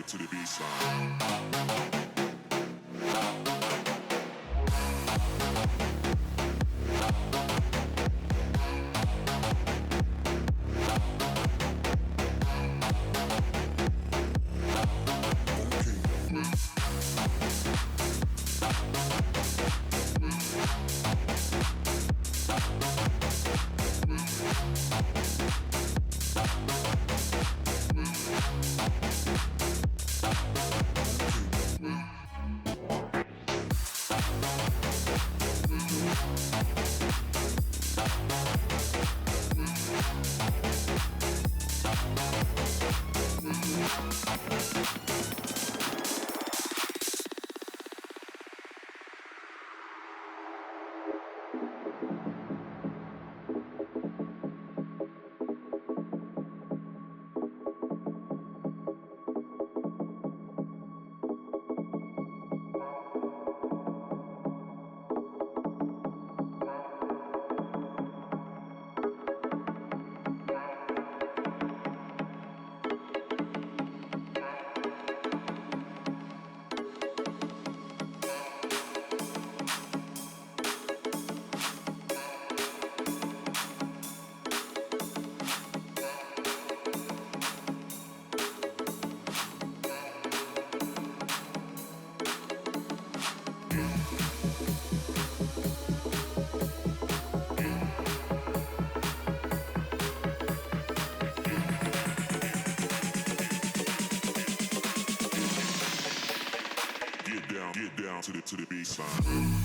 to the baseline. Get down to the baseline.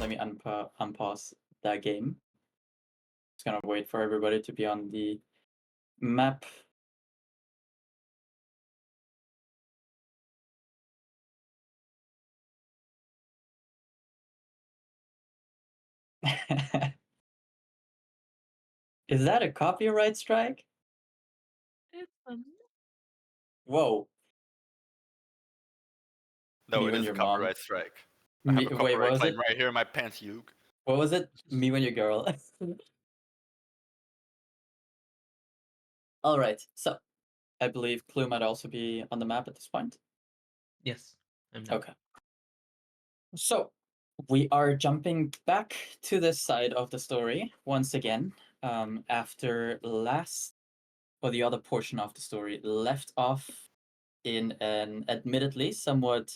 let me unpause that game. Just gonna wait for everybody to be on the map. Is that a copyright strike? It's Whoa. No, Me it when is a your mom. copyright strike. I have a Wait, what copyright was claim it? right here in my pants, Hugh. What was it? Me when your girl. All right. So I believe Clue might also be on the map at this point. Yes, I'm not. Okay. So we are jumping back to this side of the story once again. After the other portion of the story left off in an admittedly somewhat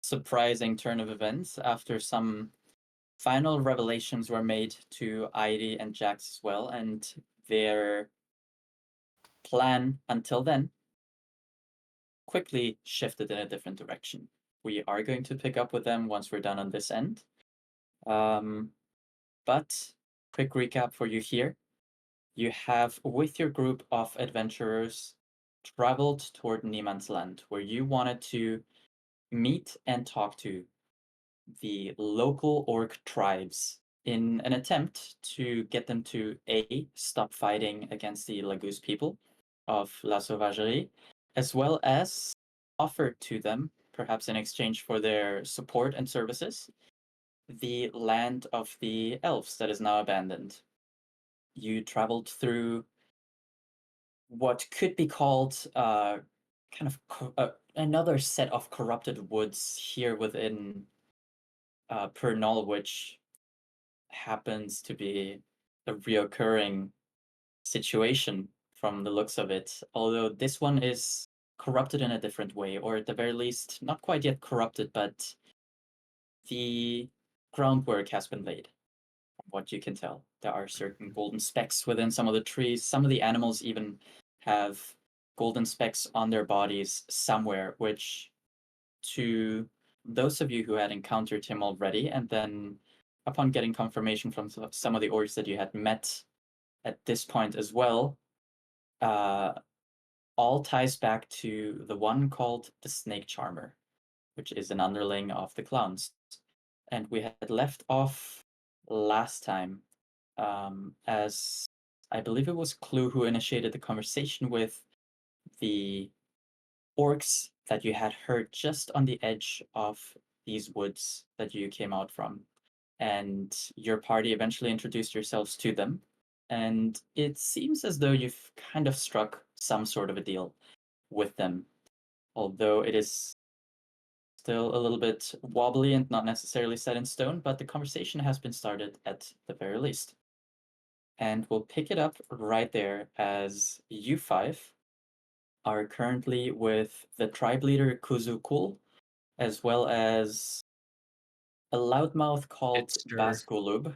surprising turn of events after some final revelations were made to Heidi and Jax as well, and their plan until then quickly shifted in a different direction. We are going to pick up with them once we're done on this end. But quick recap for you here. You have, with your group of adventurers, traveled toward Nieman's Land, where you wanted to meet and talk to the local orc tribes in an attempt to get them to A, stop fighting against the Laguz people of La Sauvagerie, as well as offer to them, perhaps in exchange for their support and services, the land of the elves that is now abandoned. You traveled through what could be called another set of corrupted woods here within Pernol, which happens to be a reoccurring situation from the looks of it. Although this one is corrupted in a different way, or at the very least, not quite yet corrupted, but the groundwork has been laid. From what you can tell, there are certain golden specks within some of the trees. Some of the animals even have golden specks on their bodies somewhere, which to those of you who had encountered him already, and then upon getting confirmation from some of the orcs that you had met at this point as well, all ties back to the one called the Snake Charmer, which is an underling of the clowns. And we had left off last time as I believe it was Clue who initiated the conversation with the orcs that you had heard just on the edge of these woods that you came out from. And your party eventually introduced yourselves to them. And it seems as though you've kind of struck some sort of a deal with them, although it is still a little bit wobbly and not necessarily set in stone, but the conversation has been started at the very least. And we'll pick it up right there as you five are currently with the tribe leader Kuzukul, as well as a loudmouth called Hitster. Bazgulub.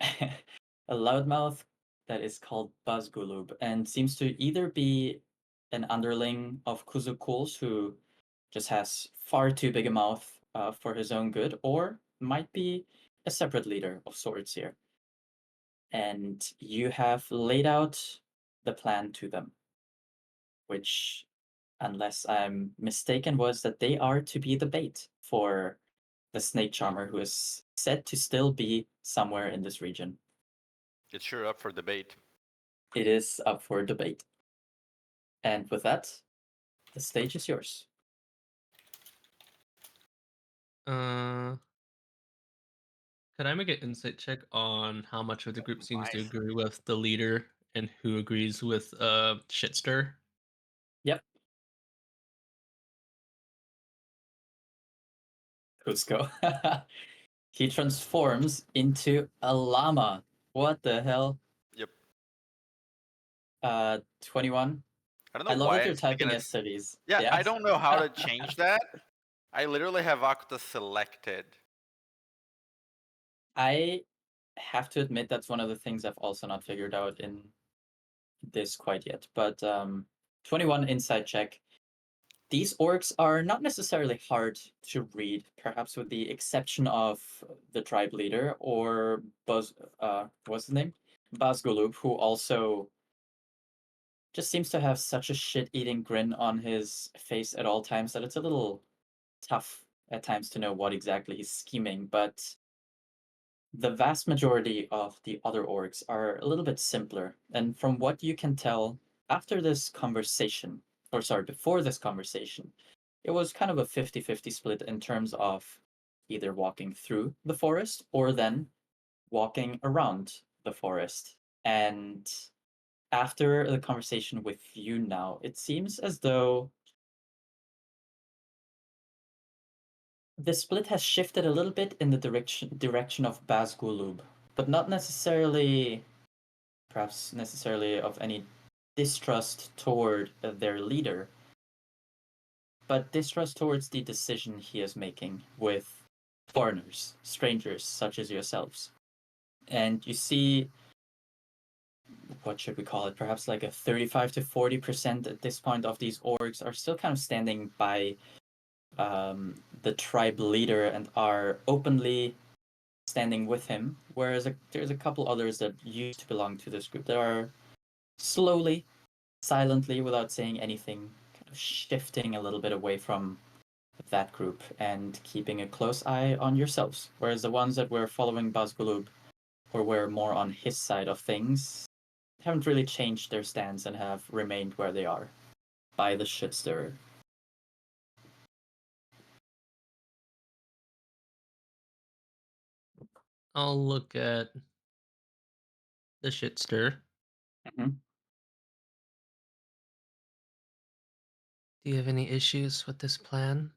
A loudmouth that is called Bazgulub and seems to either be an underling of Kuzukul's who just has far too big a mouth for his own good, or might be a separate leader of sorts here. And you have laid out the plan to them, which, unless I'm mistaken, was that they are to be the bait for the snake charmer who is said to still be somewhere in this region. It's sure up for debate. It is up for debate. And with that, the stage is yours. Could I make an insight check on how much of the group seems to My. agree with the leader and who agrees with Shitster? Yep. Cusco. He transforms into a llama. What the hell? Yep. 21. I don't I know love why that you're it's making typing us. SCVs. Yeah, Yeah. I don't know how to change that. I literally have Octa selected. I have to admit that's one of the things I've also not figured out in this quite yet. But 21 inside check. these orcs are not necessarily hard to read, perhaps with the exception of the tribe leader, or what's his name? Bazgulub, who also just seems to have such a shit-eating grin on his face at all times that it's a little tough at times to know what exactly he's scheming, but the vast majority of the other orcs are a little bit simpler. And from what you can tell after this conversation, or sorry, before this conversation, it was kind of a 50-50 split in terms of either walking through the forest or then walking around the forest. And after the conversation with you now, it seems as though the split has shifted a little bit in the direction of Bazgulub, but not necessarily, perhaps necessarily of any distrust toward their leader, but distrust towards the decision he is making with foreigners, strangers such as yourselves. And you see, what should we call it? Perhaps like a 35 to 40% at this point of these orgs are still kind of standing by the tribe leader and are openly standing with him, whereas there's a couple others that used to belong to this group that are slowly, silently, without saying anything, kind of shifting a little bit away from that group and keeping a close eye on yourselves. Whereas the ones that were following Bazgulub or were more on his side of things haven't really changed their stance and have remained where they are by the shit stirrer. I'll look at the shit stir. Mm-hmm. Do you have any issues with this plan?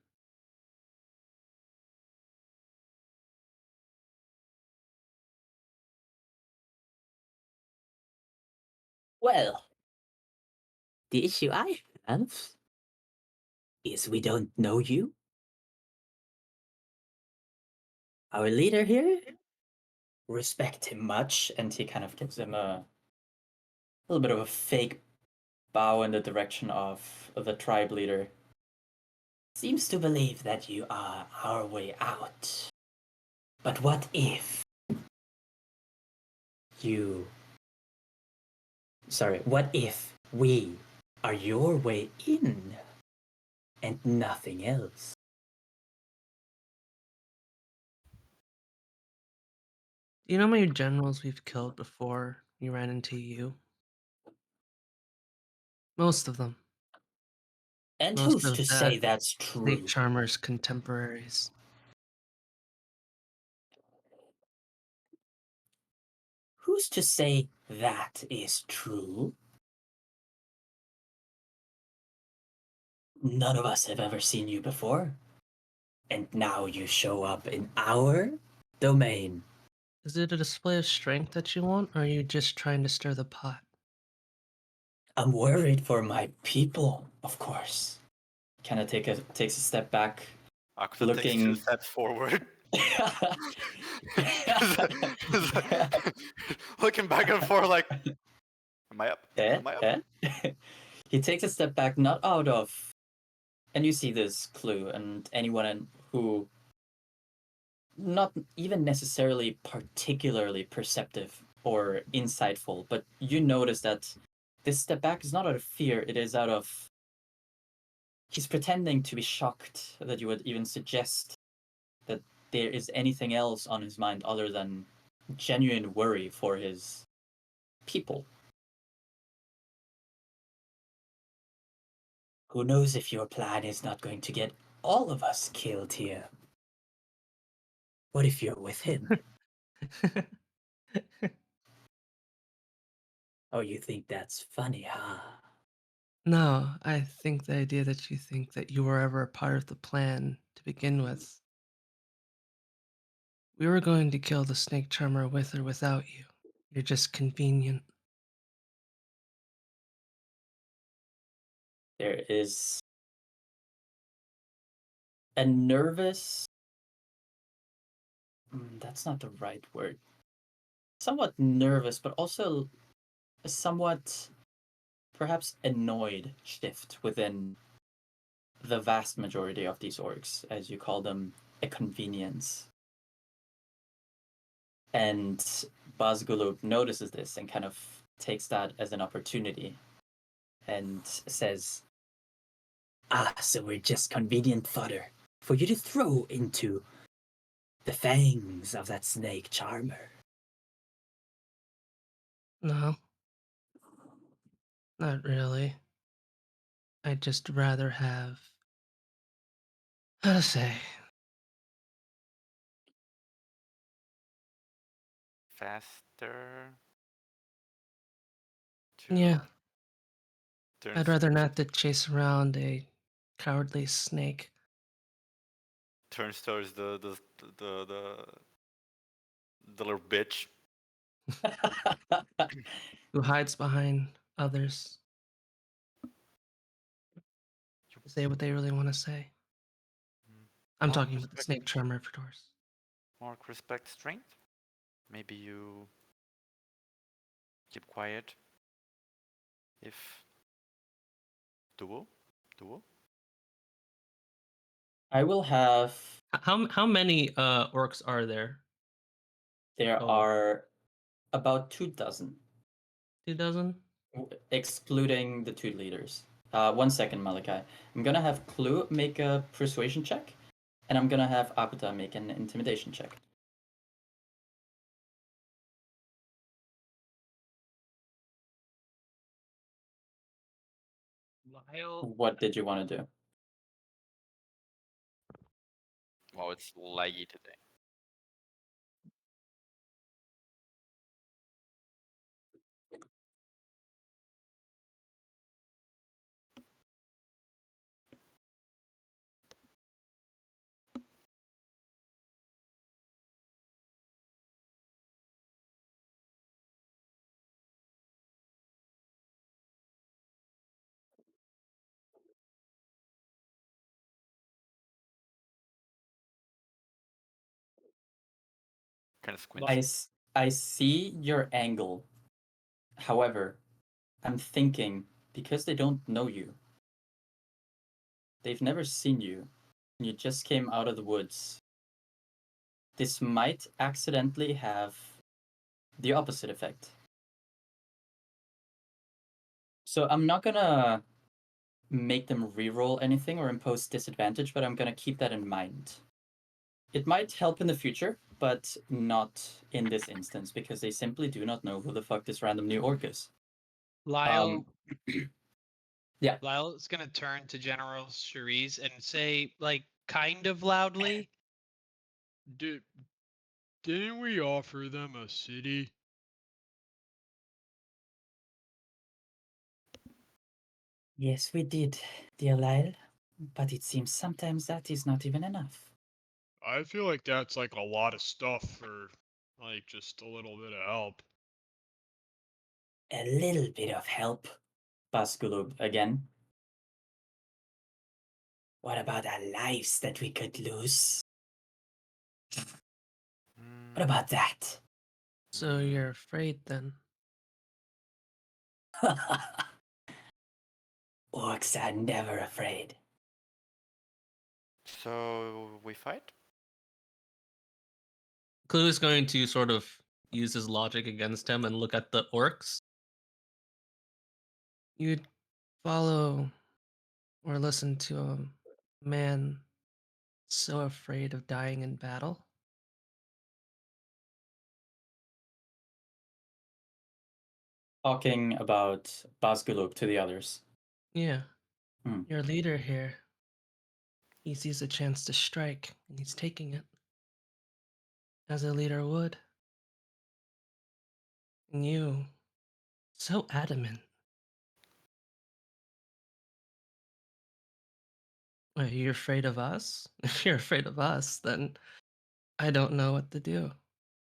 Well, the issue I have is we don't know you. Our leader here, respect him much, And he kind of gives him a little bit of a fake bow in the direction of the tribe leader. seems to believe that you are our way out. But what if you. Sorry, what if we are your way in and nothing else? Do you know how many generals we've killed before we ran into you? Most of them. And Most who's of to that say that's Snake true? Charmer's contemporaries. Who's to say that is true? None of us have ever seen you before. And now you show up in our domain. Is it a display of strength that you want, or are you just trying to stir the pot? I'm worried for my people, of course. Kind of takes a step back, Akuta takes 2 looking. steps forward. Looking back and forth like, am I up? Am I up? He takes a step back, not out of, and you see this clue, and anyone who not even necessarily particularly perceptive or insightful, but you notice that this step back is not out of fear, it is out of, he's pretending to be shocked that you would even suggest that there is anything else on his mind other than genuine worry for his people. Who knows if your plan is not going to get all of us killed here? What if you're with him? Oh, you think that's funny, huh? No, I think the idea that you think that you were ever a part of the plan to begin with. We were going to kill the Snake Charmer with or without you. You're just convenient. There is a nervous, that's not the right word, somewhat nervous, but also a somewhat perhaps annoyed shift within the vast majority of these orcs, as you call them, a convenience. And Bazgulub notices this and kind of takes that as an opportunity and says, Ah, so we're just convenient fodder for you to throw into the fangs of that snake charmer. No, not really. I'd just rather have. How to say? Faster. To Yeah, turn I'd rather not to chase around a cowardly snake. turns towards the little bitch. Who hides behind others to say what they really want to say. I'm Orc talking about the respect- snake charmer, of course. Orc respect strength. Maybe you keep quiet. If duo. I will have. How many orcs are there? There Oh. are about 2 dozen, 2 dozen? excluding the 2 leaders. 1 second, Malachi. I'm gonna have Clue make a persuasion check, and I'm gonna have Akuta make an intimidation check. Lyle, What did you want to do? Wow, it's laggy today. Kind of squints. I see your angle. However, I'm thinking because they don't know you, they've never seen you, and you just came out of the woods. This might accidentally have the opposite effect. So I'm not gonna make them reroll anything or impose disadvantage, but I'm gonna keep that in mind. It might help in the future, but not in this instance because they simply do not know who the fuck this random new orc is. Lyle, Yeah. Lyle is gonna turn to General Cherise and say, like, kind of loudly, didn't we offer them a city? Yes, we did, dear Lyle, but it seems sometimes that is not even enough. I feel like that's like a lot of stuff for like just a little bit of help. A little bit of help. Baskulub again. What about our lives that we could lose? Mm, What about that? So you're afraid then? Orcs are never afraid. So we fight? Clue is going to sort of use his logic against him and look at the orcs. You'd follow or listen to a man so afraid of dying in battle? Talking about Baskulub to the others. Yeah. Hmm. Your leader here. He sees a chance to strike, and he's taking it. As a leader would. And you, so adamant. Are you afraid of us? If you're afraid of us, then I don't know what to do.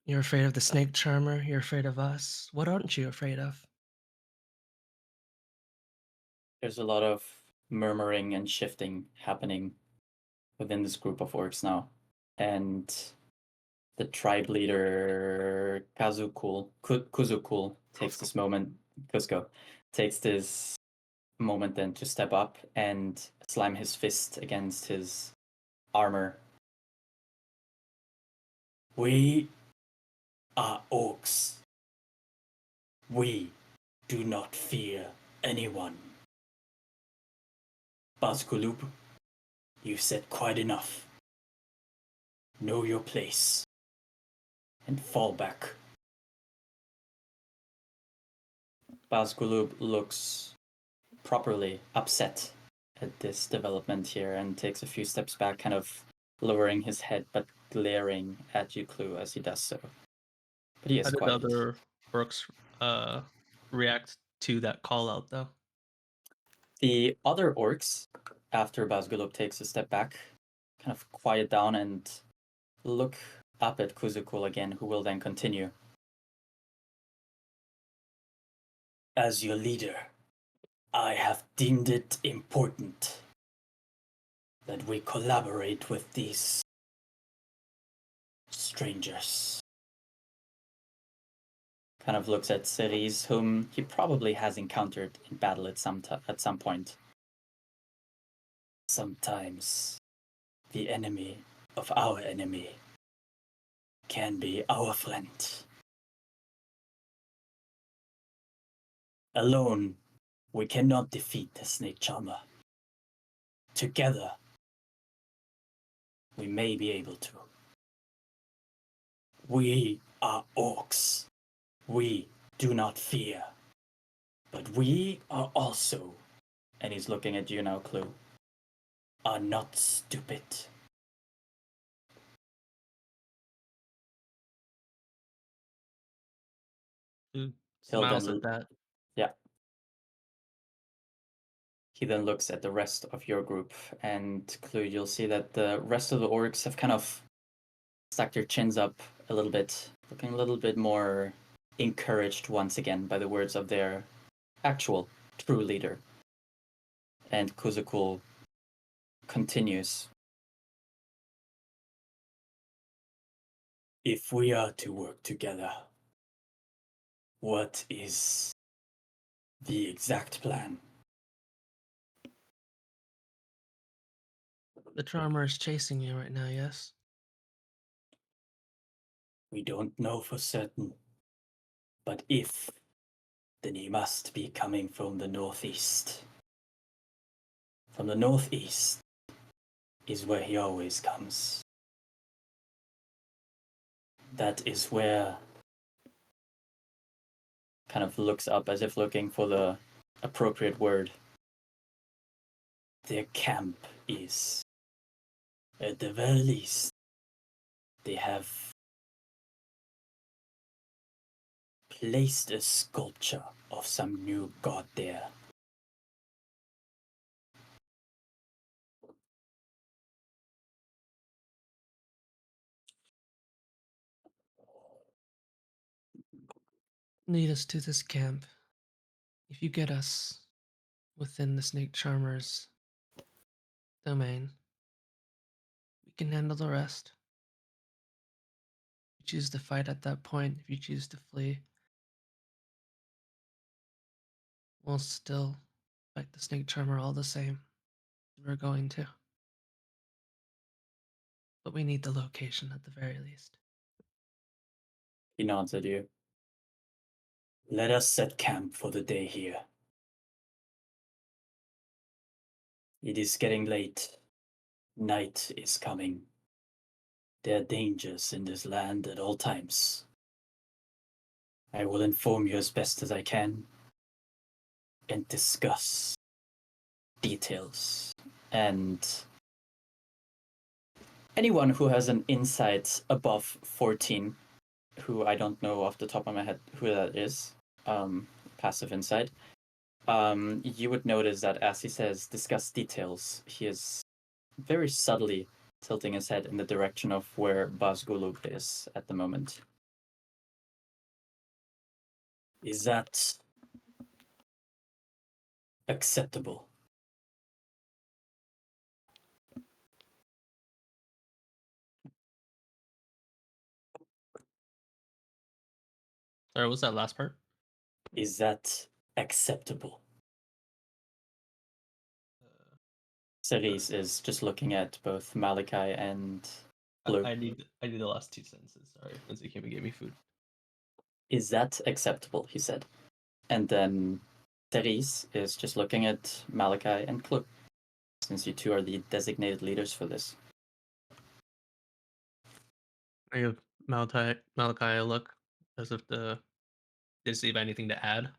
You're afraid of the snake charmer, you're afraid of us. What aren't you afraid of? There's a lot of murmuring and shifting happening within this group of orcs now. And the tribe leader Kuzukul takes Cusco. this moment. Cusco takes this moment then to step up and slam his fist against his armor. We are orcs. We do not fear anyone. Bazkulub, you've said quite enough. Know your place and fall back. Bazkulub looks properly upset at this development here and takes a few steps back, kind of lowering his head but glaring at you, Clue, as he does so. But he is How did the quiet. other orcs react to that call out, though? The other orcs, after Bazgulub takes a step back, kind of quiet down and look up at Kuzukul again, who will then continue. As your leader, I have deemed it important that we collaborate with these strangers. Kind of looks at Ceres, whom he probably has encountered in battle at some point. Sometimes the enemy of our enemy can be our friend. Alone, we cannot defeat the snake charmer. Together, we may be able to. We are orcs. We do not fear. But we are also, And he's looking at you now, Clue. are not stupid. Who He'll smiles then- at that? Yeah. He then looks at the rest of your group, and Clue, you'll see that the rest of the orcs have kind of stuck their chins up a little bit, looking a little bit more encouraged once again by the words of their actual true leader. And Kuzukul continues. If we are to work together, what is the exact plan? The charmer is chasing you right now, yes? We don't know for certain. But if, then he must be coming from the northeast. From the northeast is where he always comes. That is where, Kind of looks up as if looking for the appropriate word. their camp is. At the very least, they have placed a sculpture of some new god there. Lead us to this camp. If you get us within the snake charmer's domain, we can handle the rest. If you choose to fight at that point, if you choose to flee, we'll still fight the snake charmer all the same. We're going to. But we need the location at the very least. He nods at you. Let us set camp for the day here. It is getting late. Night is coming. There are dangers in this land at all times. I will inform you as best as I can and discuss details. And anyone who has an insight above 14, who I don't know off the top of my head who that is, passive insight, you would notice that as he says discuss details, he is very subtly tilting his head in the direction of where Bazgulub is at the moment. Is that acceptable? Sorry, what was that last part? Is that acceptable? Cerise is just looking at both Malachi and Blue. I need the last 2 sentences. Sorry, once he came and gave me food. Is that acceptable? He said. And then Therese is just looking at Malachi and Clue, since you two are the designated leaders for this. I give Malachi a look as if to see if anything to add.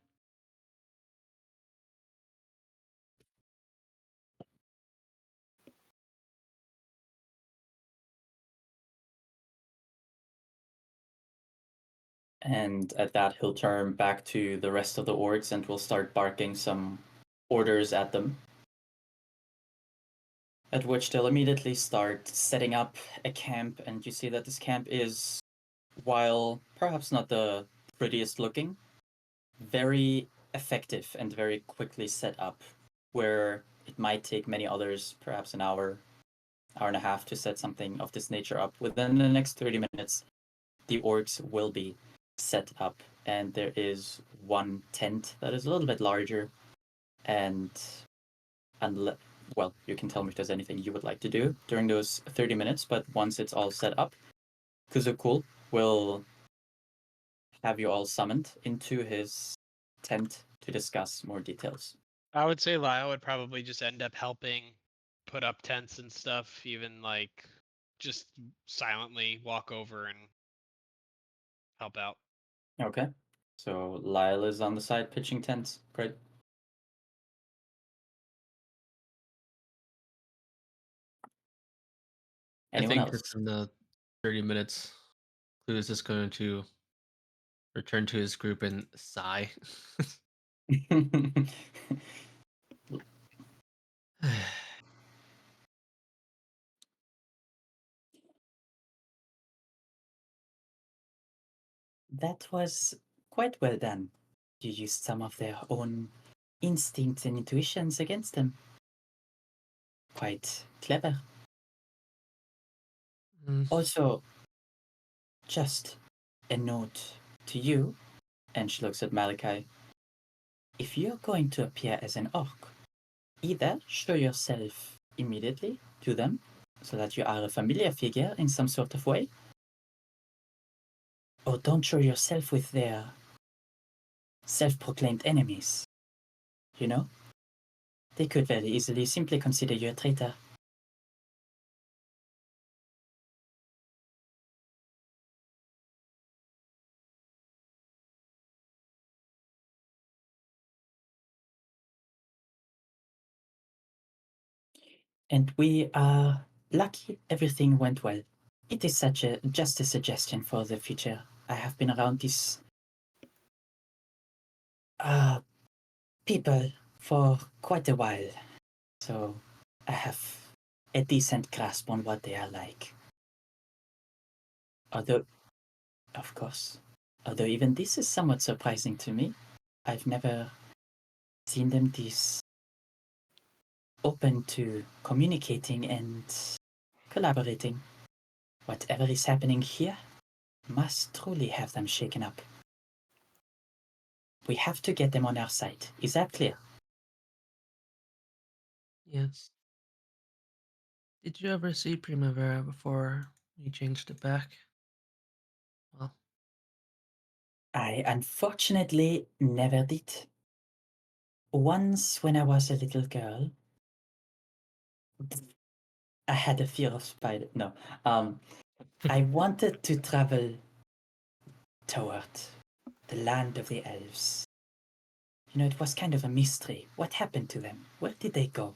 And at that, he'll turn back to the rest of the orcs and will start barking some orders at them. At which they'll immediately start setting up a camp, and you see that this camp is, while perhaps not the prettiest looking, very effective and very quickly set up, where it might take many others perhaps an hour and a half to set something of this nature up. Within the next 30 minutes, the orcs will be set up, and there is one tent that is a little bit larger, and well, you can tell me if there's anything you would like to do during those 30 minutes, but once it's all set up, Kuzukul will have you all summoned into his tent to discuss more details. I would say Lyle would probably just end up helping put up tents and stuff, even like just silently walk over and help out. Okay. So Lyle is on the side pitching tents. Great. Anyone I think else? just in the 30 minutes, Clue is just going to return to his group and sigh. That was quite well done. You used some of their own instincts and intuitions against them. Quite clever. Mm, Also, just a note to you, And she looks at Malachi. if you're going to appear as an orc, either show yourself immediately to them so that you are a familiar figure in some sort of way, or don't show yourself with their self-proclaimed enemies. You know? They could very easily simply consider you a traitor. And we are lucky everything went well. It is just a suggestion for the future. I have been around these people for quite a while, so I have a decent grasp on what they are like. Although, of course, although even this is somewhat surprising to me. I've never seen them this open to communicating and collaborating. Whatever is happening here must truly have them shaken up. We have to get them on our side. Is that clear? yes. Did you ever see Primavera before you changed it back? Well, I unfortunately never did. Once, when I was a little girl, I had a fear of spiders. No, I wanted to travel toward the land of the elves. You know, it was kind of a mystery. What happened to them? Where did they go?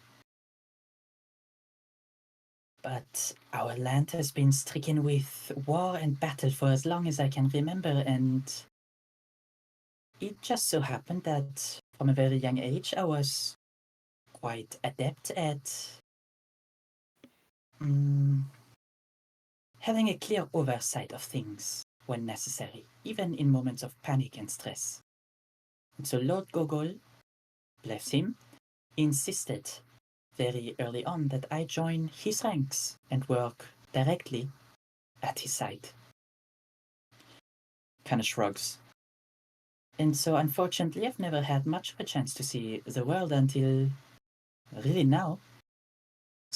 But our land has been stricken with war and battle for as long as I can remember, and it just so happened that from a very young age I was quite adept at having a clear oversight of things when necessary, even in moments of panic and stress. And so Lord Gogol, bless him, insisted very early on that I join his ranks and work directly at his side. Kind of shrugs. And so, unfortunately, I've never had much of a chance to see the world until really now.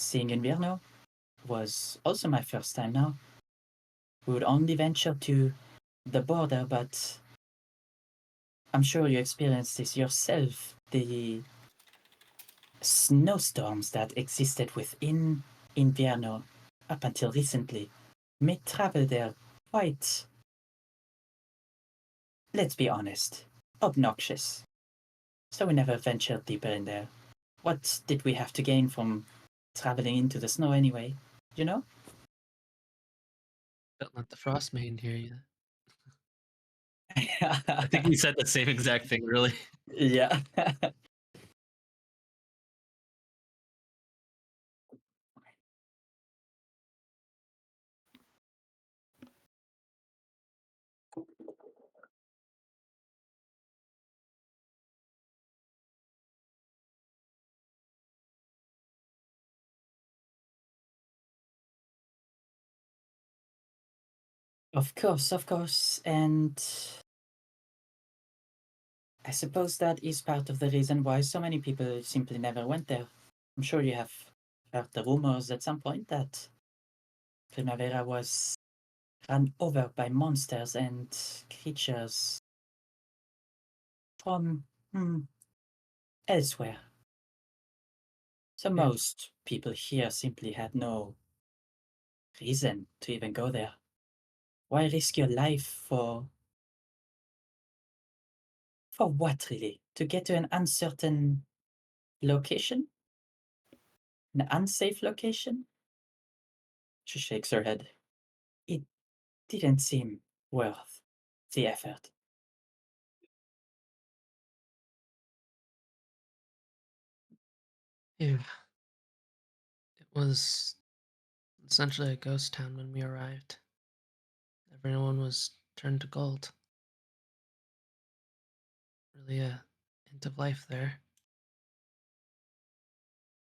seeing Invierno was also my first time now. We would only venture to the border, but I'm sure you experienced this yourself. The snowstorms that existed within Invierno up until recently made travel there quite, let's be honest, obnoxious. So we never ventured deeper in there. What did we have to gain from traveling into the snow anyway? You know? Don't let the frost maiden hear you. I I think we said the same exact thing, really. Yeah. Of course. And I suppose that is part of the reason why so many people simply never went there. I'm sure you have heard the rumors at some point that Primavera was run over by monsters and creatures from elsewhere. So Yeah. most people here simply had no reason to even go there. Why risk your life for what really? To get to an uncertain location? An unsafe location? She shakes her head. It didn't seem worth the effort. Yeah. It was essentially a ghost town when we arrived. Everyone was turned to gold. Really a hint of life there.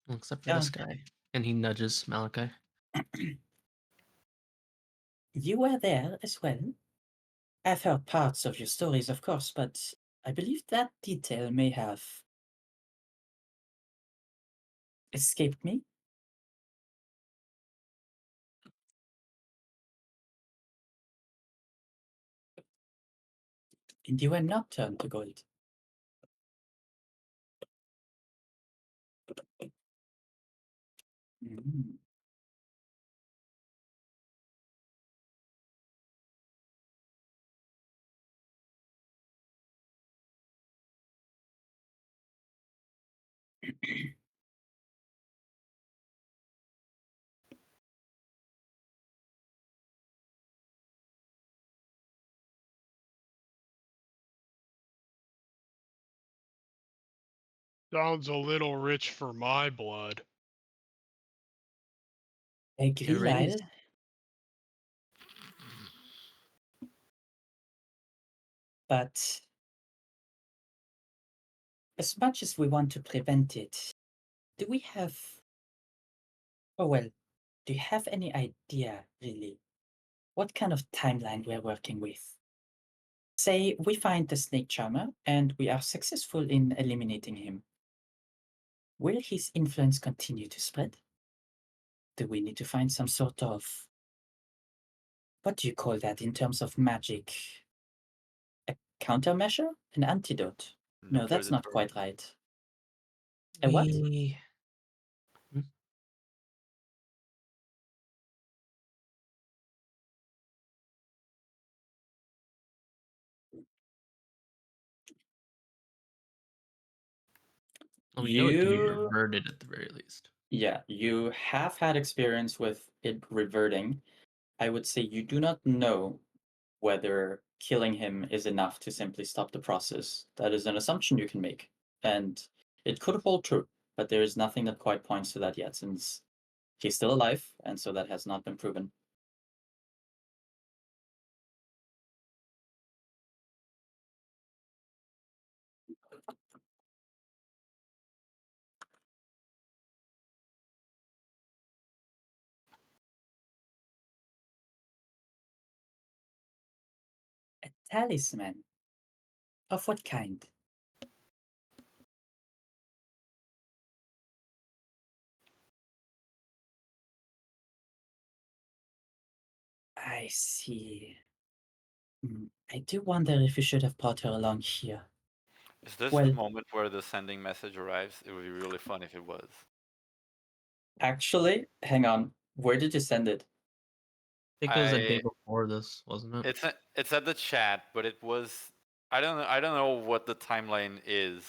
Well, except for Yeah. this guy. And he nudges Malachi. You were there as well. I've heard parts of your stories, of course, but I believe that detail may have escaped me. And you were not turned to gold. Mm. Sounds a little rich for my blood. Agree, Get Lyle. raised. But as much as we want to prevent it, do we have. Oh, well, do you have any idea, really, what kind of timeline we're working with? Say we find the snake charmer and we are successful in eliminating him. Will his influence continue to spread? Do we need to find some sort of. What do you call that in terms of magic? A countermeasure? An antidote? No, that's not quite right. A what? We... Hmm? Well, we know it can be You. reverted at the very least. Yeah, you have had experience with it reverting. I would say you do not know whether killing him is enough to simply stop the process. That is an assumption you can make. And it could hold true, but there is nothing that quite points to that yet, since he's still alive, and so that has not been proven. A talisman? Of what kind? I see. I do wonder if we should have brought her along here. Is this Well- the moment where the sending message arrives? It would be really fun if it was. Actually, hang on. Where did you send it? I think it was a day I- before this, wasn't it? It's at the chat, but it was. I don't know what the timeline is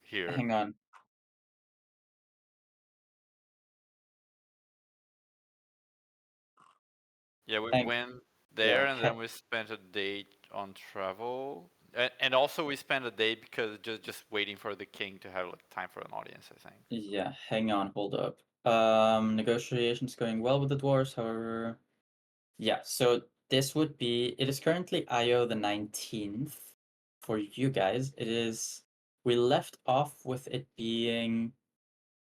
here. Hang on. Yeah, we Hang- went there yeah, and then we spent a day on travel. And also we spent a day because just waiting for the king to have like time for an audience, I think. Yeah, hang on, hold up. Negotiations going well with the dwarves, however. Yeah, so this would be, it is currently IO the 19th for you guys. It is, we left off with it being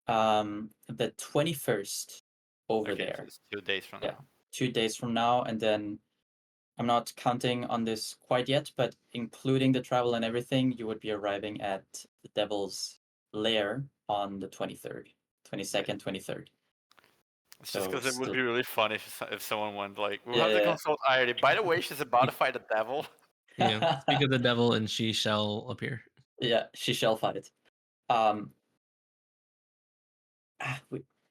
the 21st over Okay, so there. it's 2 days from Yeah. now. 2 days from now, and then I'm not counting on this quite yet, but including the travel and everything, you would be arriving at the Devil's Lair on the 23rd, 22nd, 23rd. It's just So because it would still- be really fun if someone went like, we'll Yeah, have to yeah. consult Irie. By the way, she's about to fight the devil. Yeah. Speak of the devil, and she shall appear. Yeah, she shall fight.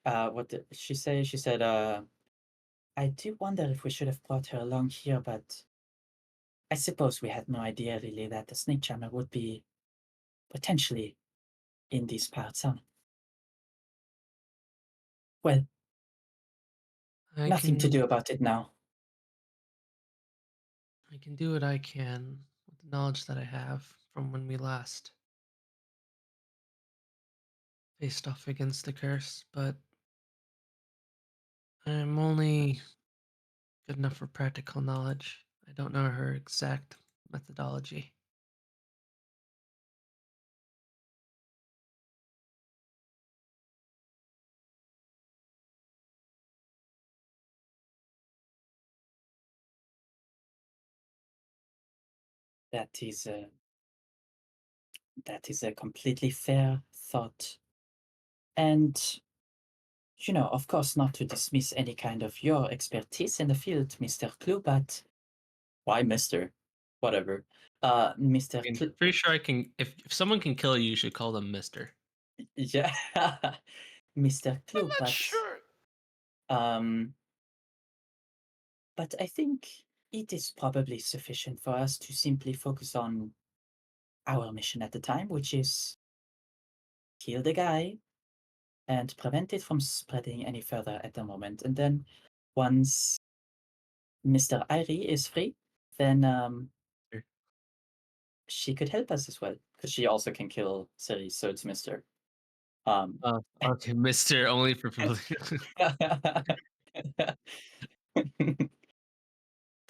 What did she say? She said, I do wonder if we should have brought her along here, but I suppose we had no idea really that the snake charmer would be potentially in these parts, huh? Well, nothing to do about it now. I can do what I can with the knowledge that I have from when we last faced off against the curse, but I'm only good enough for practical knowledge. I don't know her exact methodology. That is a completely fair thought. And, of course, not to dismiss any kind of your expertise in the field, Mr. Clue, but why Mr.? Whatever. Mr. I'm Clue, pretty sure I can. If someone can kill you, you should call them Mister. yeah, Mr. Clue, I'm not but sure. um, but I think it is probably sufficient for us to simply focus on our mission at the time, which is kill the guy and prevent it from spreading any further at the moment. And then once Mr. Irie is free, then Sure. she could help us as well, because she also can kill Ciri, so it's Mr. Oh, okay, Mister. Only for people.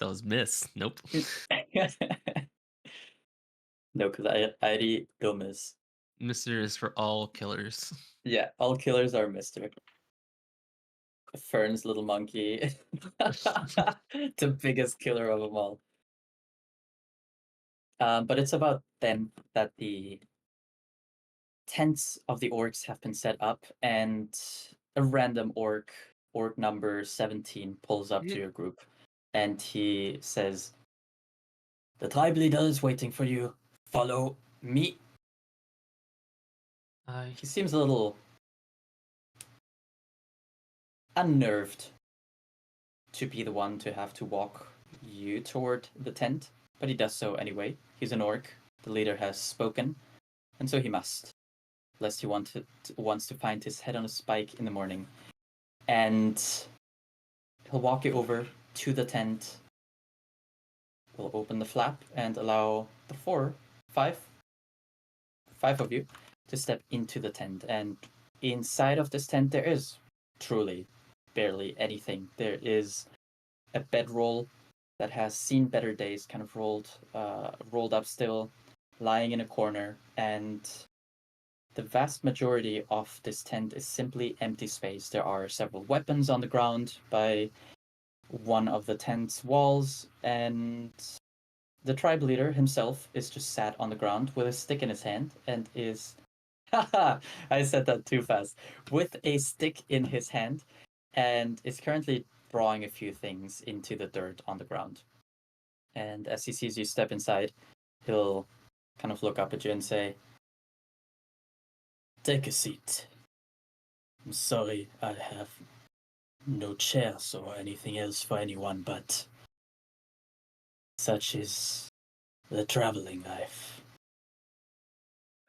That was Miss. Nope. No, because Irie Gomez. Mister is for all killers. Yeah, all killers are Mr. Fern's little monkey. The biggest killer of them all. But it's about then that the tents of the orcs have been set up, and a random orc number 17, pulls up to your group, and he says, "The tribe leader is waiting for you. Follow me." He seems a little unnerved to be the one to have to walk you toward the tent, but he does so anyway. He's an orc. The leader has spoken, and so he must, lest he wants to find his head on a spike in the morning. And he'll walk you over to the tent. We'll open the flap and allow the five of you to step into the tent. And inside of this tent, there is truly barely anything. There is a bedroll that has seen better days, kind of rolled up still, lying in a corner, and the vast majority of this tent is simply empty space. There are several weapons on the ground by one of the tent's walls, and the tribe leader himself is just sat on the ground with a stick in his hand and is haha, I said that too fast. With a stick in his hand, and is currently drawing a few things into the dirt on the ground. And as he sees you step inside, he'll kind of look up at you and say, Take a seat. I'm sorry I have no chairs or anything else for anyone, but such is the traveling life.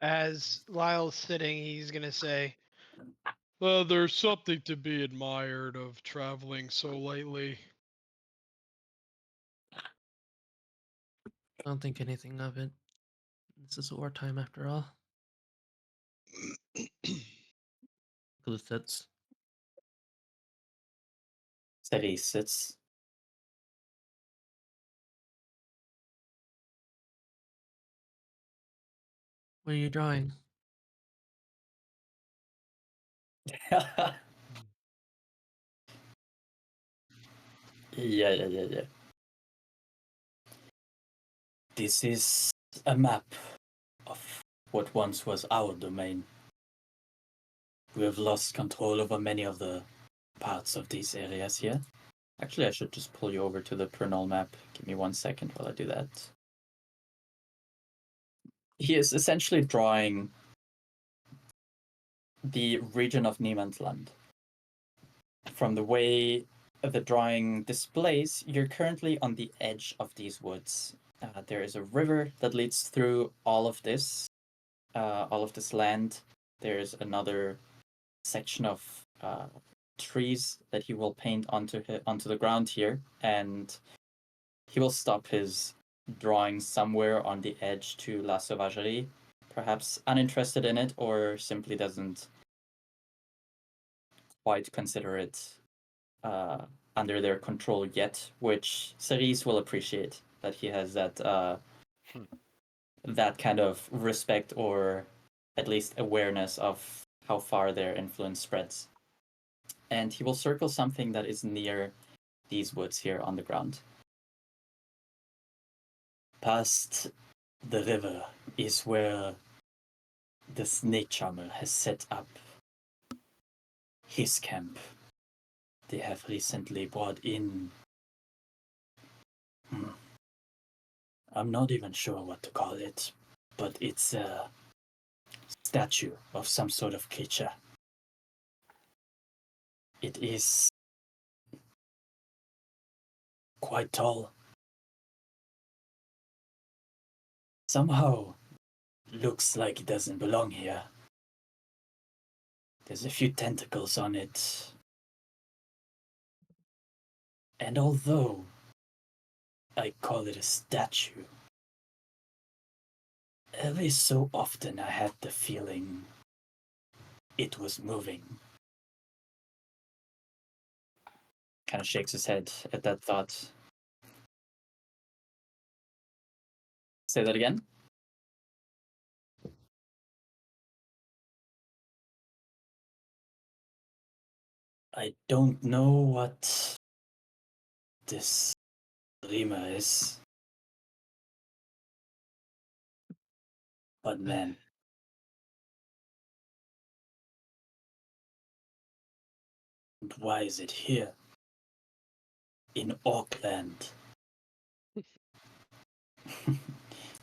As Lyle's sitting, he's gonna say, Well, there's something to be admired of traveling so lightly. I don't think anything of it. This is wartime after all. Blue sits. Ceres sits. What are you drawing? Yeah. This is a map of what once was our domain. We have lost control over many of the parts of these areas here. Actually, I should just pull you over to the Pernol map. Give me 1 second while I do that. He is essentially drawing the region of Niemandsland. From the way the drawing displays, you're currently on the edge of these woods. There is a river that leads through all of this land. There's another section of trees that he will paint onto the ground here, and he will stop his drawing somewhere on the edge to La Sauvagerie, perhaps uninterested in it or simply doesn't quite consider it under their control yet, which Cerise will appreciate that he has that kind of respect or at least awareness of how far their influence spreads. And he will circle something that is near these woods here on the ground. Past the river is where the snake charmer has set up his camp. They have recently brought in. I'm not even sure what to call it, but it's a statue of some sort of creature. It is quite tall. Somehow looks like it doesn't belong here. There's a few tentacles on it. And although I call it a statue, every so often I had the feeling it was moving. Kind of shakes his head at that thought. Say that again? I don't know what this Rima is, but man, and why is it here? In Auckland.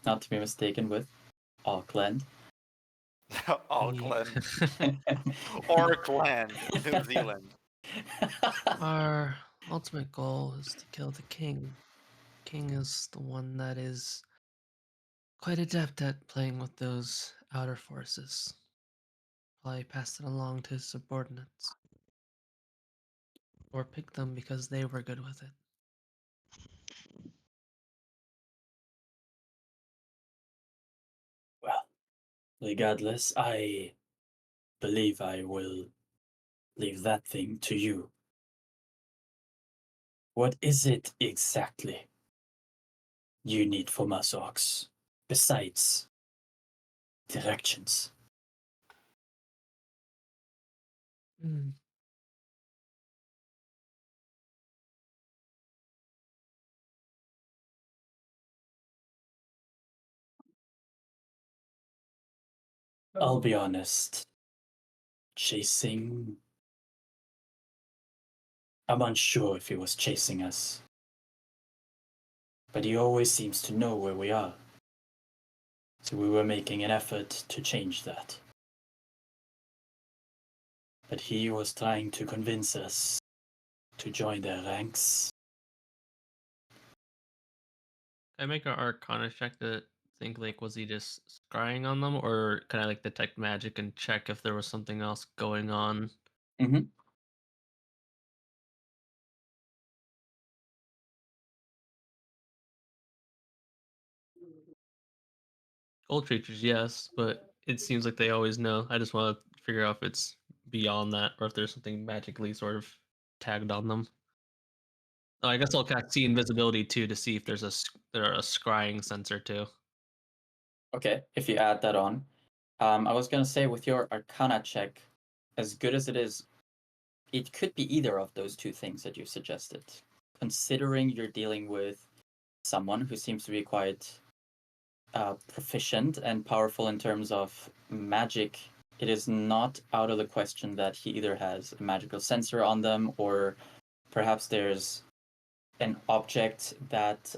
Not to be mistaken with Auckland. Auckland. Orcland, New Zealand. Our ultimate goal is to kill the king. King is the one that is quite adept at playing with those outer forces. Probably passed it along to his subordinates. Or picked them because they were good with it. Well, regardless, I believe I will leave that thing to you. What is it exactly you need from us, Orcs, besides directions? Hmm. I'll be honest. Chasing I'm unsure if he was chasing us, but he always seems to know where we are. So we were making an effort to change that. But he was trying to convince us to join their ranks. Can I make an Arcana check to think like was he just scrying on them, or can I like detect magic and check if there was something else going on? Mm-hmm. Gold creatures, yes, but it seems like they always know. I just want to figure out if it's beyond that or if there's something magically sort of tagged on them. Oh, I guess I'll cast see invisibility too to see if there's there a scrying sensor too. Okay, if you add that on. I was gonna say with your Arcana check, as good as it is, it could be either of those two things that you suggested. Considering you're dealing with someone who seems to be quite proficient and powerful in terms of magic, it is not out of the question that he either has a magical sensor on them or perhaps there's an object that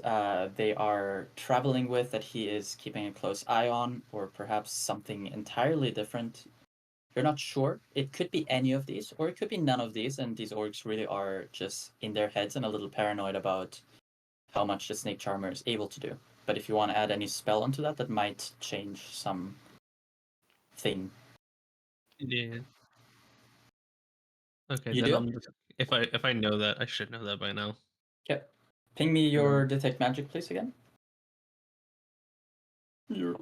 they are traveling with that he is keeping a close eye on, or perhaps something entirely different. You're not sure. It could be any of these, or it could be none of these, and these orcs really are just in their heads and a little paranoid about how much the snake charmer is able to do. But if you want to add any spell onto that, that might change some thing. Yeah. Okay, You then do? I'm just, if I know that, I should know that by now. Okay. Ping me your detect magic, please, again. I'm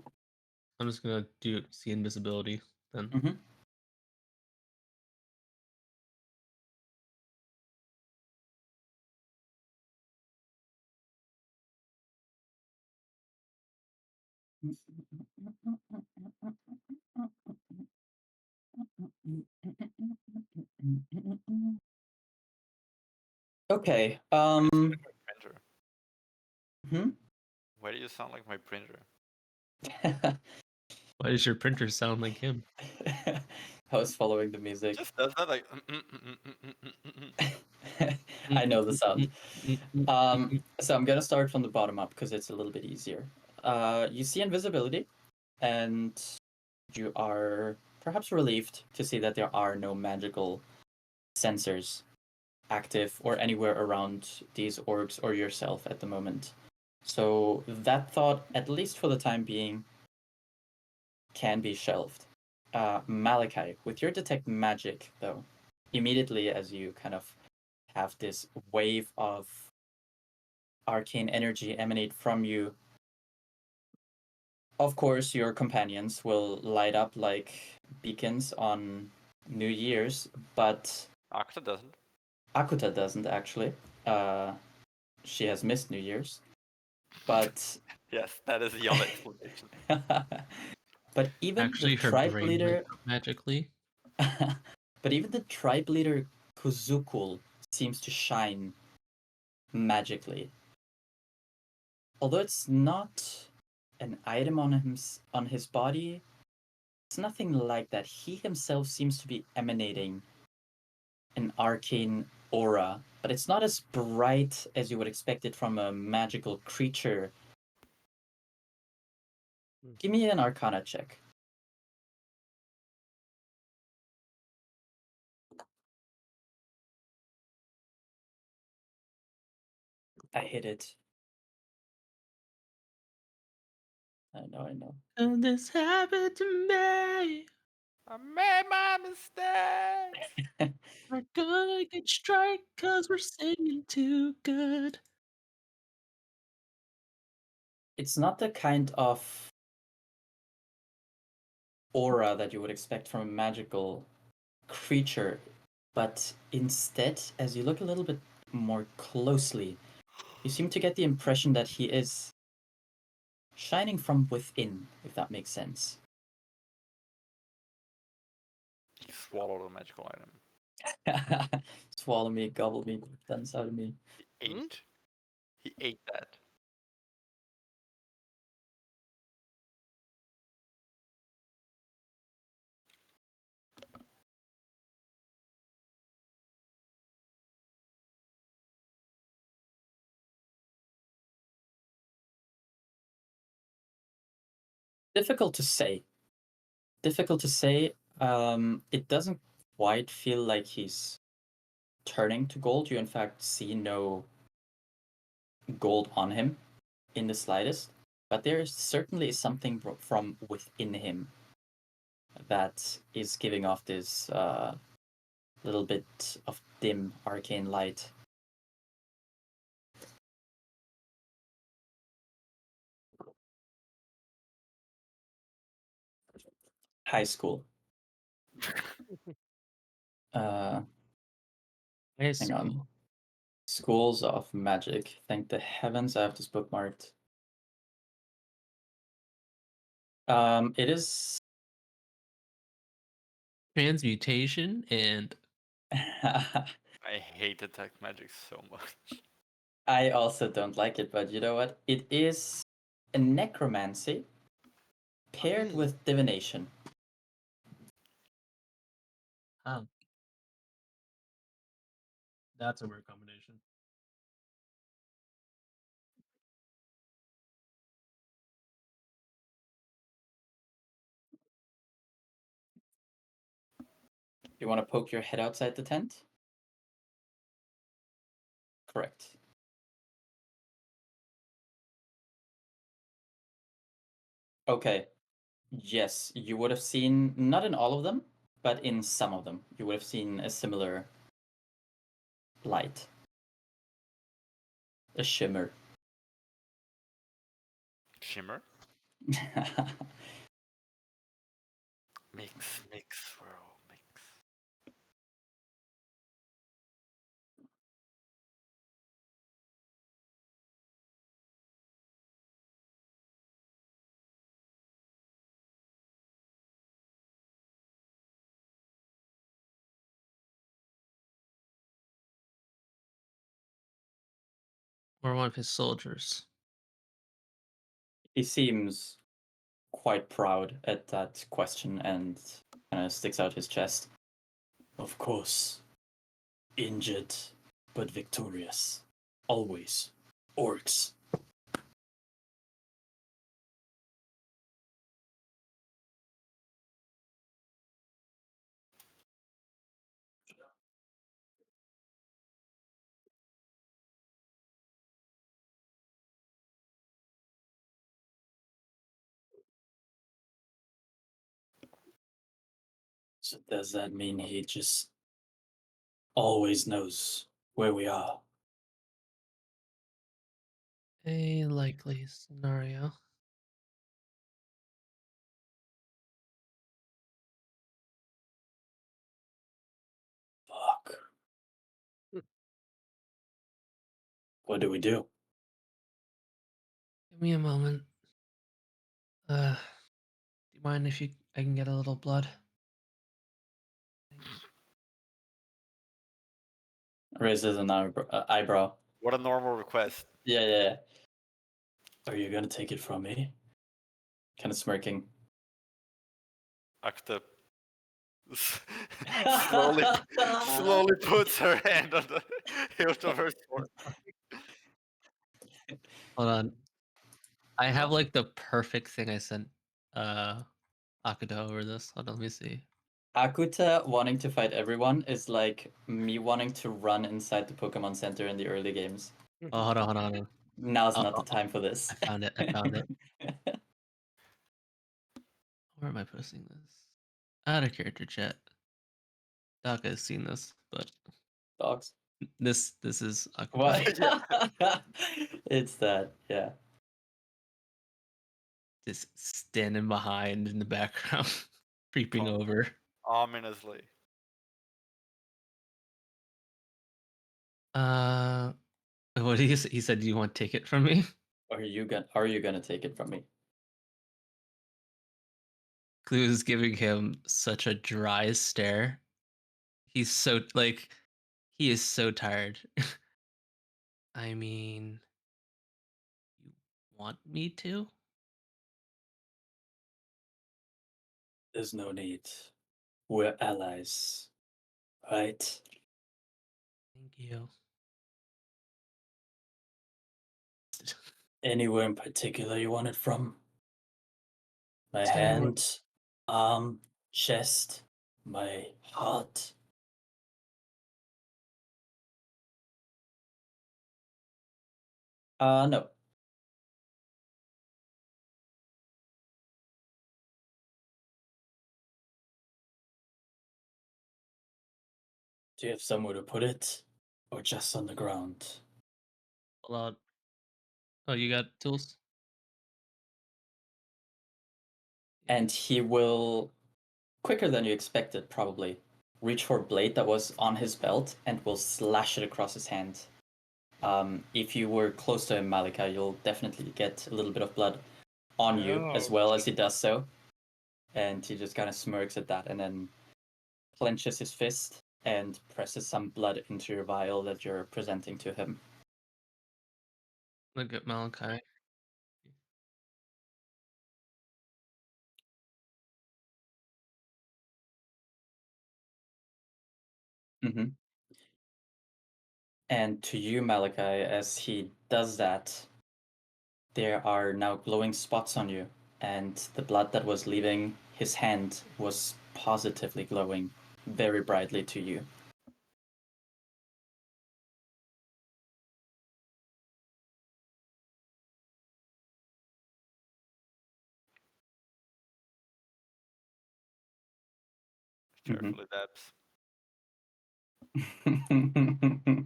just gonna do see invisibility then. Mm-hmm. Okay. Printer. Hmm? Why do you sound like my printer? Why does your printer sound like him? I was following the music. Just does that like. I know the sound. So I'm gonna start from the bottom up because it's a little bit easier. You see invisibility, and you are perhaps relieved to see that there are no magical sensors active or anywhere around these orcs or yourself at the moment. So that thought, at least for the time being, can be shelved. Malachi, with your detect magic, though, immediately as you kind of have this wave of arcane energy emanate from you, of course, your companions will light up like beacons on New Year's, but Akta doesn't. Akuta doesn't actually. She has missed New Year's, but Yes, that is the only explanation. but even the Actually, her tribe brain lights leader, up magically. but even the tribe leader Kuzukul seems to shine magically. Although it's not an item on his body, it's nothing like that. He himself seems to be emanating an arcane aura, but it's not as bright as you would expect it from a magical creature. Give me an Arcana check. I hit it. I know, I know. And this happened to me. I made my mistakes. We're gonna get strike cause we're singing too good. It's not the kind of aura that you would expect from a magical creature, but instead, as you look a little bit more closely, you seem to get the impression that he is shining from within, if that makes sense. He swallowed a magical item. Swallow me, gobble me, dance out of me. He ate. He ate that. Difficult to say. Difficult to say. It doesn't quite feel like he's turning to gold. You in fact see no gold on him in the slightest, but there certainly is something from within him that is giving off this little bit of dim arcane light. High school. High Hang on. school. Schools of Magic. Thank the heavens I have this bookmarked. It is. Transmutation and I hate attack magic so much. I also don't like it, but you know what? It is a necromancy paired with divination. oh. That's a weird combination. You want to poke your head outside the tent? Correct. Okay. Yes, you would have seen, not in all of them, but in some of them, you would have seen a similar light. A shimmer. Shimmer? Mix, swirl, mix. Or one of his soldiers. He seems quite proud at that question and kind of sticks out his chest. Of course. Injured, but victorious. Always. Orcs. So does that mean he just always knows where we are? A likely scenario. Fuck. What do we do? Give me a moment. Do you mind if I can get a little blood? Thanks. Raises an eyebrow. What a normal request. Yeah. Are you gonna take it from me? Kind of smirking. Akta slowly, slowly puts her hand on the hilt of her sword. Hold on. I have like the perfect thing I sent Akuto over this. Hold on, let me see. Akuta wanting to fight everyone is like me wanting to run inside the Pokemon Center in the early games. Oh, hold on, hold on. Hold on. Now's not the time for this. I found it. I found it. Where am I posting this? Out of character chat. Doc has seen this, but Dogs. this is Akuto. What? It's that, yeah. Just standing behind in the background, creeping Oh. over. Ominously. What did he say? He said, "Do you want to take it from me?" Are you gonna take it from me? Clue is giving him such a dry stare. He's so like, he is so tired. I mean, you want me to? There's no need. We're allies. Right? Thank you. Anywhere in particular you want it from? my Tell you what. hand, arm, chest, my heart. No. Do you have somewhere to put it? Or just on the ground? Hold on. Oh, you got tools? And he will, quicker than you expected, probably, reach for a blade that was on his belt and will slash it across his hand. If you were close to him, Malika, you'll definitely get a little bit of blood on you as well as he does so. And he just kind of smirks at that and then clenches his fist and presses some blood into your vial that you're presenting to him. Look at Malachi. Mm-hmm. And to you, Malachi, as he does that, there are now glowing spots on you, and the blood that was leaving his hand was positively glowing very brightly to you. Carefully, Mm-hmm.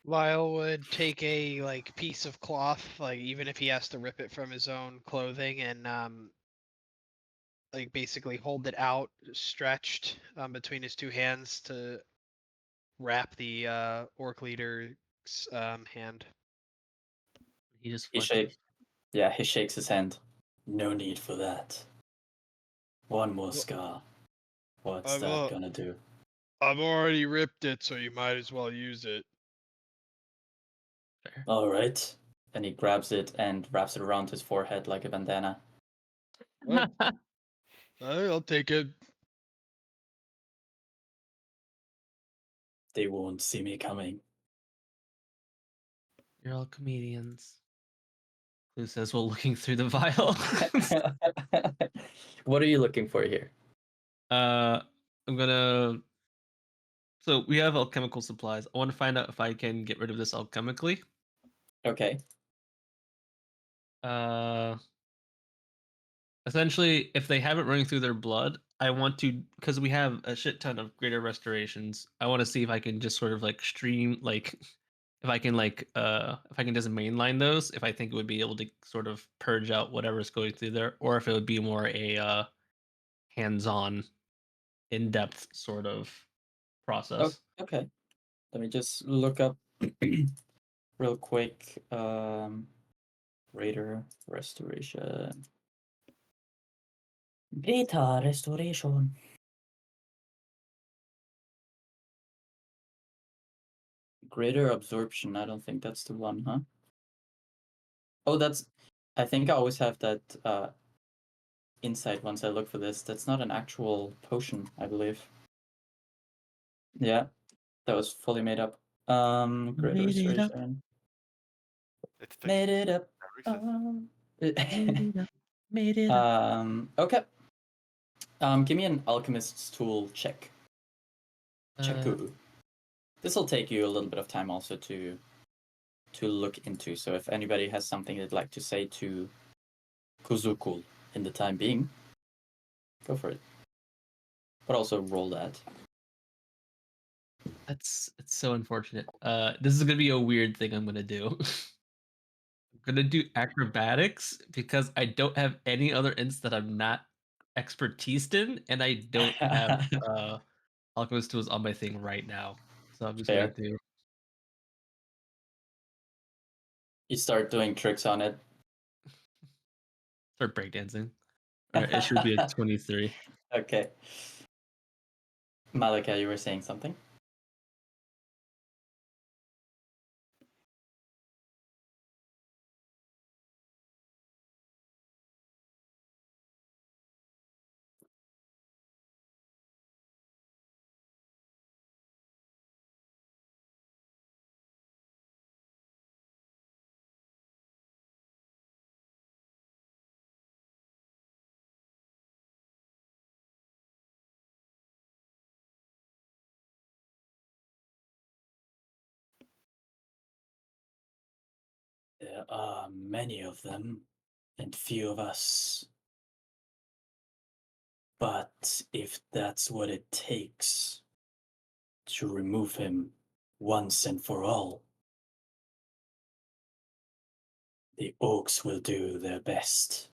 Lyle would take a piece of cloth, like even if he has to rip it from his own clothing, and basically hold it out, stretched between his two hands to wrap the orc leader's hand. He just He flinches. he shakes his hand. No need for that. One more scar. What's that gonna do? I've already ripped it, so you might as well use it. Fair. All right. And he grabs it and wraps it around his forehead like a bandana. I'll take it. They won't see me coming. You're all comedians. Who says while looking through the vial? What are you looking for here? I'm gonna. So we have alchemical supplies. I want to find out if I can get rid of this alchemically. Okay. Essentially, if they have it running through their blood, I want to, because we have a shit ton of greater restorations. I want to see if I can just sort of stream, if I can if I can just mainline those. If I think it would be able to sort of purge out whatever's going through there, or if it would be more a hands-on, in-depth sort of process. Okay. Let me just look up real quick. Raider restoration. Beta restoration. Greater absorption. I don't think that's the one, huh? Oh, that's. I think I always have that insight once I look for this. That's not an actual potion, I believe. Yeah, that was fully made up. Greater Made it up. restoration. It's Made it up. Made it up. Made it up. Okay. Give me an alchemist's tool check. Check. This will take you a little bit of time also to look into. So if anybody has something they'd like to say to Kuzukul in the time being, go for it. But also roll that. It's so unfortunate. This is gonna be a weird thing I'm gonna do. I'm gonna do acrobatics because I don't have any other ints that I'm not expertised in, and I don't have alchemist tools on my thing right now. So I'm just gonna Fair. do You start doing tricks on it. start breakdancing. Alright, it should be a 23. Okay. Malika, you were saying something? There are many of them, and few of us. But if that's what it takes to remove him once and for all, the Orcs will do their best.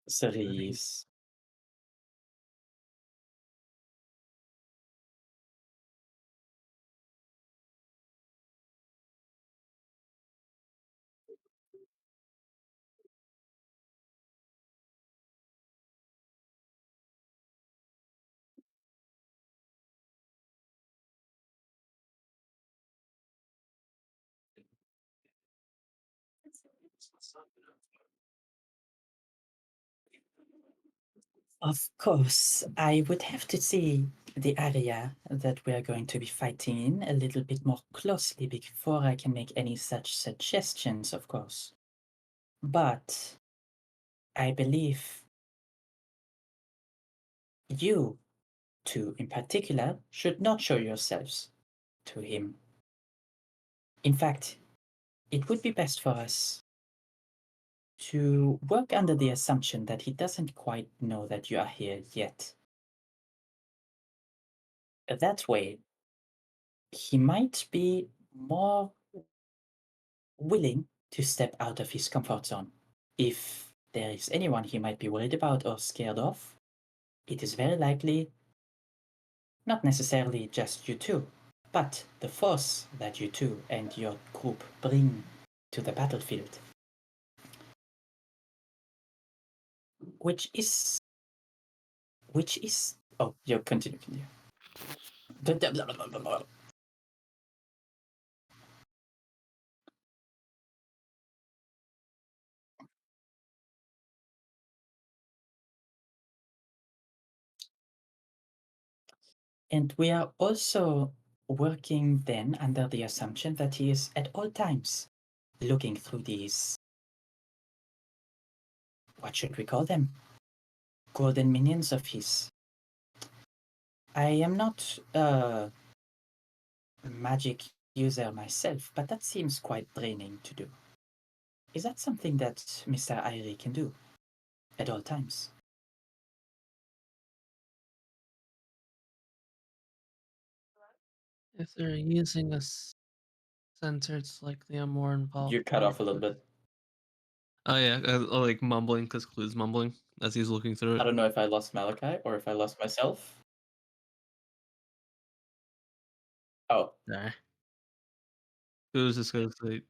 Cerise. Of course, I would have to see the area that we are going to be fighting in a little bit more closely before I can make any such suggestions, of course. But I believe you two in particular should not show yourselves to him. In fact, it would be best for us to work under the assumption that he doesn't quite know that you are here yet. That way, he might be more willing to step out of his comfort zone. If there is anyone he might be worried about or scared of, it is very likely not necessarily just you two, but the force that you two and your group bring to the battlefield. Which is. Oh, you continue. And we are also working then under the assumption that he is at all times looking through these. What should we call them? Golden minions of his. I am not a magic user myself, but that seems quite draining to do. Is that something that Mr. Irie can do at all times? If they're using a sensor, it's likely a more involved. You cut off a little bit. Oh yeah, like mumbling because Clue's mumbling as he's looking through I it. don't know if I lost Malachi or if I lost myself. Oh, There. Clue's just gonna say,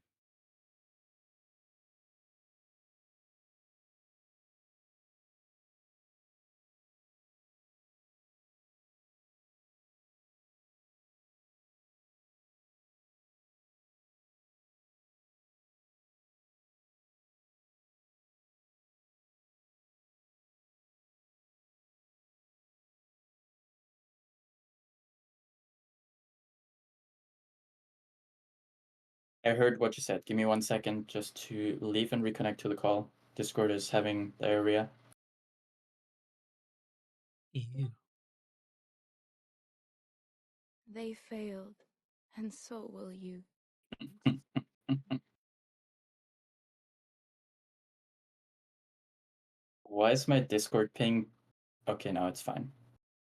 I heard what you said. Give me 1 second just to leave and reconnect to the call. Discord is having diarrhea. ew. They failed, and so will you. Why is my Discord ping? Okay, now it's fine.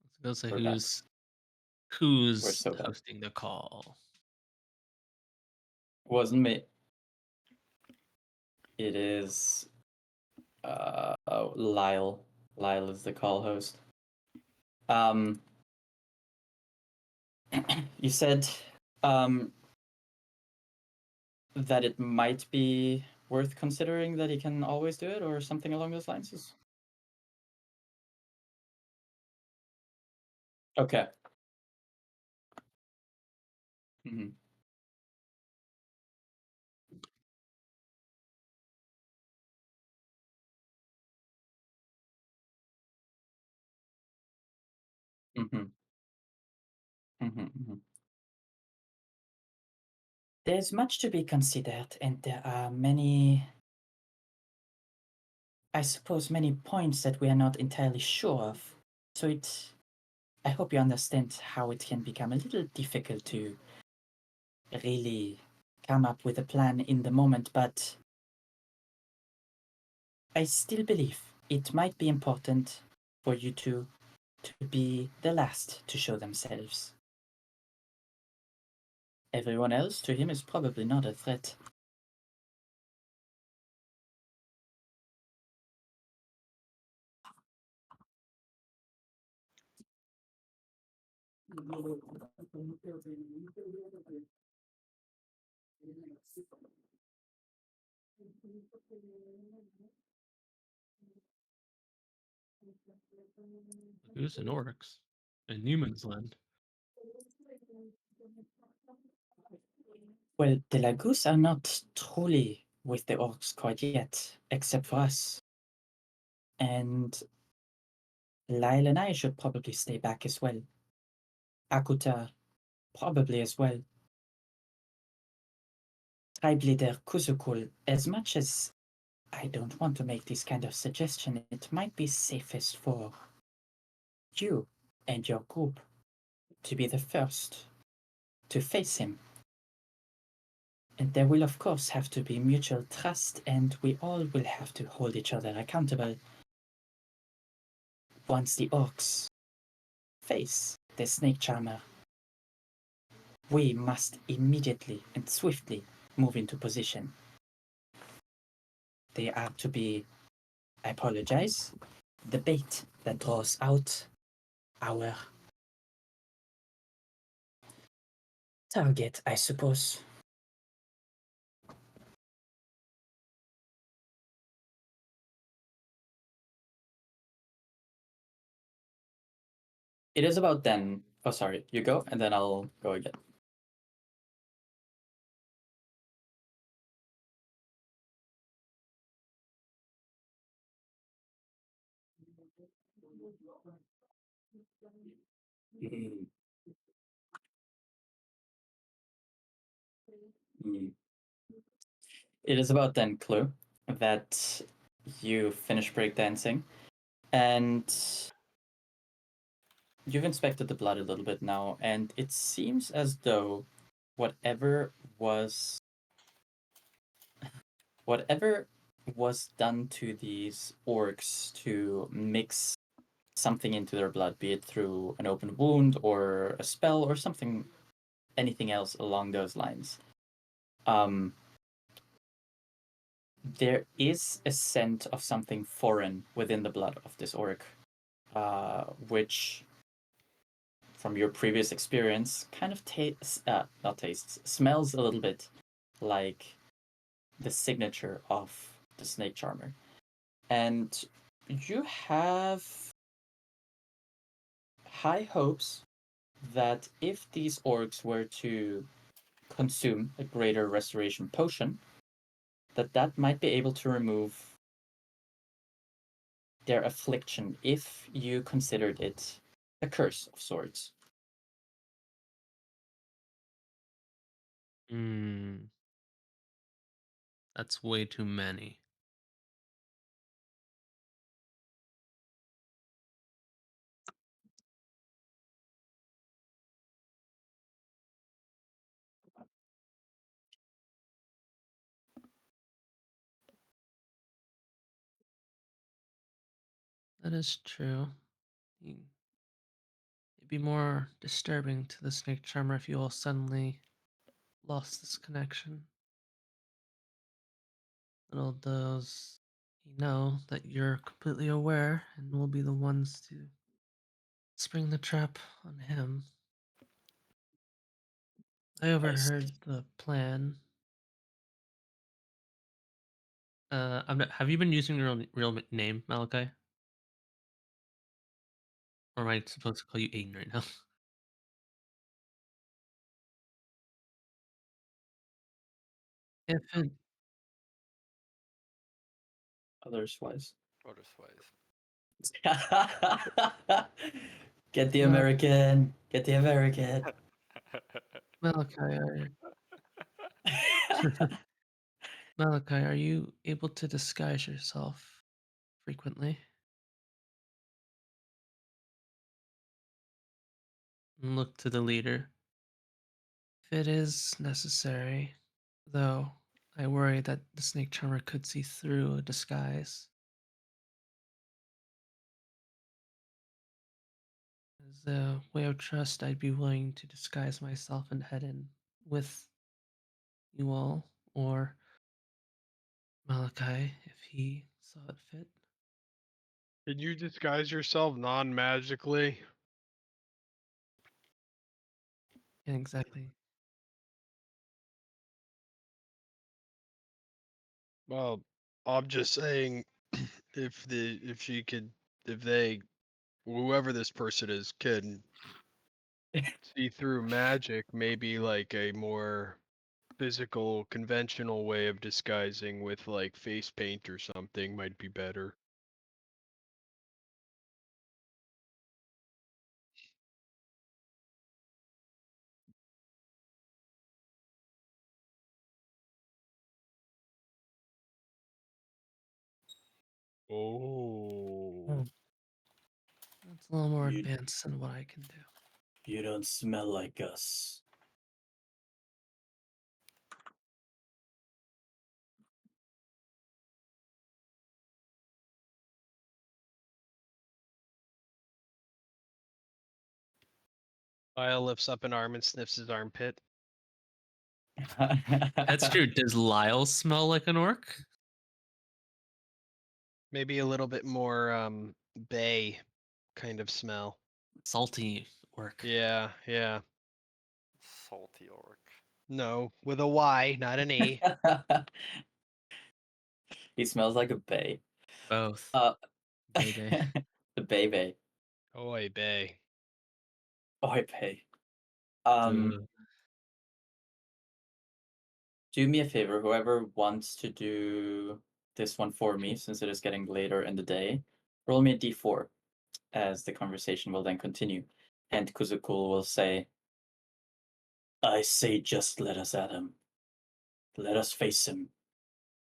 Let's go say We're back. We're who's so back. hosting the call. Wasn't me. It is Lyle. Lyle is the call host. You said that it might be worth considering that he can always do it or something along those lines? Okay. Mm-hmm. Mm-hmm. Mm-hmm. Mm-hmm. There's much to be considered, and there are many, I suppose, many points that we are not entirely sure of. So I hope you understand how it can become a little difficult to really come up with a plan in the moment, but I still believe it might be important for you to be the last to show themselves. Everyone else to him is probably not a threat. Who's in Orcs? In Newman's Land. Well, the Lagoos are not truly with the orcs quite yet, except for us. And Lyle and I should probably stay back as well. Akuta probably as well. Tribe leader Kuzukul, as much as I don't want to make this kind of suggestion, it might be safest for you and your group to be the first to face him. And there will, of course, have to be mutual trust, and we all will have to hold each other accountable. Once the orcs face the snake charmer, we must immediately and swiftly move into position. They are to be, I apologize, the bait that draws out our target, I suppose. It is about then. Oh, sorry. You go, and then I'll go again. Mm. Mm. It is about then, Clue, that you finish breakdancing, and you've inspected the blood a little bit now, and it seems as though whatever was whatever was done to these orcs to mix something into their blood, be it through an open wound or a spell or something, anything else along those lines. There is a scent of something foreign within the blood of this orc, which, from your previous experience, kind of not tastes, smells a little bit like the signature of the snake charmer. And you have high hopes that if these orcs were to consume a greater restoration potion, that might be able to remove their affliction if you considered it a curse of sorts. Hmm. That's way too many. That is true. It'd be more disturbing to the snake charmer if you all suddenly lost this connection. Little does he know that you're completely aware and will be the ones to spring the trap on him. I overheard the plan. Have you been using your real name, Malachi? Or am I supposed to call you Aiden right now? If it, Others wise. Otherwise. Get the Mal- American. Get the American. Malachi, Malachi, are you able to disguise yourself frequently? and look to the leader. If it is necessary, though, I worry that the snake charmer could see through a disguise. As a way of trust, I'd be willing to disguise myself and head in with you all, or Malachi, if he saw it fit. Can you disguise yourself non-magically? Yeah, exactly. Well, I'm just saying, if she could, if they, whoever this person is, can see through magic, maybe like a more physical, conventional way of disguising with like face paint or something might be better. Oh. That's a little more You- advanced than what I can do. You don't smell like us. Lyle lifts up an arm and sniffs his armpit. That's true. Does Lyle smell like an orc? Maybe a little bit more bay kind of smell. Salty orc. Yeah, yeah. Salty orc. No, with a Y, not an E. He smells like a bay. Both. Uh, Baby. the baby. Oi, bay. Oi, bay. Ugh. Do me a favor, whoever wants to do this one for me, since it is getting later in the day, roll me a d4, as the conversation will then continue. And Kuzukul will say, I say just let us at him. Let us face him.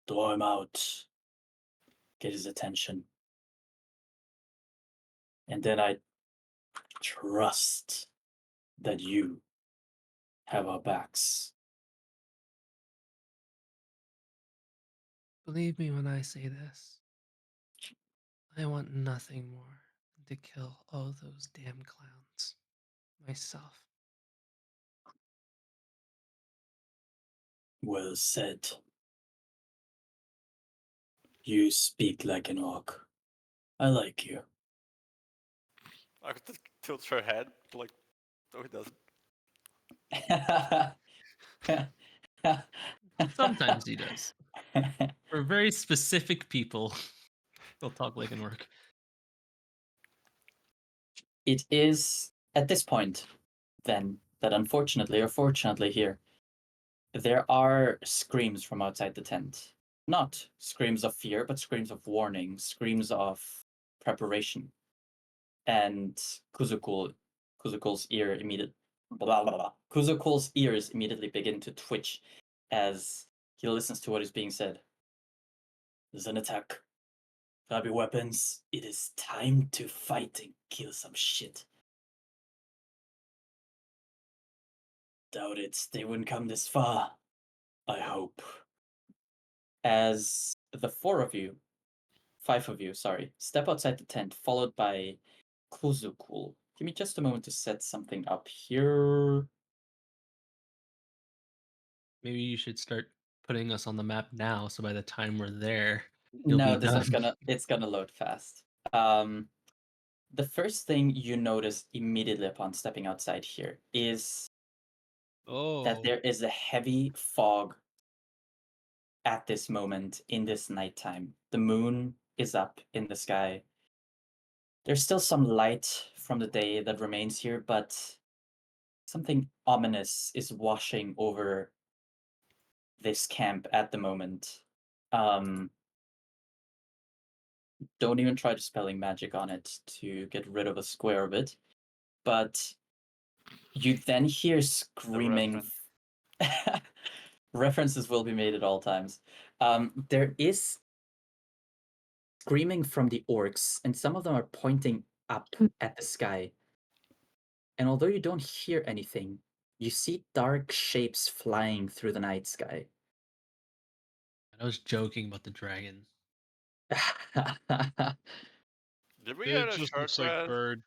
Throw him out. Get his attention. And then I trust that you have our backs. Believe me when I say this. I want nothing more than to kill all those damn clowns myself. Well said. You speak like an orc. I like you. I could just tilt her head, like, no, he doesn't. Sometimes he does. For very specific people, he'll talk like an orc. It is at this point, then, that unfortunately or fortunately here, there are screams from outside the tent. Not screams of fear, but screams of warning, screams of preparation. And Kuzukul's ear immediately blah blah blah. Kuzukul's ears immediately begin to twitch as he listens to what is being said. There's an attack. Grab your weapons. It is time to fight and kill some shit. Doubt it. They wouldn't come this far. I hope. As the five of you, sorry, step outside the tent, followed by Kuzukul. Give me just a moment to set something up here. Maybe you should start putting us on the map now, so by the time we're there, you'll No, be this done. is it's gonna load fast. The first thing you notice immediately upon stepping outside here is that Oh. there is a heavy fog at this moment in this nighttime. The moon is up in the sky. There's still some light from the day that remains here, but something ominous is washing over this camp at the moment. Don't even try dispelling magic on it to get rid of a square of it. But you then hear screaming. References will be made at all times. There is screaming from the orcs, and some of them are pointing up at the sky. And although you don't hear anything, you see dark shapes flying through the night sky. I was joking about the dragon. Did we It get a just short looks like rest? bird.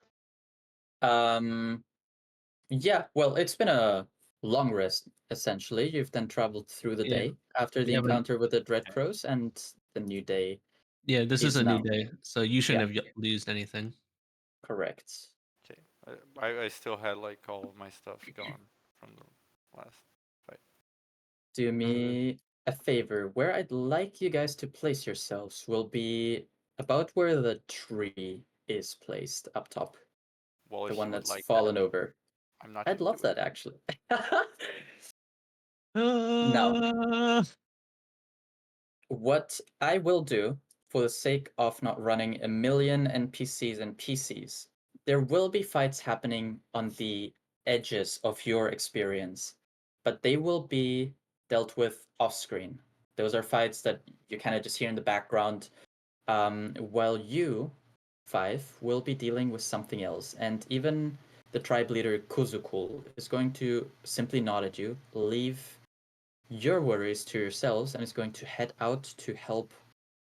Yeah, well, it's been a long rest, essentially. You've then traveled through the Yeah. day after the Yeah, but- encounter with the Dread Crows, and the new day. Yeah, this is Is a new now. day, so you shouldn't have losed anything. Correct. Okay. I still had like all of my stuff gone from the last fight. Do me a favor. Where I'd like you guys to place yourselves will be about where the tree is placed up top. Well, The if one you would that's like fallen that, over. I'm not I'd love into it. that, actually. Now, what I will do, for the sake of not running a million NPCs and PCs, there will be fights happening on the edges of your experience, but they will be dealt with off screen. Those are fights that you kind of just hear in the background, while you, Five, will be dealing with something else. And even the tribe leader Kuzukul is going to simply nod at you, leave your worries to yourselves, and is going to head out to help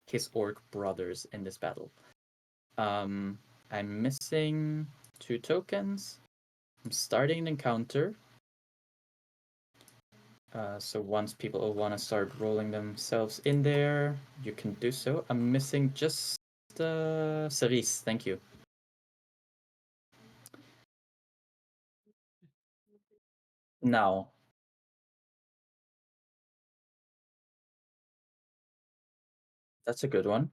his orc brothers in this battle. I'm missing 2 tokens. I'm starting an encounter. So once people want to start rolling themselves in there, you can do so. I'm missing just Cerise. Thank you. Now, that's a good one.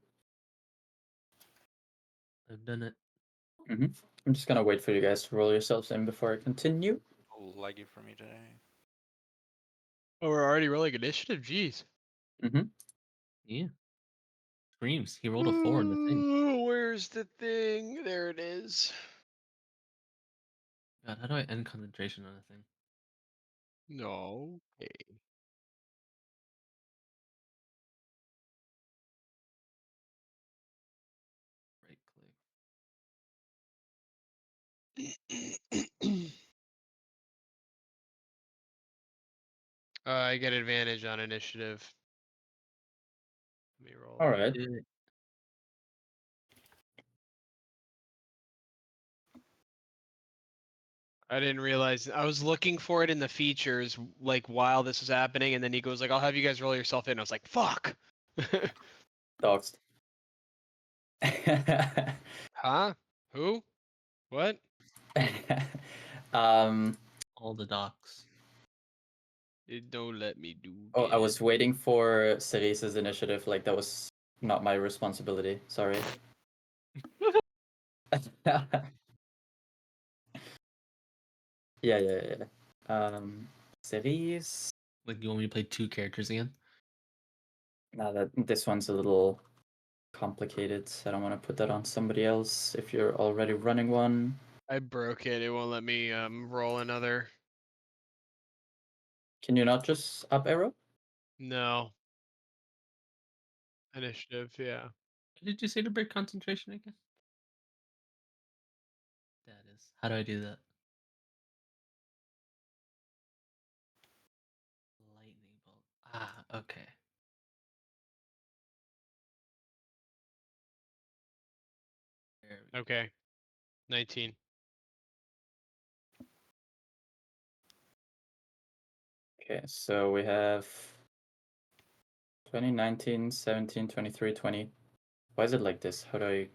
I've done it. I'm just gonna wait for you guys to roll yourselves in before I continue. A little laggy for me today. Oh, we're already rolling initiative. Jeez. Yeah. Screams. He rolled a 4 in the thing. Ooh, where's the thing? There it is. God, how do I end concentration on a thing? No. Okay. Right click. I get advantage on initiative. Let me roll. All right. I didn't realize I was looking for it in the features like while this was happening, and then he goes like, "I'll have you guys roll yourself in." I was like, "Fuck." Dogs. Huh? Who? What? um. All the docs. It don't let me do. Oh, I was waiting for Cerise's initiative. Like that was not my responsibility. Sorry. Yeah. Cerise. Like, you want me to play 2 characters again? Now that this one's a little complicated, I don't want to put that on somebody else if you're already running one. I broke it. It won't let me roll another. Can you not just up arrow? No. Initiative, yeah. What did you say to break concentration again? That is. How do I do that? Lightning bolt. Ah, okay. There we go. Okay. 19. Okay, so we have 20, 19, 17, 23, 20. Why is it like this? How do I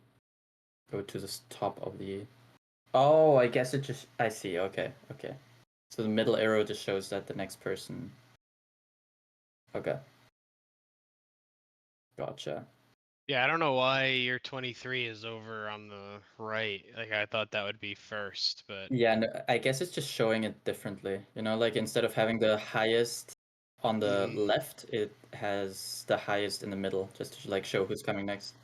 go to the top of the... Oh, I guess it just... I see, okay. So the middle arrow just shows that the next person... Okay. Gotcha. Yeah, I don't know why your 23 is over on the right. Like I thought that would be first, but Yeah, no, I guess it's just showing it differently. You know, like instead of having the highest on the Mhm. left, it has the highest in the middle, just to like show who's coming next.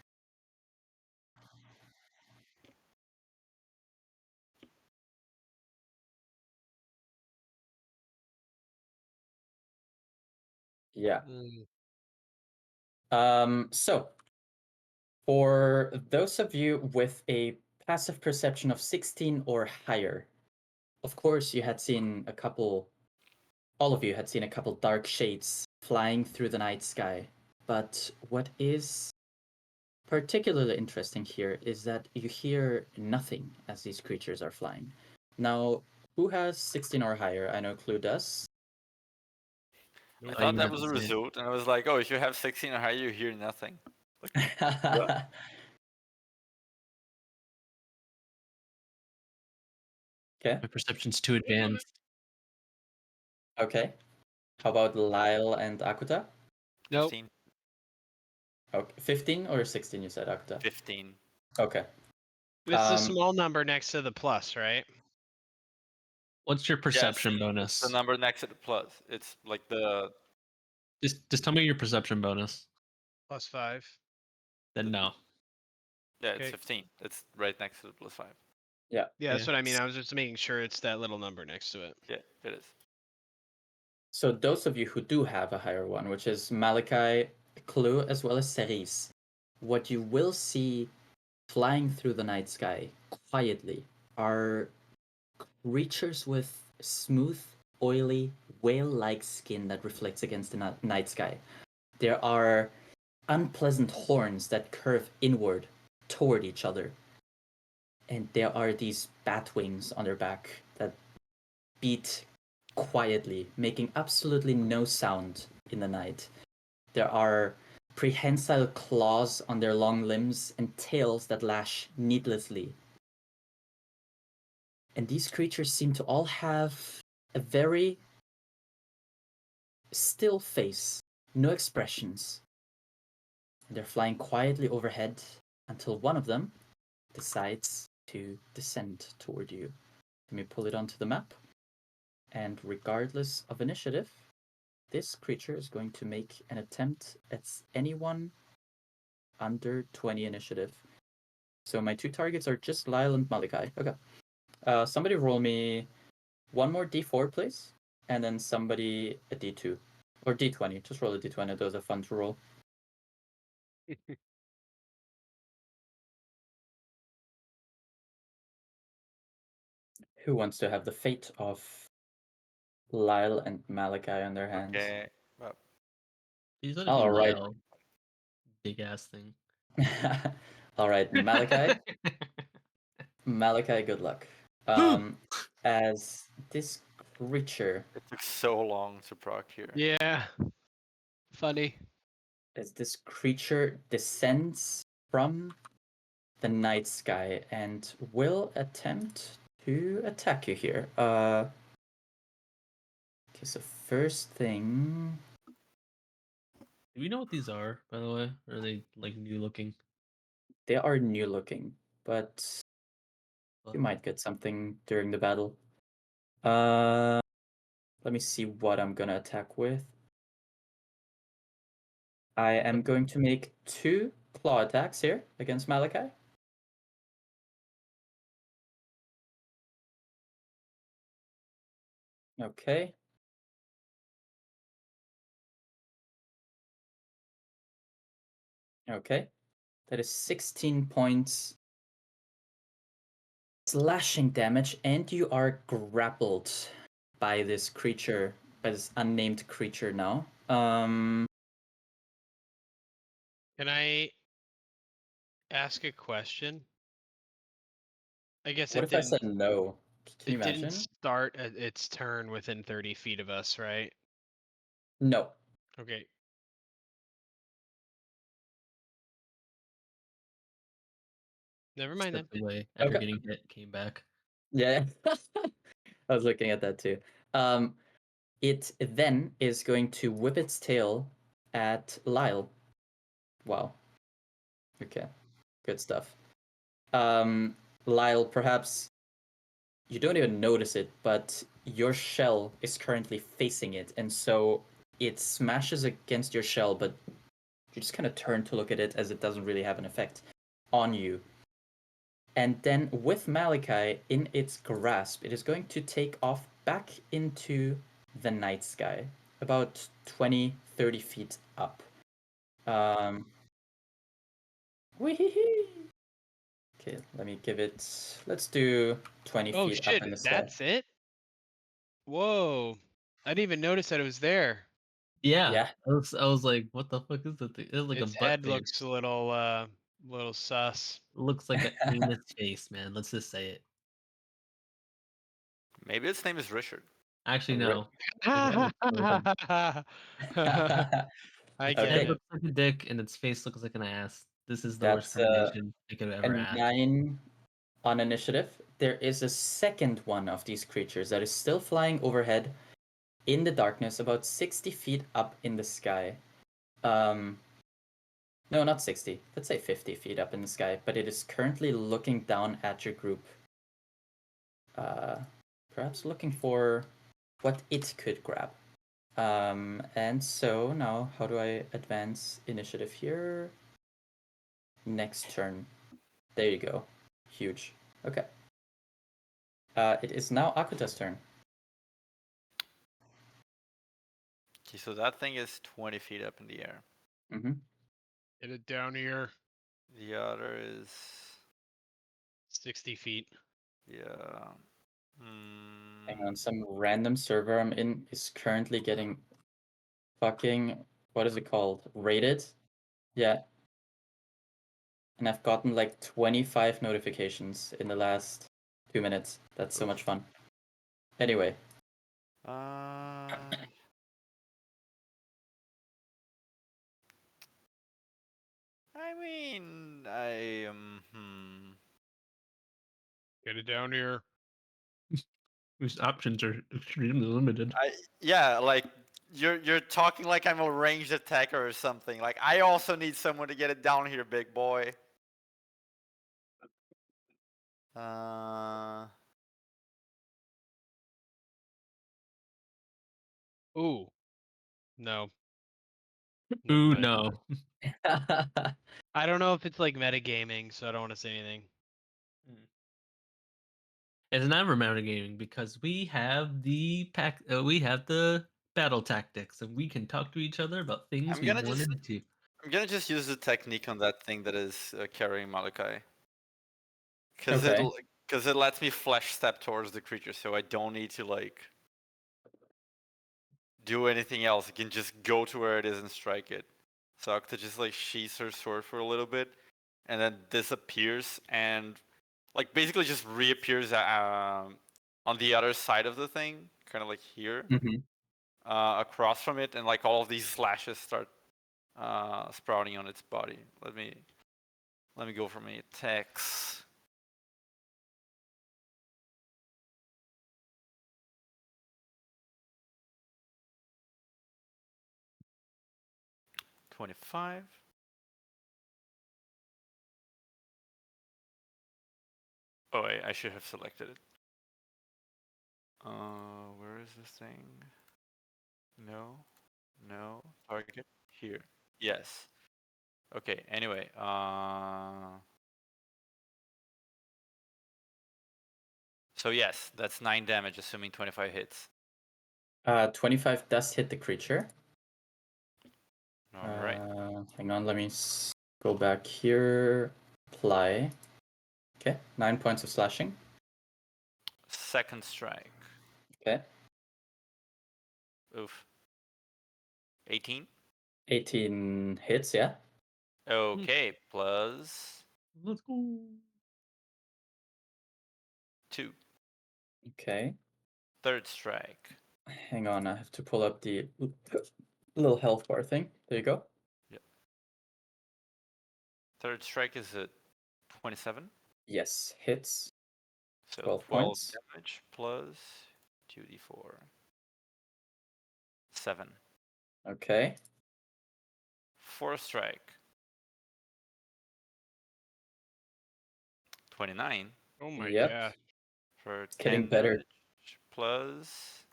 Yeah. So for those of you with a passive perception of 16 or higher, of course, you had seen a couple, all of you had seen a couple dark shades flying through the night sky. But what is particularly interesting here is that you hear nothing as these creatures are flying. Now, who has 16 or higher? I know Clue does. I Oh, thought you that have was to a say it. result, and I was like, oh, if you have 16 or higher, you hear nothing. Okay. My perception's too advanced. Okay. How about Lyle and Akuta? Nope. 15. Okay. 15 or 16, you said, Akuta? 15. Okay. It's a small number next to the plus, right? What's your perception bonus? The number next to the plus. It's like the Just tell me your perception bonus. +5. Then no. yeah, it's Okay. 15. It's right next to the +5. Yeah. Yeah, that's Yeah. what I mean. I was just making sure it's that little number next to it. Yeah, it is. So those of you who do have a higher one, which is Malachi, Clue, as well as Cerise, what you will see flying through the night sky quietly are creatures with smooth, oily, whale-like skin that reflects against the night sky. There are unpleasant horns that curve inward toward each other. And there are these bat wings on their back that beat quietly, making absolutely no sound in the night. There are prehensile claws on their long limbs and tails that lash needlessly. And these creatures seem to all have a very still face, no expressions. They're flying quietly overhead until one of them decides to descend toward you. Let me pull it onto the map. And regardless of initiative, this creature is going to make an attempt at anyone under 20 initiative. So my two targets are just Lyle and Malachi. Okay. Somebody roll me one more d4, please. And then somebody a d2. Or d20. Just roll a d20. Those are fun to roll. Who wants to have the fate of Lyle and Malachi on their hands? Okay. Well, He's gonna All be right. Lyle. Big ass thing. All right, Malachi. Malachi, good luck. As this creature, it took so long to proc here. Yeah. Funny. as this creature descends from the night sky and will attempt to attack you here. Okay, so first thing, Do we know what these are, by the way? Or are they like new looking? they are new looking, but you might get something during the battle. Let me see what I'm gonna attack with. I am going to make 2 claw attacks here against Malachi. Okay. Okay. That is 16 points slashing damage, and you are grappled by this creature, by this unnamed creature now. Can I ask a question? I guess What if I said no? Can you it didn't imagine? start at its turn within 30 feet of us, right? No. Okay. Never mind then. Stepped away after Okay. getting hit, came back. Yeah. I was looking at that too. It then is going to whip its tail at Lyle. Wow. Okay. Good stuff. Lyle, perhaps you don't even notice it, but your shell is currently facing it, and so it smashes against your shell, but you just kind of turn to look at it as it doesn't really have an effect on you. And then with Malachi in its grasp, it is going to take off back into the night sky, about 20, 30 feet up. Wee-hee-hee. Okay, let me give it. Let's do 20 Oh feet up shit, in the sky. that's it? Whoa! I didn't even notice that it was there. Yeah. Yeah. I was like, what the fuck is that thing? It's like Its a butt head face. looks a little sus. It looks like an anus face, man. Let's just say it. Maybe its name is Richard. Actually, Ri- no. His I Okay. get head it. looks like a dick, and its face looks like an ass. This is the worst That's combination I could have a ever asked. 9 on initiative. There is a second one of these creatures that is still flying overhead in the darkness, about 60 feet up in the sky. No, not 60. Let's say 50 feet up in the sky, but it is currently looking down at your group. Perhaps looking for what it could grab. And so now, how do I advance initiative here? Next turn. There you go. Huge. Okay. It is now Akuta's turn. Okay, so that thing is 20 feet up in the air. Mm-hmm. Get it down here. The other is 60 feet. yeah. Hang on, some random server I'm in is currently getting fucking, what is it called? Rated? Yeah. And I've gotten like 25 notifications in the last 2 minutes. That's so Oof. much fun. Anyway, I mean, I Get it down here. These options are extremely limited. yeah, like you're talking like I'm a ranged attacker or something. Like I also need someone to get it down here, big boy. Ooh. No. No Ooh, thanks. no. I don't know if it's like metagaming, so I don't want to say anything. It's never metagaming because we have the we have the battle tactics, and we can talk to each other about things I'm we gonna just wanted to. I'm gonna just use the technique on that thing that is carrying Malachi. Cause Okay. it lets me flesh step towards the creature, so I don't need to like do anything else. I can just go to where it is and strike it. So Akta just like sheaths her sword for a little bit, and then disappears and like basically just reappears on the other side of the thing, kind of like here, Mm-hmm. across from it, and like all of these slashes start sprouting on its body. Let me go for my attacks. $25. Oh, I should have selected it. Where is this thing? No, no. Target here. Yes. Okay. Anyway, so yes, that's 9 damage, assuming 25 hits. 25 does hit the creature. All right. Hang on, let me go back here. Apply. Okay, 9 points of slashing. Second strike. Okay, Oof. 18. 18 hits, yeah. Okay, plus Let's go. 2. Okay, Third strike. hang on, I have to pull up the little health bar thing. There you go. Yep. Third strike is a 27. Yes, hits. So 12 12 points. damage plus 2d4. 7. Okay, Fourth strike. 29 Oh my yep. gosh. for Getting 10 better. damage plus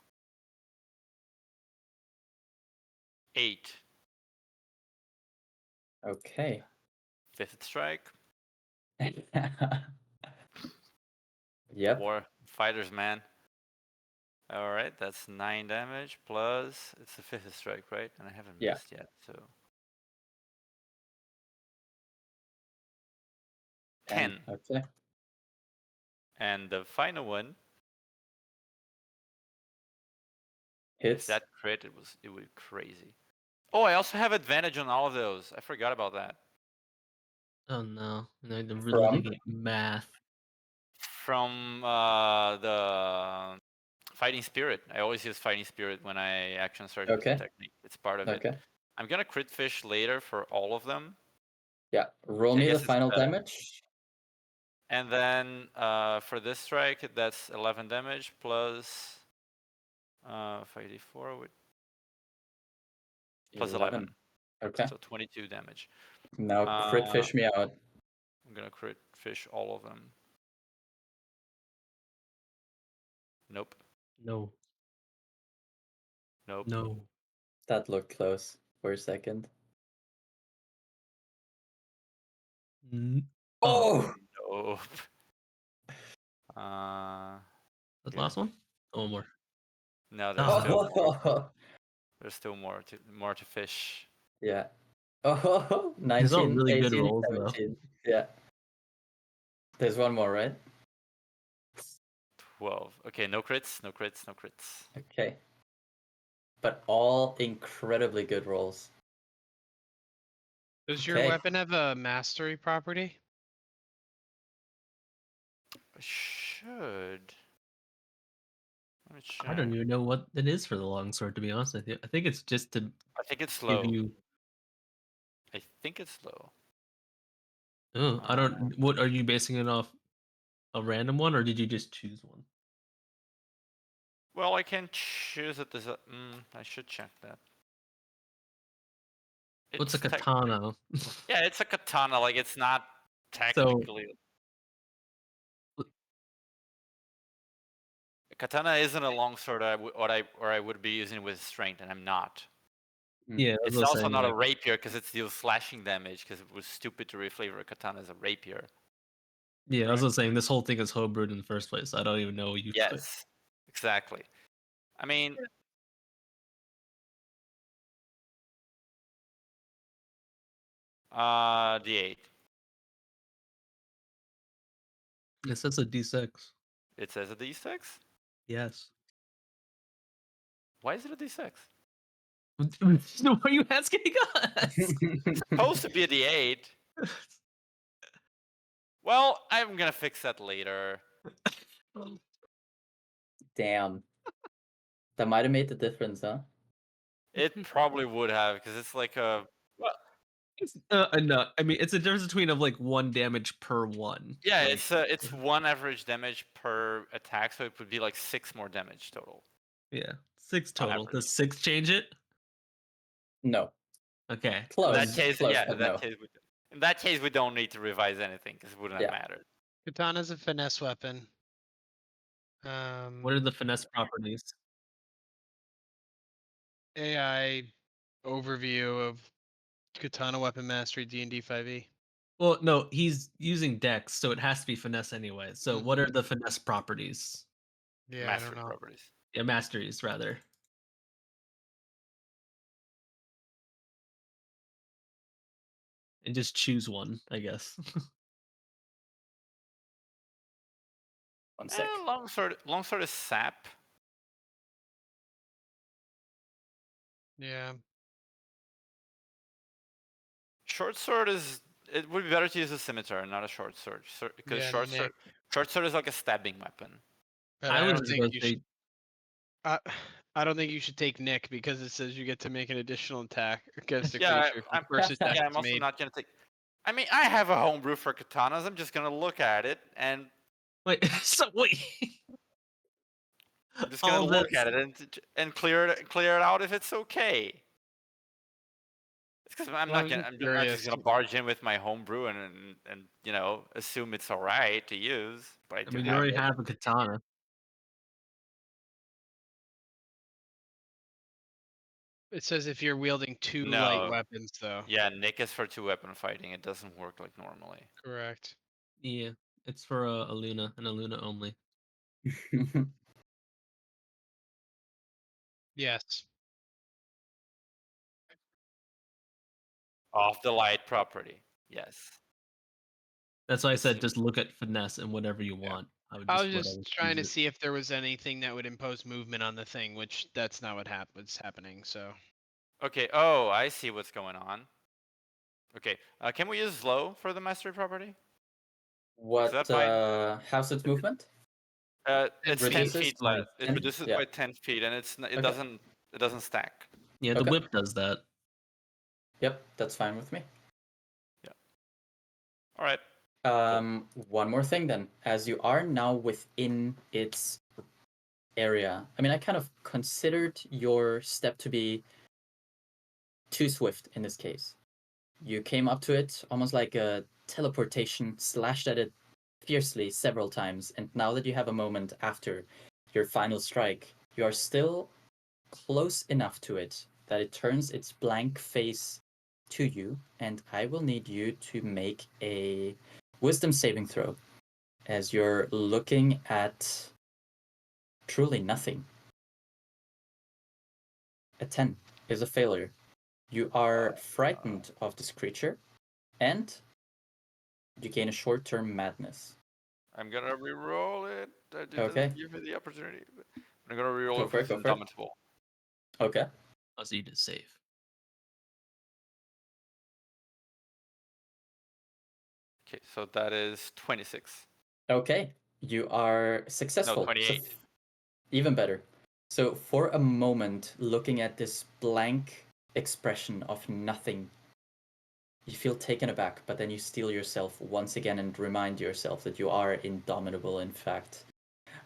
8. Okay. Fifth strike. Yep. War fighters, man. All right, that's 9 damage plus it's the fifth strike, right? And I haven't Yeah. missed yet, so 10. Okay. And the final one If Hits. that crit, it would be crazy. Oh, I also have advantage on all of those. I forgot about that. Oh no. No, they're really From? looking at math. From the fighting spirit. I always use fighting spirit when I action search with the Okay. technique. It's part of it. Okay. I'm gonna crit fish later for all of them. Yeah. Roll I me the guess it's final better. damage. And then for this strike, that's 11 damage plus 5d4 with plus 11. Okay. So 22 damage. Now crit Uh, fish me out. I'm gonna crit fish all of them. Nope. No. Nope. No. That looked close for a second. Oh. Oh! Nope. Uh, The here. last one? Oh, one more. No, there's still more. Oh! There's still more to fish. Yeah. Oh, These are all 19, really good 18, rolls, though. 17. Yeah. There's one more, right? 12. Okay, no crits, no crits, no crits. Okay. But all incredibly good rolls. Does your Okay. weapon have a mastery property? Should. Let me I don't check. even know what it is for the longsword, to be honest with you. I think it's just to I think it's give low. you. I think it's low. Oh, I don't. What are you basing it off? A random one, or did you just choose one? Well, I can choose it as a. I should check that. What's a It's katana? yeah, it's a katana. Like it's not So technically. A katana isn't a longsword. I would be using with strength, and I'm not. yeah, I was It's gonna also say, not a like, rapier because it deals slashing damage. Because it was stupid to reflavor a katana as a rapier. yeah, I was just saying this whole thing is homebrewed in the first place. I don't even know what you. Yes, exactly. I mean, D8. It says a D6. It says a D6. Yes. Why is it a D6? Why are you asking us? Supposed to be a D8. Well, I'm gonna fix that later. Damn. That might have made the difference, huh? It probably would have because it's like a. Well, No, I mean it's a difference between of like 1 damage per one. yeah, Like, it's one average damage per attack, so it would be like 6 more damage total. yeah, 6 On total. average. Does 6 change it? No. Okay. Close. In that case, Close, yeah. but no. In that case, we don't need to revise anything because it wouldn't have Yeah. mattered. Katana's a finesse weapon. What are the finesse properties? AI overview of Katana weapon mastery D&D 5e. Well, no, he's using Dex, so it has to be finesse anyway. So, what are Mhm. the finesse properties? Yeah, I Master don't know. properties. Yeah, masteries rather. And just choose one, I guess. One sec. Longsword is sap. Yeah. Short sword is. It would be better to use a scimitar, not a short sword, because Yeah, short sword is like a stabbing weapon. But I I was don't just think gonna you say, should. I don't think you should take Nick because it says you get to make an additional attack against a Yeah, creature if the first attack yeah. I'm is also made. not gonna take. I mean, I have a homebrew for katanas. I'm just gonna look at it and wait, so wait. I'm just gonna All look this. at it and clear it out if it's okay. Because I'm Well, not I'm gonna. just I'm not just curious. gonna barge in with my homebrew and assume it's all right to use. But I I do mean, you have already it. have a katana. It says if you're wielding 2 light No. weapons, though. Yeah, Nick is for 2-weapon fighting. It doesn't work like normally. Correct. Yeah, it's for a Luna and a Luna only. Yes. Off the light property. Yes. That's why I It's said just look at finesse and whatever you want. would I just was just whatever trying to choose it. see if there was anything that would impose movement on the thing, which that's not what's happening. So Okay. Oh, I see what's going on. Okay. Can we use slow for the mastery property? What? that fine? How's its movement? It's 10 Reduces feet by less. It 10? reduces Yeah. by 10 feet, and it Okay. doesn't stack. Yeah, the Okay. whip does that. Yep, that's fine with me. All right. One more thing then. As you are now within its area, I mean, I kind of considered your step to be too swift in this case. You came up to it almost like a teleportation, slashed at it fiercely several times, and now that you have a moment after your final strike, you are still close enough to it that it turns its blank face to you, and I will need you to make a wisdom saving throw as you're looking at truly nothing. A 10 is a failure. You are frightened of this creature, and you gain a short-term madness. I'm gonna re-roll it. I didn't Okay. give me the opportunity. But I'm gonna re-roll Go it for it, because go it's for it. indomitable. Okay. Oh, so you did save. Okay, so that is 26. Okay. You are No, successful. So 28. even better. So for a moment, looking at this blank expression of nothing, you feel taken aback, but then you steel yourself once again and remind yourself that you are indomitable, in fact.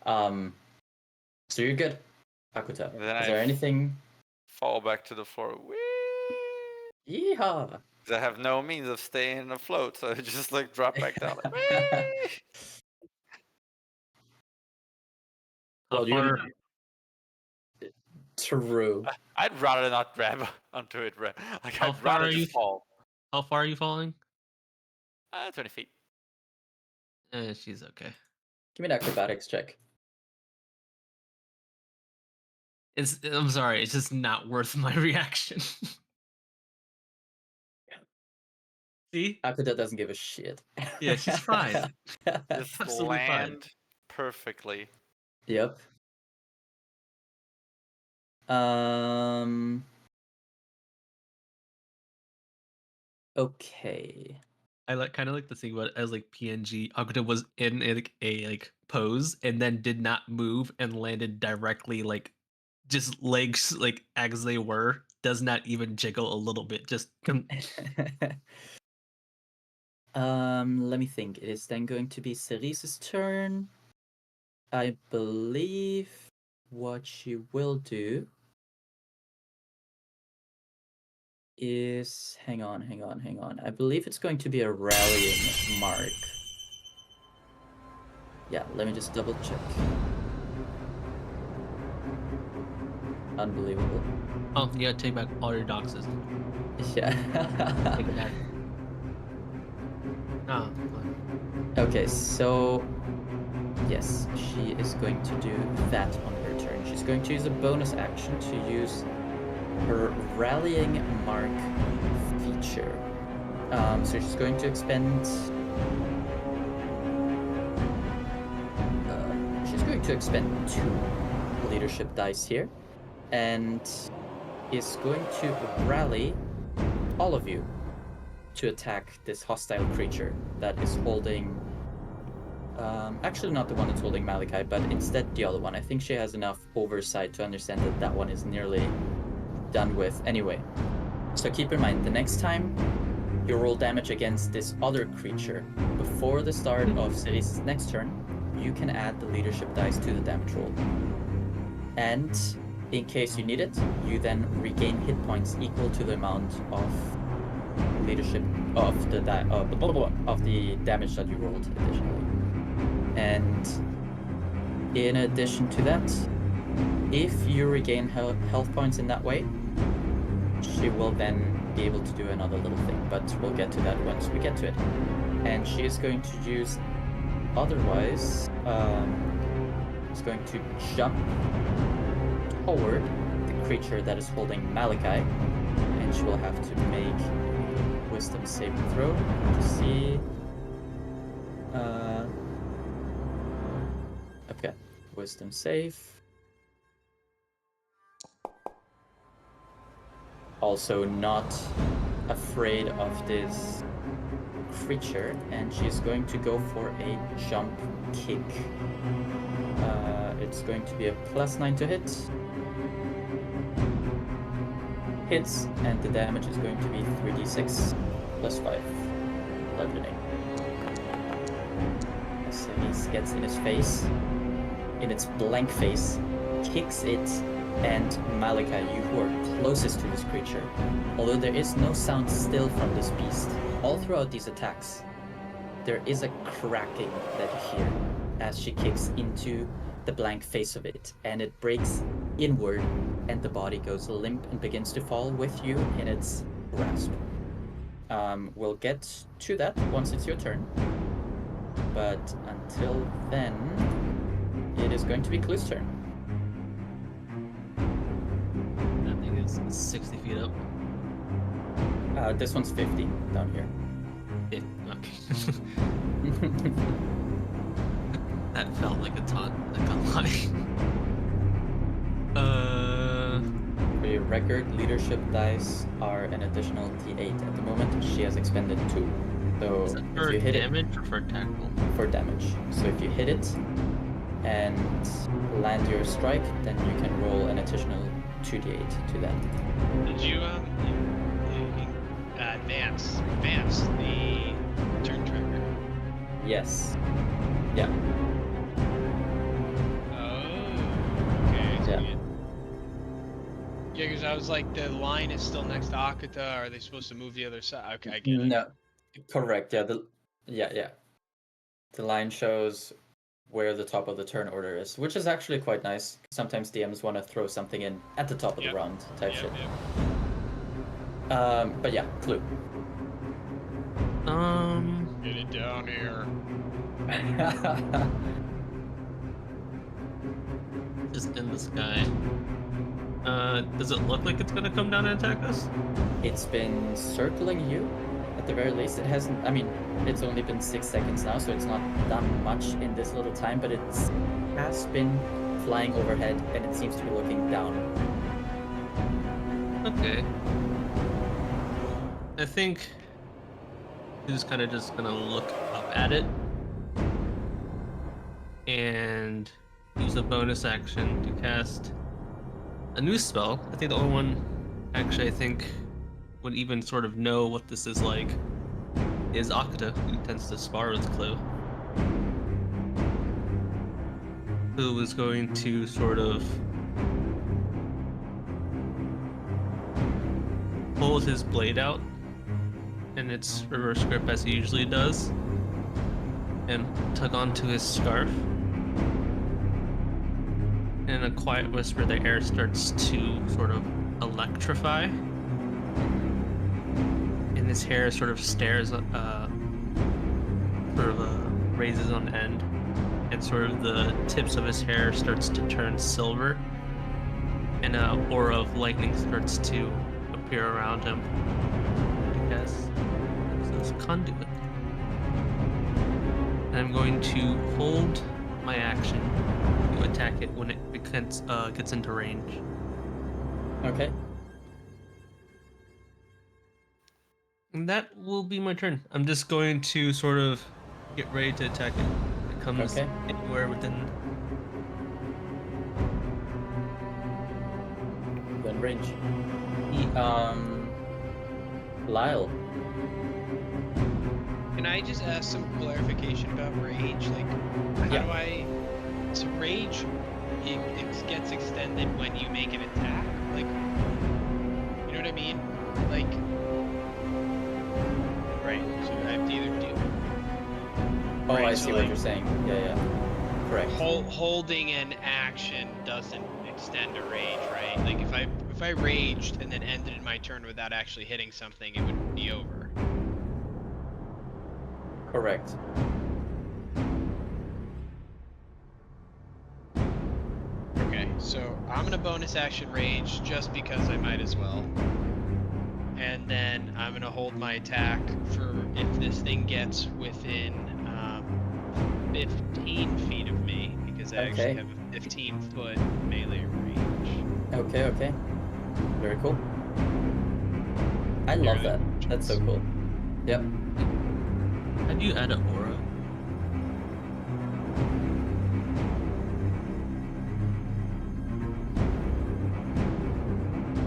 So you're good, Akuta. Then Is I there anything? fall back to the floor. Whee! Yeehaw! 'Cause I have no means of staying afloat, so I just like drop back down. Like, whee! How Well, you're far? true. I'd rather not grab onto it. Like How I'd far rather are you? just fall. How far are you falling? 20 feet. She's okay. Give me an acrobatics check. I'm sorry. It's just not worth my reaction. See? Akuta doesn't give a shit. Yeah, she's fine. Just Absolutely fine. land perfectly. Yep. Okay. I kind of like to think about it as like PNG. Akuta was in a like pose and then did not move and landed directly like just legs like as they were, does not even jiggle a little bit. Just Let me think. It is then going to be Cerise's turn. I believe what she will do is hang on. I believe it's going to be a rallying mark. Yeah, let me just double check. Unbelievable. oh, you gotta take back all your doxes. Yeah. Take it back. Ah, Okay, so yes, she is going to do that on her turn. She's going to use a bonus action to use her rallying mark feature. So she's going to expend. She's going to expend 2 leadership dice here, and is going to rally all of you to attack this hostile creature that is holding. Actually, not the one that's holding Malachi, but instead the other one. I think she has enough oversight to understand that that one is nearly done with anyway. So keep in mind, the next time you roll damage against this other creature, before the start of Cerise's next turn, you can add the leadership dice to the damage roll. And in case you need it, you then regain hit points equal to the amount of leadership of the damage that you rolled additionally. And in addition to that, if you regain health points in that way, she will then be able to do another little thing, but we'll get to that once we get to it. And she is going to use, otherwise, is going to jump toward the creature that is holding Malachi, and she will have to make a wisdom saving throw to see. wisdom save. Also not afraid of this creature, and she's going to go for a jump kick. It's going to be a +9 to hit. Hits, and the damage is going to be 3d6 +5 bludgeoning. Semis gets in his face, in its blank face, kicks it, and Malika, you who are closest to this creature, although there is no sound still from this beast, all throughout these attacks, there is a cracking that you hear as she kicks into the blank face of it, and it breaks inward, and the body goes limp and begins to fall with you in its grasp. We'll get to that once it's your turn, but until then, it is going to be Clue's turn. That thing is 60 feet up. This one's 50 down here. Okay. That felt like a taunt, I can't lie. For your record, leadership dice are an additional d8 at the moment. She has expended 2. So Is that if for you hit damage or for tackle? it for damage. So if you hit it and land your strike, then you can roll an additional 2d8 to that. Did you advance the turn tracker? Yes. Yeah. Oh, okay. So Yeah. Yeah, because I was like, the line is still next to Akata. Are they supposed to move the other side? Okay, I get it. No. Correct. Yeah. Yeah. The line shows where the top of the turn order is, which is actually quite nice. Sometimes DMs want to throw something in at the top of the round type shit. But yeah, Clue. Get it down here. Just in the sky. Does it look like it's gonna come down and attack us? It's been circling you, at the very least. It hasn't, I mean, it's only been 6 seconds now, so it's not done much in this little time, but it has been flying overhead, and it seems to be looking down. Okay. I think he's kind of just gonna look up at it and use a bonus action to cast a new spell. I think the only one actually I think would even sort of know what this is like is Akata, who tends to spar with Clue. Who is going to sort of pull his blade out in its reverse grip as he usually does and tug onto his scarf. In a quiet whisper, the air starts to sort of electrify, and his hair sort of raises on end, and sort of the tips of his hair starts to turn silver, and an aura of lightning starts to appear around him. Because this is conduit. And I'm going to hold my action to attack it when it gets into range. Okay. And that will be my turn. I'm just going to sort of get ready to attack it. It comes Okay. anywhere within. Within range. Lyle. Can I just ask some clarification about rage? Like, how Yeah. do I? So rage, it gets extended when you make an attack. Like, you know what I mean? Like, right. So I have to either do. Oh, Right, I so see what like- you're saying. Yeah. Correct. Holding an action doesn't extend a rage, right? Like if I raged and then ended my turn without actually hitting something, it would be over. Correct. Okay, so I'm gonna bonus action rage just because I might as well. And then I'm gonna hold my attack for if this thing gets within 15 feet of me, because because I actually Okay. have a 15-foot melee range. Okay. Very cool. I love Barely that. That's so touches. cool. Yep. How do you add an aura?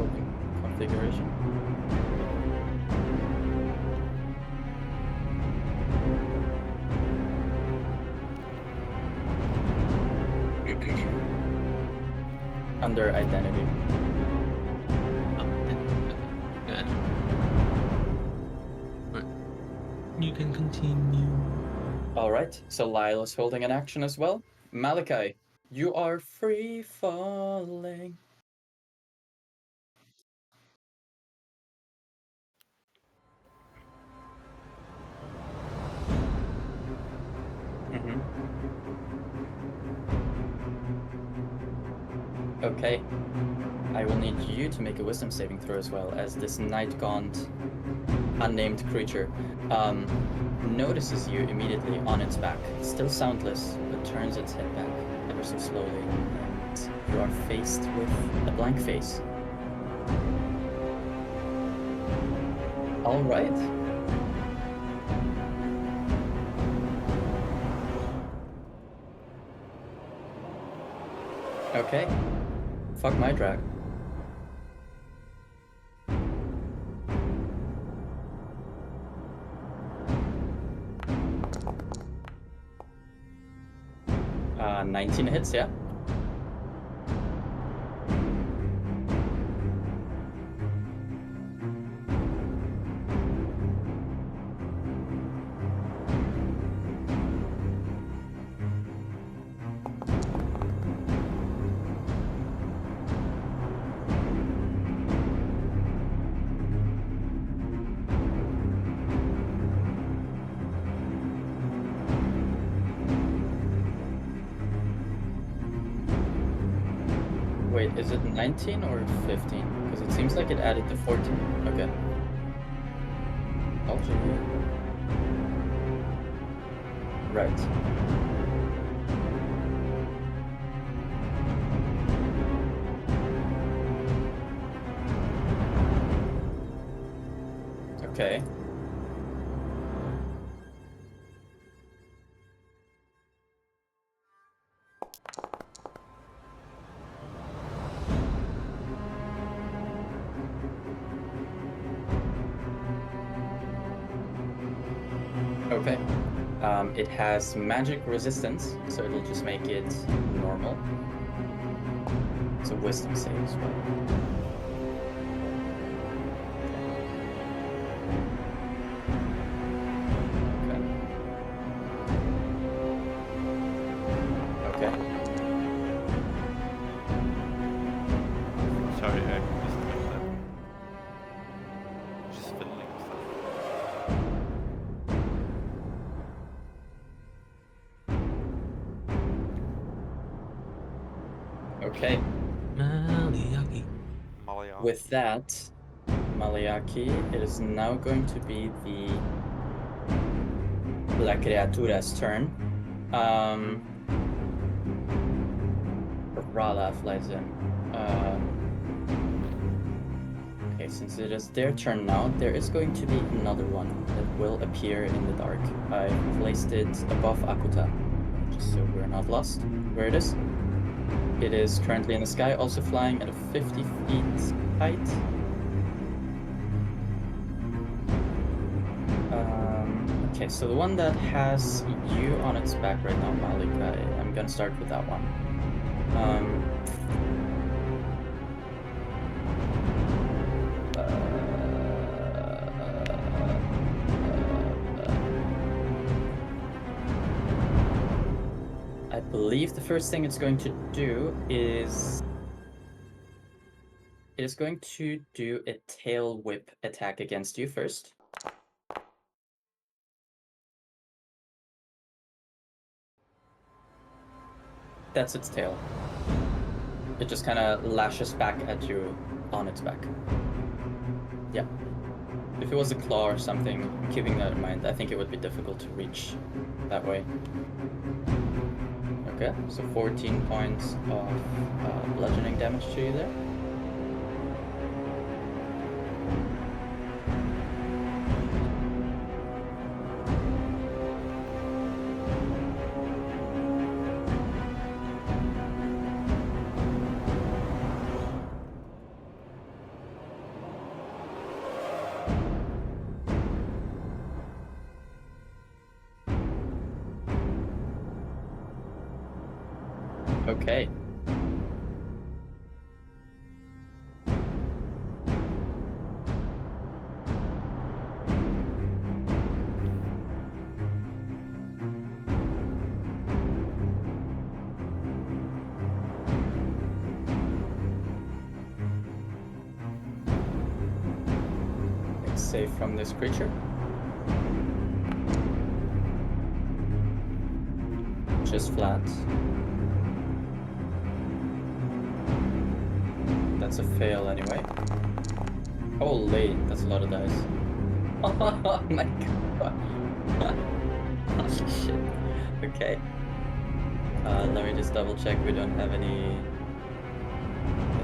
Open configuration. Under identity. Oh, okay. Gotcha. Right. You can continue. All right. So Lyle is holding an action as well. Malachi, you are free falling. Mm-hmm. Okay. I will need you to make a wisdom saving throw as well, as this night gaunt unnamed creature notices you immediately on its back, still soundless, but turns its head back ever so slowly, and you are faced with a blank face. All right. Okay. Fuck my drag. Uh, 19 hits, yeah. Wait, is it 19 or 15? Because it seems like it added the 14. Okay. I'll check it. Right. Okay. Okay. It has magic resistance, so it'll just make it normal. It's a wisdom save as well. Okay. Sorry, I missed that. Just fiddling with stuff. Okay. Maliaki. Malayan. With that, Maliaki, it is now going to be the La Criatura's turn. Rala flies in. Okay, since it is their turn now, there is going to be another one that will appear in the dark. I placed it above Akuta, just so we're not lost where it is. It is currently in the sky, also flying at a 50 feet height. Okay, so the one that has you on its back right now, Malik, I'm gonna start with that one. I believe the first thing it's going to do is it is going to do a tail whip attack against you first. That's its tail. It just kind of lashes back at you on its back. Yeah. If it was a claw or something, keeping that in mind, I think it would be difficult to reach that way. Okay, so 14 points of bludgeoning damage to you there. Okay. Let's save from this creature. Just flat. That's a fail anyway. Holy, that's a lot of dice. Oh my god. Oh shit. Okay. Let me just double check we don't have any.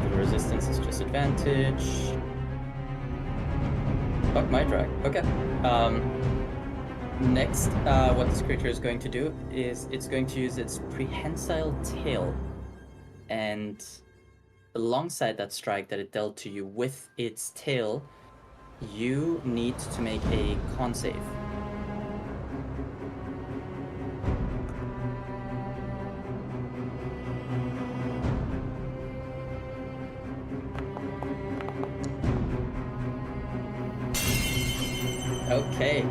The resistance is just advantage. Fuck my drag. Okay. Next, what this creature is going to do is it's going to use its prehensile tail, and alongside that strike that it dealt to you with its tail, you need to make a con save. Okay.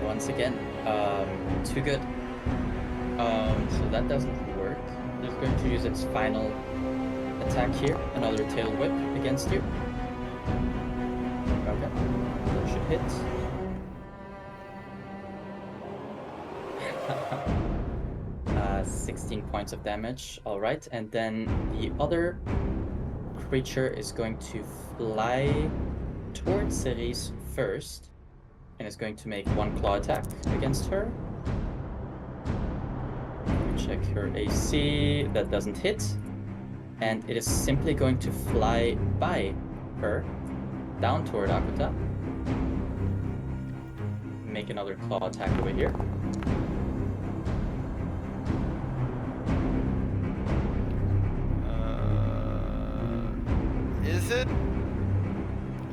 Once again, too good. So that doesn't work. It's going to use its final attack here, another tail whip against you. Okay, that should hit. 16 points of damage, alright, and then the other creature is going to fly towards Cerise first, and is going to make one claw attack against her. Let me check her AC, that doesn't hit, and it is simply going to fly by her, down toward Akuta. Make another claw attack over here. Is it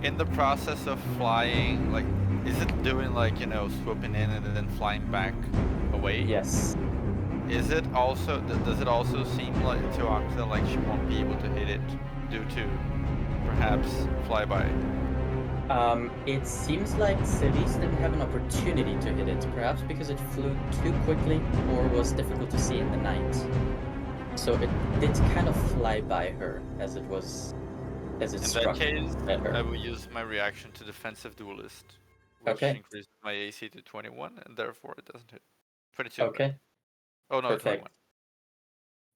in the process of flying, like, is it doing like, you know, swooping in and then flying back away? Yes. Is it also, does it also seem like to Akta like she won't be able to hit it due to perhaps flyby? It seems like Cerise didn't have an opportunity to hit it, perhaps because it flew too quickly or was difficult to see in the night. So it did kind of fly by her as it was, as it struck In that case, at her. I will use my reaction to defensive duelist, which Okay. increases my AC to 21, and therefore it doesn't hit. 22. Okay, Oh no, perfect. 21.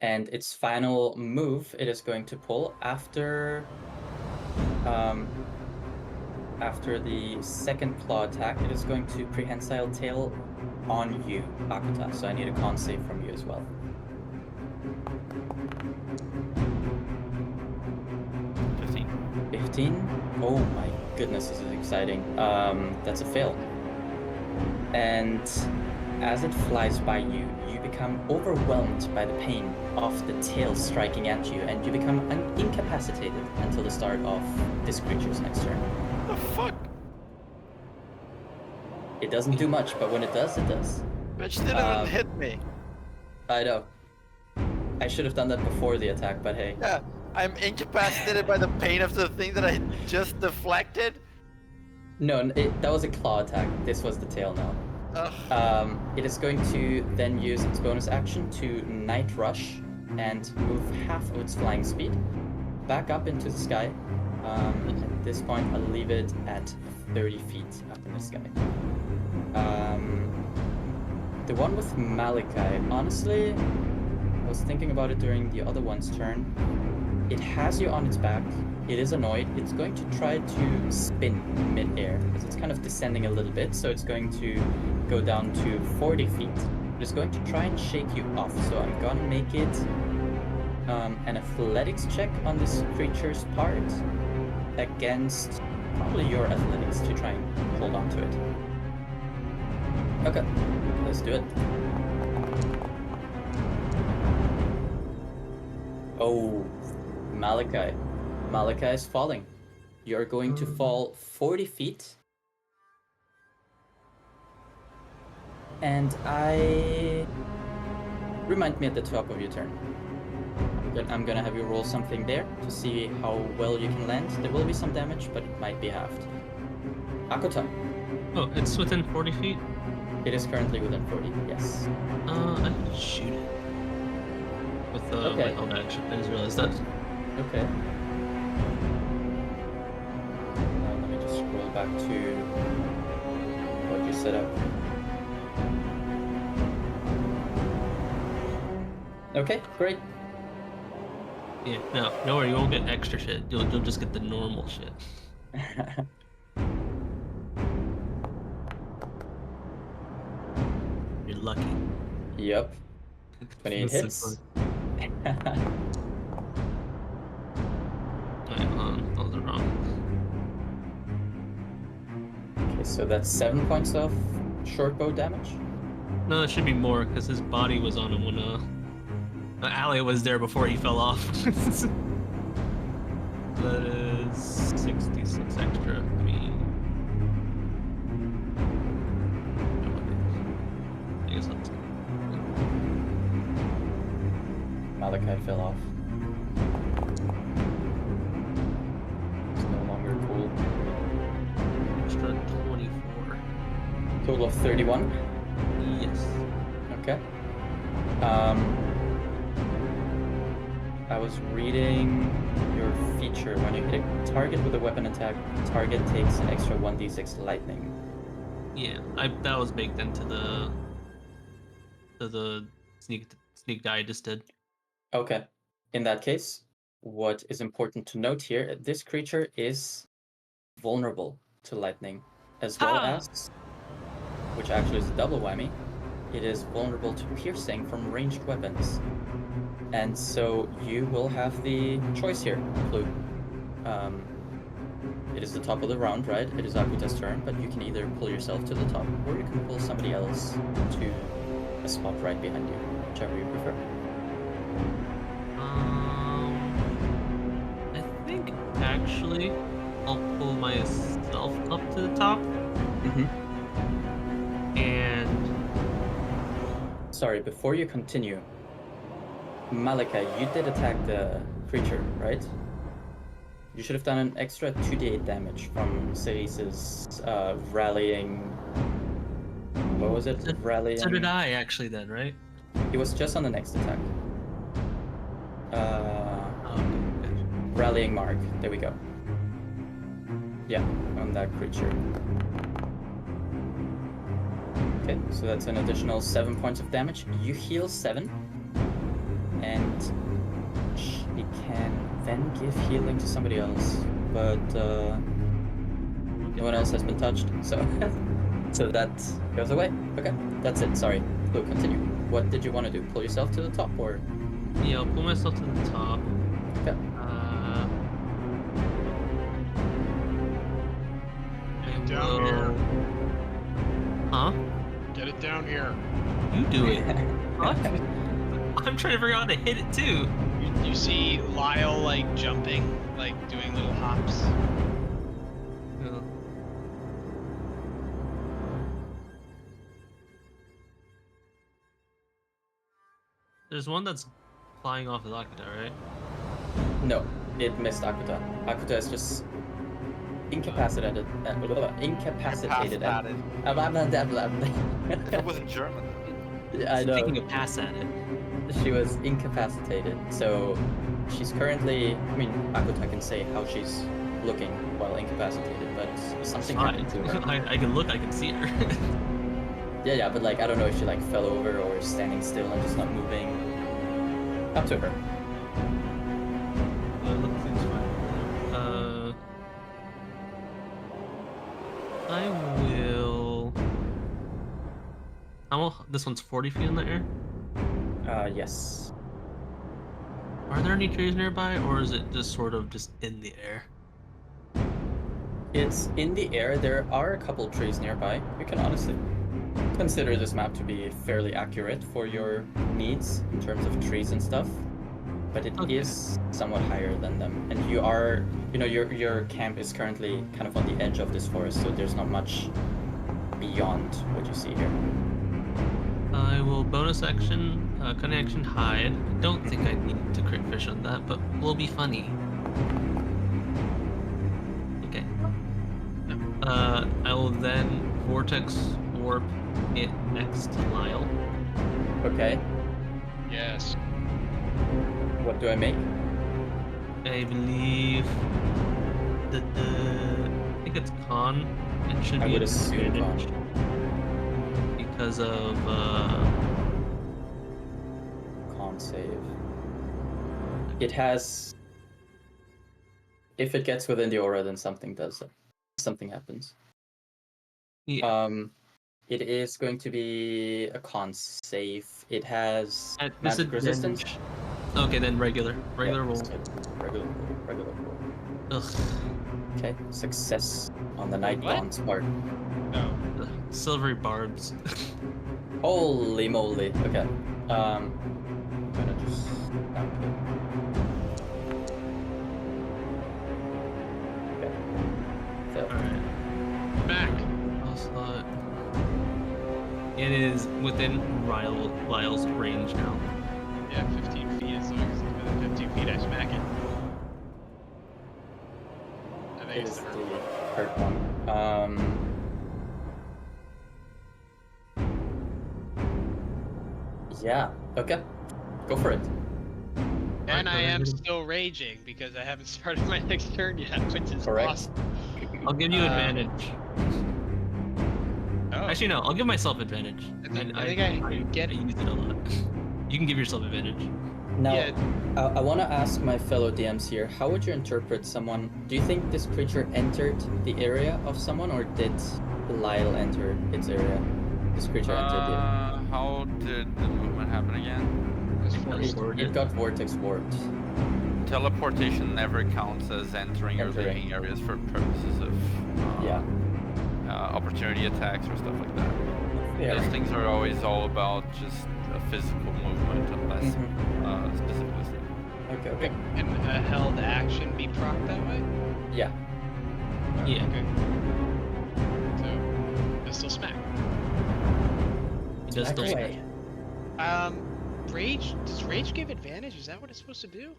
And its final move, it is going to pull after the second claw attack. It is going to prehensile tail on you, Akuta. So I need a con save from you as well. 15. Oh my goodness, this is exciting. That's a fail. And as it flies by you, you become overwhelmed by the pain of the tail striking at you, and you become incapacitated until the start of this creature's next turn. The fuck? It doesn't do much, but when it does, it does. Bitch didn't even hit me. I know. I should have done that before the attack, but hey. Yeah, I'm incapacitated by the pain of the thing that I just deflected. No, that was a claw attack. This was the tail now. Ugh. It is going to then use its bonus action to Night Rush and move half of its flying speed back up into the sky. At this point, I'll leave it at 30 feet up in the sky. The one with Malachi, honestly, I was thinking about it during the other one's turn. It has you on its back. It is annoyed. It's going to try to spin mid-air because it's kind of descending a little bit, so it's going to go down to 40 feet It is going to try and shake you off. So I'm gonna make it an athletics check on this creature's part against probably your athletics to try and hold on to it. Okay, let's do it. Oh, Malachi. Malachi is falling. You're going to fall 40 feet. And remind me at the top of your turn. I'm gonna have you roll something there to see how well you can land. There will be some damage, but it might be halved. Akota. Oh, it's within 40 feet? It is currently within 40, yes. I can shoot it. With Okay. my held action. I just realized that. Okay. Now let me just scroll back to what you set up. Okay, great. Yeah, no, don't worry, you won't get extra shit. You'll just get the normal shit. You're lucky. Yep. 28 This is hits. Wait, hold on, that was wrong. Okay, so that's 7 points of short bow damage. No, it should be more because his body was on him when Ali was there before he fell off. That is 66 extra. I mean, I guess that's Malachi fell off. It's no longer cool. extra 24. Total of 31. Yes. Okay. I was reading your feature. When you hit a target with a weapon attack, target takes an extra 1d6 lightning. Yeah, that was baked into the sneak die I just did. Okay. In that case, what is important to note here, this creature is vulnerable to lightning, as well Ha! as, which actually is a double whammy, it is vulnerable to piercing from ranged weapons. And so you will have the choice here, Clue. It is the top of the round, right? It is Akuta's turn, but you can either pull yourself to the top, or you can pull somebody else to a spot right behind you, whichever you prefer. I think actually I'll pull myself up to the top and Sorry, before you continue, Malika, you did attack the creature, right? You should have done an extra 2d8 damage from Cerese's rallying. What was it? Rallying. so did I actually then, right? It was just on the next attack. Okay. Rallying mark. There we go. Yeah, on that creature. Okay, so that's an additional 7 points of damage. You heal 7. And she can then give healing to somebody else. But no one else has been touched, so so that goes away. Okay, that's it. Sorry. Go continue. What did you want to do? Pull yourself to the top, or? Yeah, I'll pull myself to the top. Okay. Down here. Huh? Get it down here. You do it. Fuck. I'm trying to figure out how to hit it too. You see Lyle like jumping, like doing little hops. Yeah. There's one that's flying off the Akuta, right? No, it missed Akuta. Akuta is just incapacitated. Incapacitated. If it wasn't German. I know. Taking a pass at it. She was incapacitated, so she's currently. I mean, Akuta can say how she's looking while incapacitated, but something happened to her. I can look, I can see her. Yeah, but like I don't know if she like fell over or is standing still and just not moving. Up to her. Seems fine. I this one's 40 feet in the air. Yes. Are there any trees nearby, or is it just sort of just in the air? It's in the air. There are a couple trees nearby. You can honestly consider this map to be fairly accurate for your needs in terms of trees and stuff. But it is Okay. somewhat higher than them. And you are, your camp is currently kind of on the edge of this forest, so there's not much beyond what you see here. I will bonus action, cunning action, hide. I don't think I need to crit fish on that, but will be funny. Okay. I will then vortex warp it next to Lyle. Okay. Yes. What do I make? I believe that I think it's con. It should I be would an assume advantage because of Con save. It has. If it gets within the aura, then something happens. yeah. It is going to be a con save. It has At magic resistance. disadvantage. Okay, then regular Yeah, roll. so regular roll. Ugh. Okay, success on the Night What? Gaunt's part. No. Ugh. Silvery barbs. Holy moly. Okay. I'm gonna just downkill. Okay. Fail. Alright. Mac. Slot. It is within Lyle's range now. Yeah, 15 feet. As long as it's within 15 feet, I smack it. I think It it's is the the hurt one. hurt one. Yeah. Okay. Go for it. And I am Alright, still raging because I haven't started my next turn yet, which is Correct. awesome. I'll give you advantage. Oh, Actually, no. I'll give myself advantage. I think I get I it. use it a lot. You can give yourself advantage. Now, Yeah. I want to ask my fellow DMs here, how would you interpret someone? Do you think this creature entered the area of someone, or did Lyle enter its area? This creature entered the How did the movement happen again? It's Force. forced. It got vortex warped. Teleportation never counts as entering or Entering. leaving areas for purposes of Yeah. opportunity attacks or stuff like that. Fair. Those things are always all about just a physical movement, unless specifically stated. Okay. Can a held action be proc that way? Yeah. Yeah. Okay. So, pistol smack. It does still Okay. Rage. Does rage give advantage? Is that what it's supposed to do?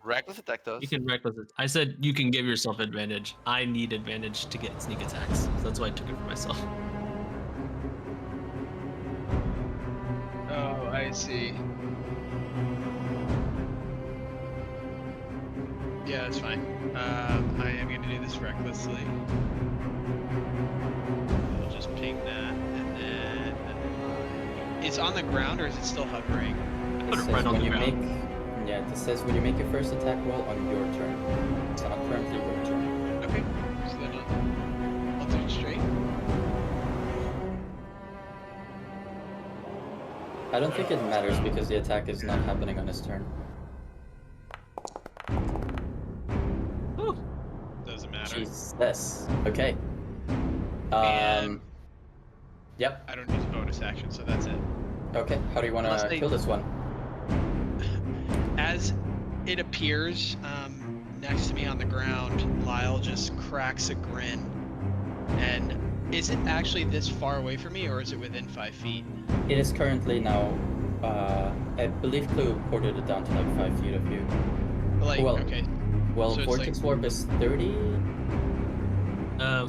Reckless attack does. You can reckless it. I said you can give yourself advantage. I need advantage to get sneak attacks, so that's why I took it for myself. Oh, I see. Yeah, that's fine. I am going to do this recklessly. I'll just ping that, and then it's on the ground, or is it still hovering? Put it It right says on when the you ground. make. Yeah, it says when you make your first attack roll on your turn. It's not currently your turn. Okay, so then I'll do it straight. I don't think it matters because the attack is not happening on his turn. Whew. Doesn't matter. Jesus. Okay. And- Yep. I don't use bonus action, so that's it. Okay. How do you want Unless to they- kill this one? As it appears next to me on the ground, Lyle just cracks a grin. And is it actually this far away from me, or is it within 5 feet? It is currently now. I believe Clue ported it down to like 5 feet of you. Like, Well, okay, Well, So it's vortex warp is 30.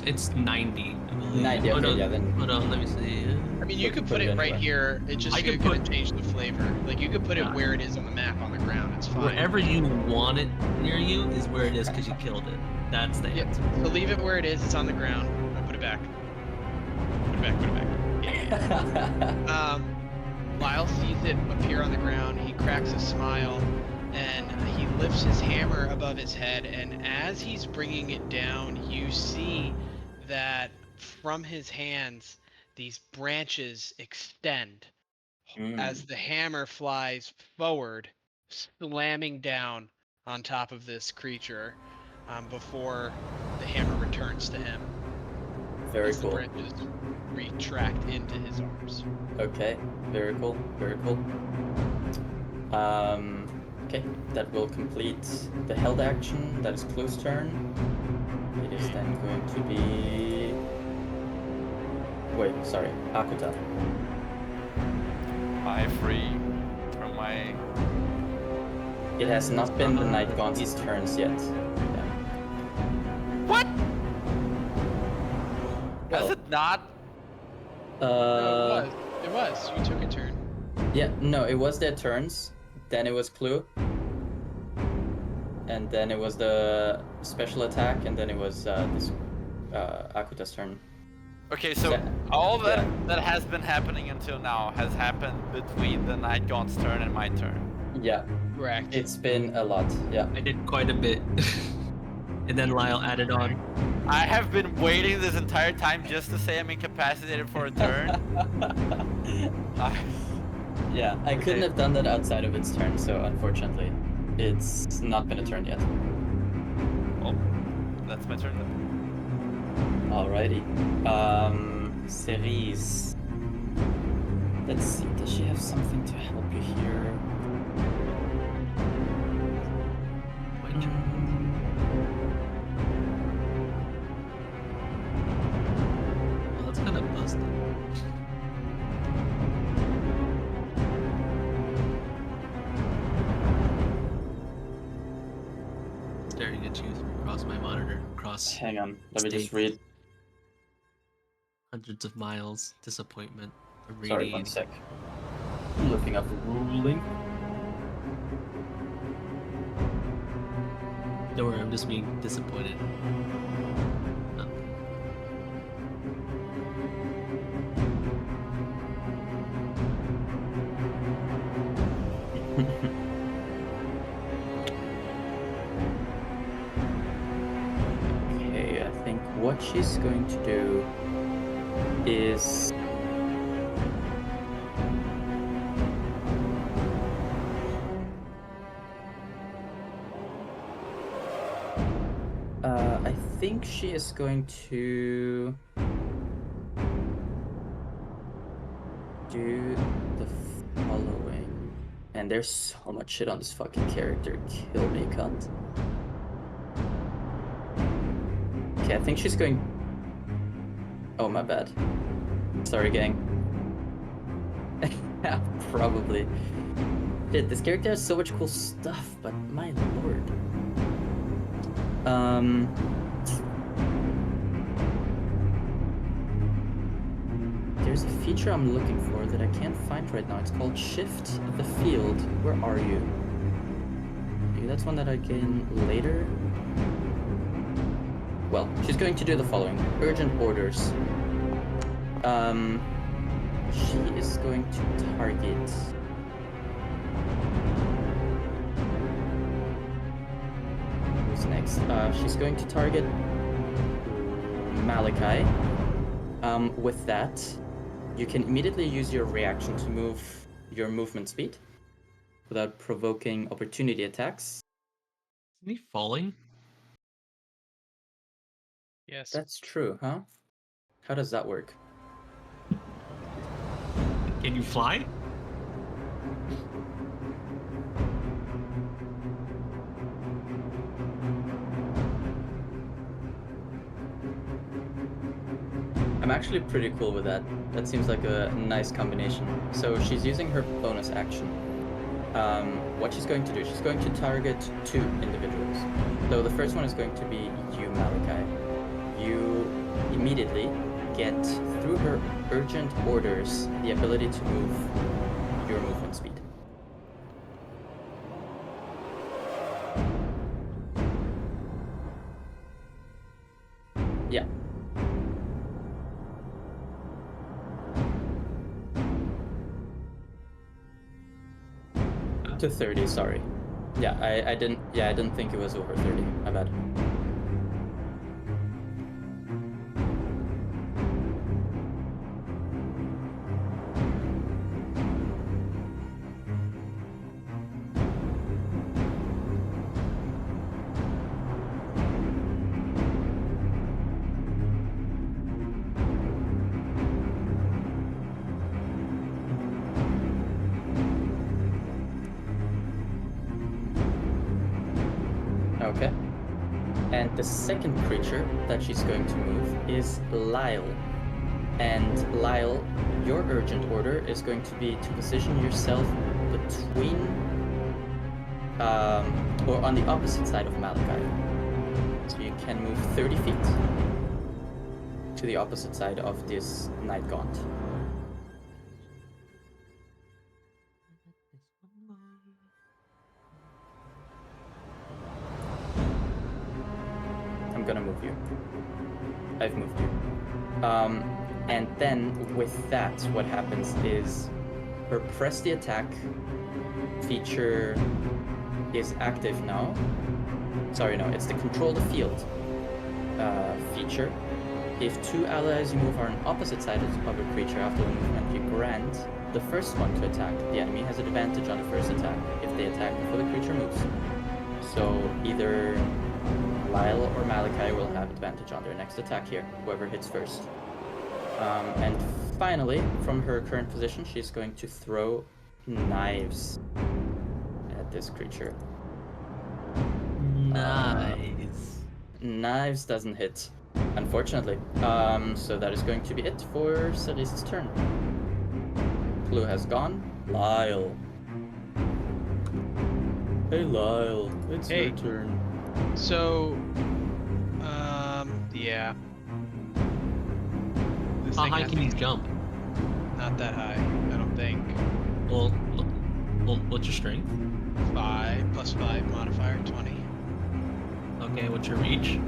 It's 90, I believe. 90. Oh, Okay, no, yeah, then. Hold on, let me see. I mean, you Look, could put put it it right anywhere. here. It just I you're could gonna put- change the flavor. Like you could put it Yeah. where it is on the map on the ground. It's fine. Wherever you want it near you is where it is because you killed it. That's the Yeah. answer. So leave it where it is. It's on the ground. No, put it back. Put it back. Put it back. Yeah. Lyle sees it appear on the ground. He cracks a smile, and he lifts his hammer above his head. And as he's bringing it down, you see that from his hands these branches extend as Mm. the hammer flies forward, slamming down on top of this creature before the hammer returns to him Very as the cool. branches retract into his arms. Okay, very cool, very cool. Okay, that will complete the held action. That is Clue's turn. It is then going to be... Wait, sorry, Akuta. I free from my. It has not been the Night Gaunt's turns yet. Yeah. What? Well, Has it not? No, it was. You took a turn. Yeah, no, it was their turns. Then it was Clue. And then it was the special attack, and then it was this Akuta's turn. Okay, so That- all that yeah. that has been happening until now has happened between the Night Gaunt's turn and my turn. Yeah, Correct. it's been a lot. Yeah. I did quite a bit. And then Lyle added on. I have been waiting this entire time just to say I'm incapacitated for a turn. Yeah, I couldn't have done that outside of its turn, so unfortunately, it's not been a turn yet. Well, that's my turn then. Alrighty. Cerise. Let's see, does she have something to help you here? My turn. Well, that's kind of busted. Staring at you across my monitor, across Hang on, let me just States. read. hundreds of miles, disappointment, Sorry, one irradiating. sec. I'm looking up the ruling. Don't worry, I'm just being disappointed. No. Okay, I think what she's going to do is I think she is going to do the following. And there's so much shit on this fucking character. Kill me, cunt. Okay, I think she's going... Oh, my bad. Sorry, gang. Probably. Shit, this character has so much cool stuff, but my lord. There's a feature I'm looking for that I can't find right now. It's called Shift the Field. Where are you? Maybe that's one that I gain later? Well, she's going to do the following. Urgent orders. She is going to target... Who's next? She's going to target Malachi. With that, you can immediately use your reaction to move your movement speed without provoking opportunity attacks. Isn't he falling? Yes. That's true, huh? How does that work? Can you fly? I'm actually pretty cool with that. That seems like a nice combination. So she's using her bonus action. What she's going to do, she's going to target 2 individuals. So the first one is going to be you, Malachi. You immediately get, through her urgent orders, the ability to move your movement speed. Yeah. Up to 30, sorry. Yeah, I didn't think it was over 30. My bad. And the second creature that she's going to move is Lyle. And Lyle, your urgent order is going to be to position yourself between, or on the opposite side of Malachi. So you can move 30 feet to the opposite side of this Night Gaunt. I'm gonna move you. I've moved you. And then with that, what happens is her press the attack feature is active now. Sorry, no, it's the control the field feature. If two allies you move are on opposite sides of a creature after the movement you grant the first one to attack, the enemy has an advantage on the first attack if they attack before the creature moves. So either Lyle or Malachi will have advantage on their next attack here, whoever hits first. And finally, from her current position, she's going to throw knives at this creature. Nice. Knives doesn't hit, unfortunately. So that is going to be it for Cerise's turn. Clue has gone. Lyle. Hey Lyle, it's Hey. your turn. So, yeah. This How thing high has can to you be jump? Not that high, I don't think. Well, what's your strength? 5 plus 5 modifier, 20. Okay, what's your reach?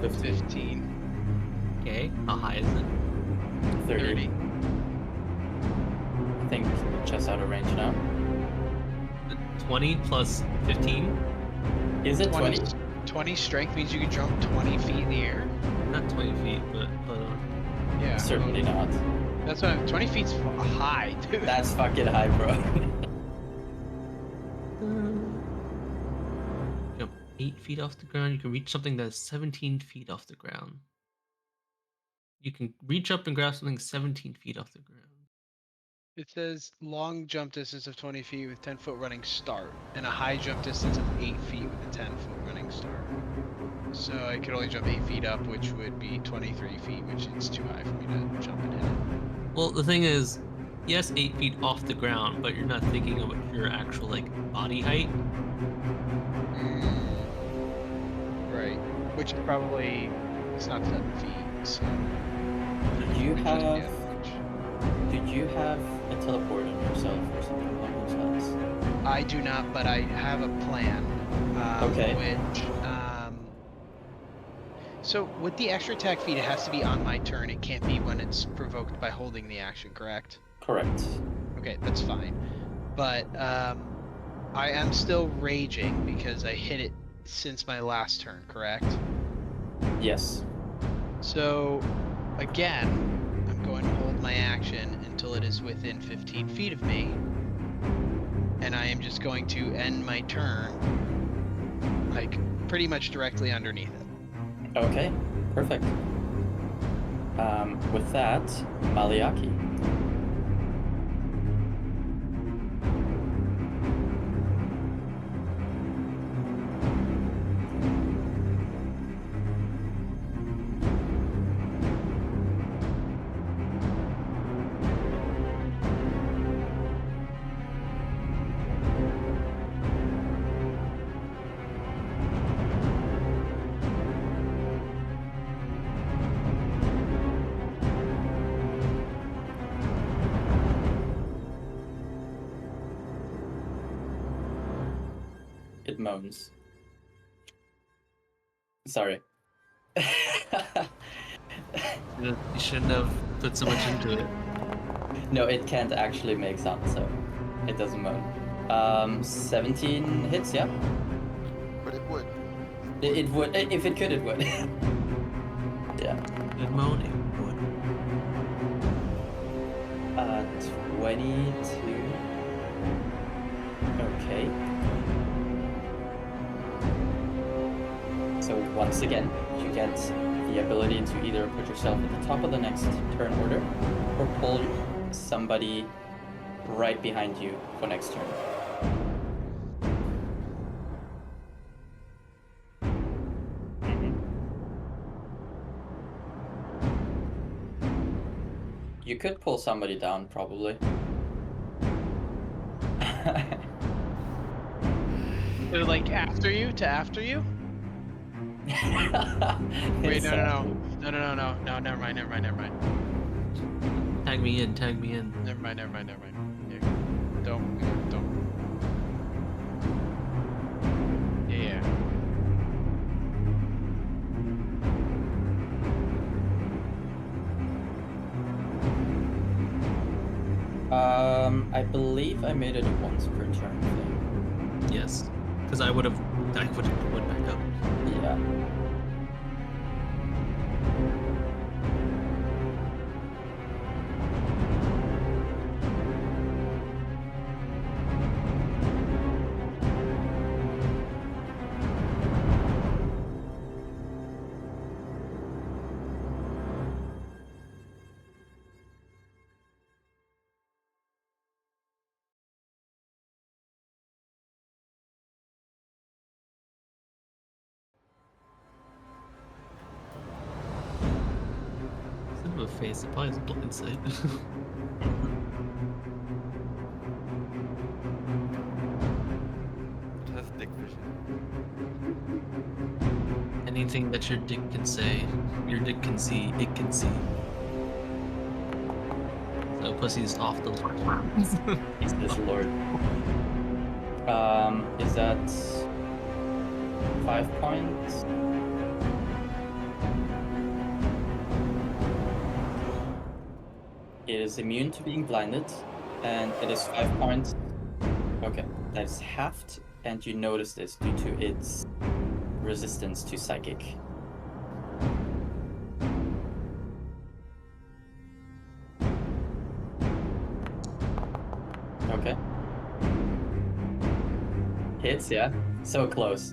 15. Okay, how high is it? 30. I think just out of range now. 20 plus 15? Is it 20? 20 strength means you can jump 20 feet in the air? Not 20 feet, but Yeah. Certainly not. That's what 20 feet's high, dude. That's fucking high, bro. jump 8 feet off the ground. You can reach something that's 17 feet off the ground. You can reach up and grab something 17 feet off the ground. It says long jump distance of 20 feet with 10-foot running start, and a high jump distance of 8 feet with a 10-foot running start. So I could only jump 8 feet up, which would be 23 feet, which is too high for me to jump and hit it. Well, the thing is, yes, 8 feet off the ground, but you're not thinking of your actual body height. Right. Which is probably it's not 7 feet. So Do you just have the average. a teleport on yourself or something along those lines? I do not, but I have a plan. Okay. Which so with the extra attack feat, it has to be on my turn. It can't be when it's provoked by holding the action, correct? Correct. Okay, that's fine. But I am still raging because I hit it since my last turn, correct? Yes. So again, I'm going to hold my action until it is within 15 feet of me. And I am just going to end my turn pretty much directly underneath it. Okay. Perfect. With that, Maliaki. It moans. Sorry. You shouldn't have put so much into it. No, it can't actually make sound, so it doesn't moan. 17 hits, yeah? But it would. It would. If it could, it would. Yeah. Good moaning. Would. 22. Okay. So once again, you get the ability to either put yourself at the top of the next turn order or pull somebody right behind you for next turn. You could pull somebody down, probably. So, like after you? To after you? Wait, no, never mind. Tag me in. Never mind. Yeah. Don't. Yeah. I believe I made it a once per turn thing. Yes, because I would have went back up. Yeah. Instead of a face, it probably has a blind sight. It has dick vision. Anything that your dick can say, your dick can see, it can see. So pussy's off the Lord. He's this lord. Is that 5 points? It is immune to being blinded, and it is 5 points. Okay, that is halved, and you notice this due to its resistance to psychic. Okay. Hits, yeah. So close.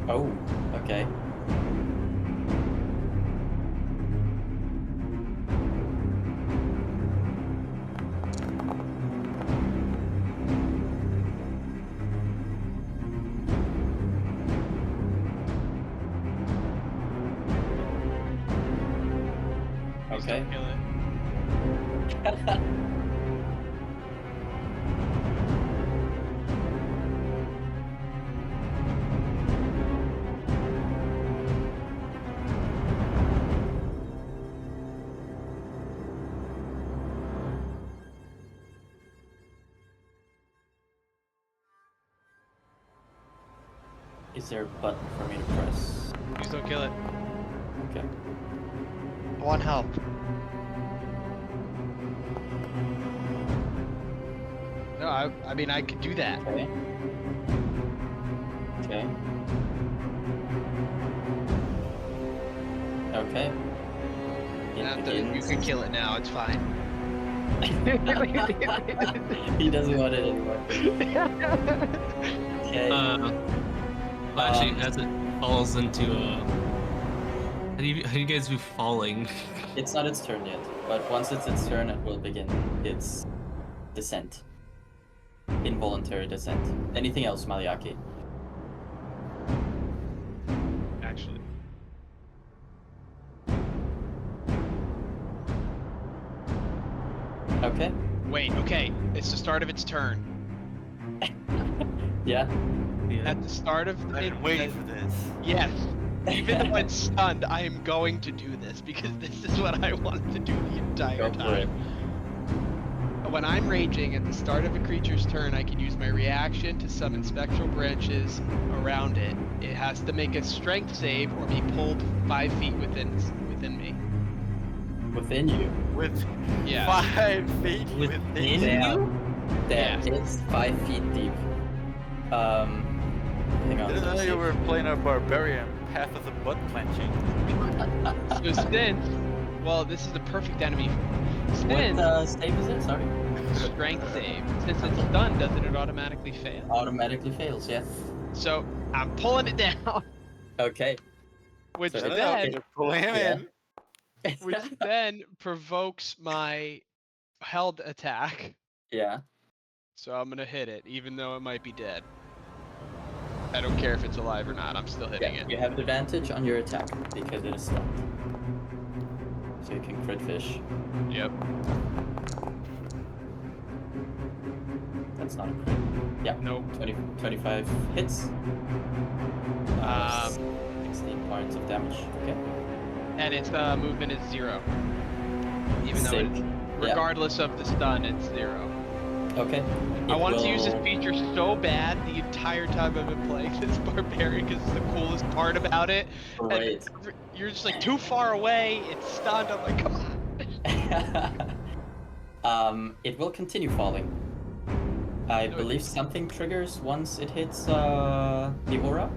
Oh, okay. Please Okay. don't kill it. Is there a button for me to press? Please don't kill it. Okay. 1 health. No, I mean I could do that. Okay. Okay. Okay. You can kill it now. It's fine. He doesn't want it anymore. Okay. Well, actually, as it falls into how do you guys do falling? It's not its turn yet, but once it's its turn, it will begin its descent. Involuntary descent. Anything else, Maliaki? Actually. Okay. Wait. Okay. It's the start of its turn. Yeah. At the start of I've it, been waiting for this. yes. Even though it's stunned, I am going to do this because this is what I wanted to do the entire Go for time. When I'm raging at the start of a creature's turn, I can use my reaction to summon spectral branches around it. It has to make a strength save or be pulled 5 feet within me. Within you. With Yeah. 5 feet Within within Damn. Damn. Yeah. It's 5 feet deep. Hang on. Didn't know let me see you if- were playing a barbarian path of the butt clenching. So since, well, this is the perfect enemy. What Since save is it? Sorry. strength save, since it's stunned, doesn't it automatically fail? Automatically fails, yeah. So I'm pulling it down, Okay. which So I don't know, then, just pull him Yeah. in. which then provokes my held attack. Yeah. So I'm gonna hit it, even though it might be dead. I don't care if it's alive or not. I'm still hitting Yeah, it. you have advantage on your attack because it is stunned. So you can crit fish. Yep. That's not a crit. Yeah. Nope. 25 hits. 16 points of damage. Okay. And its movement is 0. Even though Sick. it's, Yeah. regardless of the stun, it's 0. Okay. I wanted to use this will- feature so bad the entire time I've been playing this barbarian because it's the coolest part about it. Right. And you're just like too far away. It's stunned. I'm like, come on. It will continue falling. I No, it- believe something triggers once it hits the aura.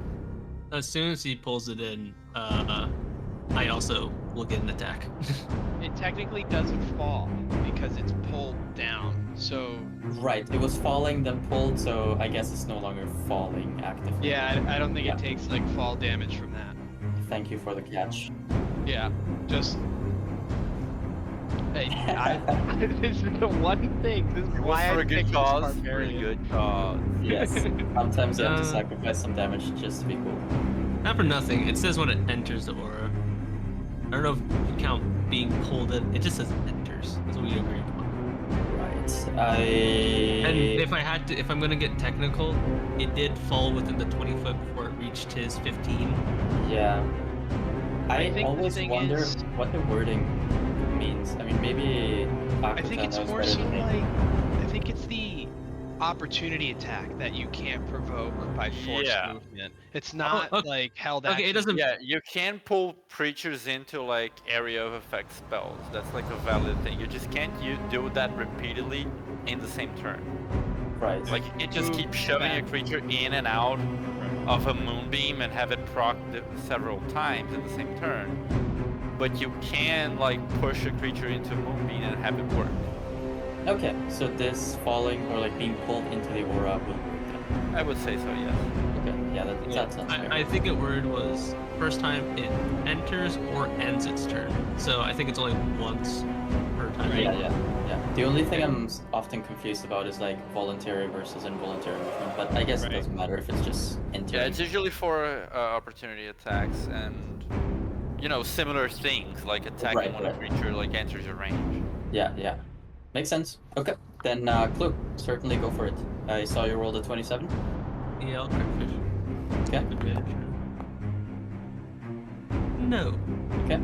As soon as he pulls it in, I also will get an attack. It technically doesn't fall because it's pulled down. So Right, it was falling, then pulled, so I guess it's no longer falling actively. yeah, I don't think Yeah. it takes like fall damage from that. Thank you for the catch. Yeah, just. Hey, this is the one thing. This is It was why for I a good picked this cause. For a barbarian. good cause. Yes, sometimes you have to Uh, sacrifice some damage just to be cool. Not for nothing. It says when it enters the aura. I don't know if you count being pulled in. It just says enters. That's what we agreed upon. Right, And if I'm gonna get technical, it did fall within the 20 foot before it reached his 15. Yeah. I think the always thing wonder is- what the wording means. I mean, maybe I think Akuta it's knows more better so than me. like I think it's the opportunity attack that you can't provoke by forced Yeah. movement. It's not okay. like held Okay, action. it doesn't. Yeah, you can pull creatures into like area of effect spells. That's like a valid thing. You just can't do that repeatedly in the same turn. Right. Like you can't just Move keep shoving a back. creature in and out of a moonbeam and have it proc several times in the same turn. But you can like push a creature into a moonbeam and have it work. Okay, so this falling or like being pulled into the aura will work then. I would say so, yes. Okay, yeah, that sounds fair. I think it word was first time it enters or ends its turn. So I think it's only once per time. Yeah. The only thing I'm often confused about is like voluntary versus involuntary movement, but I guess it doesn't matter if it's just entering. Yeah, it's usually for opportunity attacks and similar things like attacking when a creature like enters your range. Yeah. Makes sense. Okay, then Clue, certainly go for it. I saw you rolled a 27. Yeah, I'll crit fish. Okay. Advantage. No. Okay.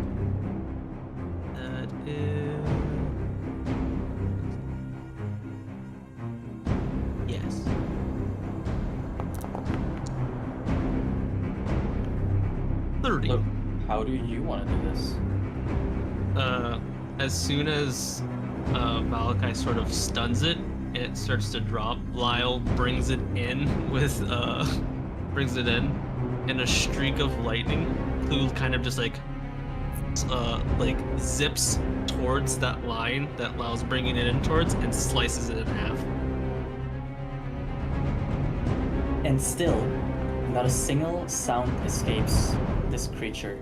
That is. Yes. Clue, how do you want to do this? As soon as Malachi sort of stuns it, it starts to drop. Lyle brings it in in a streak of lightning. Clue kind of just like zips towards that line that Lyle's bringing it in towards and slices it in half. And still, not a single sound escapes this creature.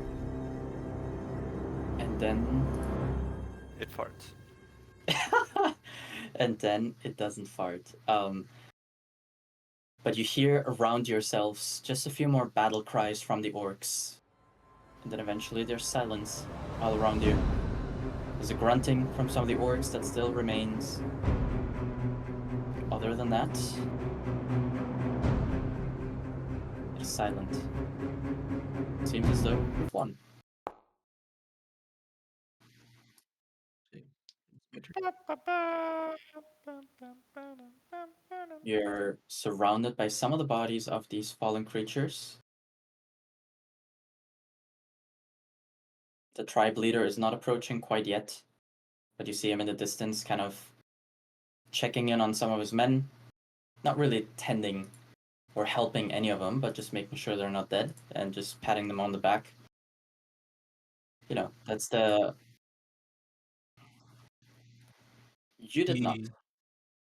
And then It farts. and then it doesn't fart. But you hear around yourselves just a few more battle cries from the orcs. And then eventually there's silence all around you. There's a grunting from some of the orcs that still remains. Other than that, it is silent. It seems as though you've won. You're surrounded by some of the bodies of these fallen creatures. The tribe leader is not approaching quite yet, but you see him in the distance, kind of checking in on some of his men. Not really tending or helping any of them, but just making sure they're not dead and just patting them on the back. That's the. You did not.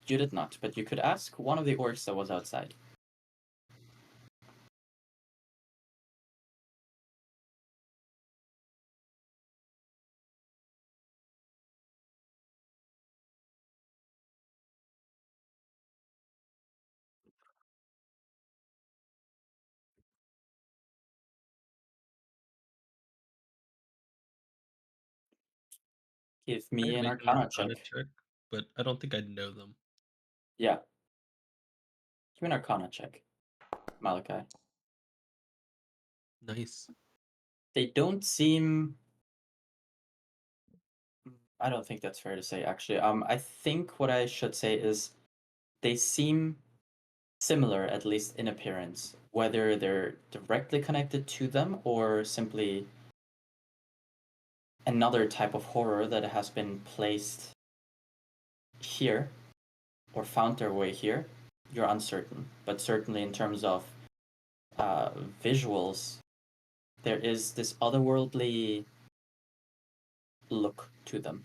You did not, but you could ask one of the orcs that was outside. Give I'd me an make Arcana check. but I don't think I'd know them. Yeah. Give me an Arcana check, Malachi. Nice. They don't seem. I don't think that's fair to say, actually. I think what I should say is they seem similar, at least in appearance, whether they're directly connected to them or simply another type of horror that has been placed here or found their way here. You're uncertain, but certainly in terms of visuals, there is this otherworldly look to them.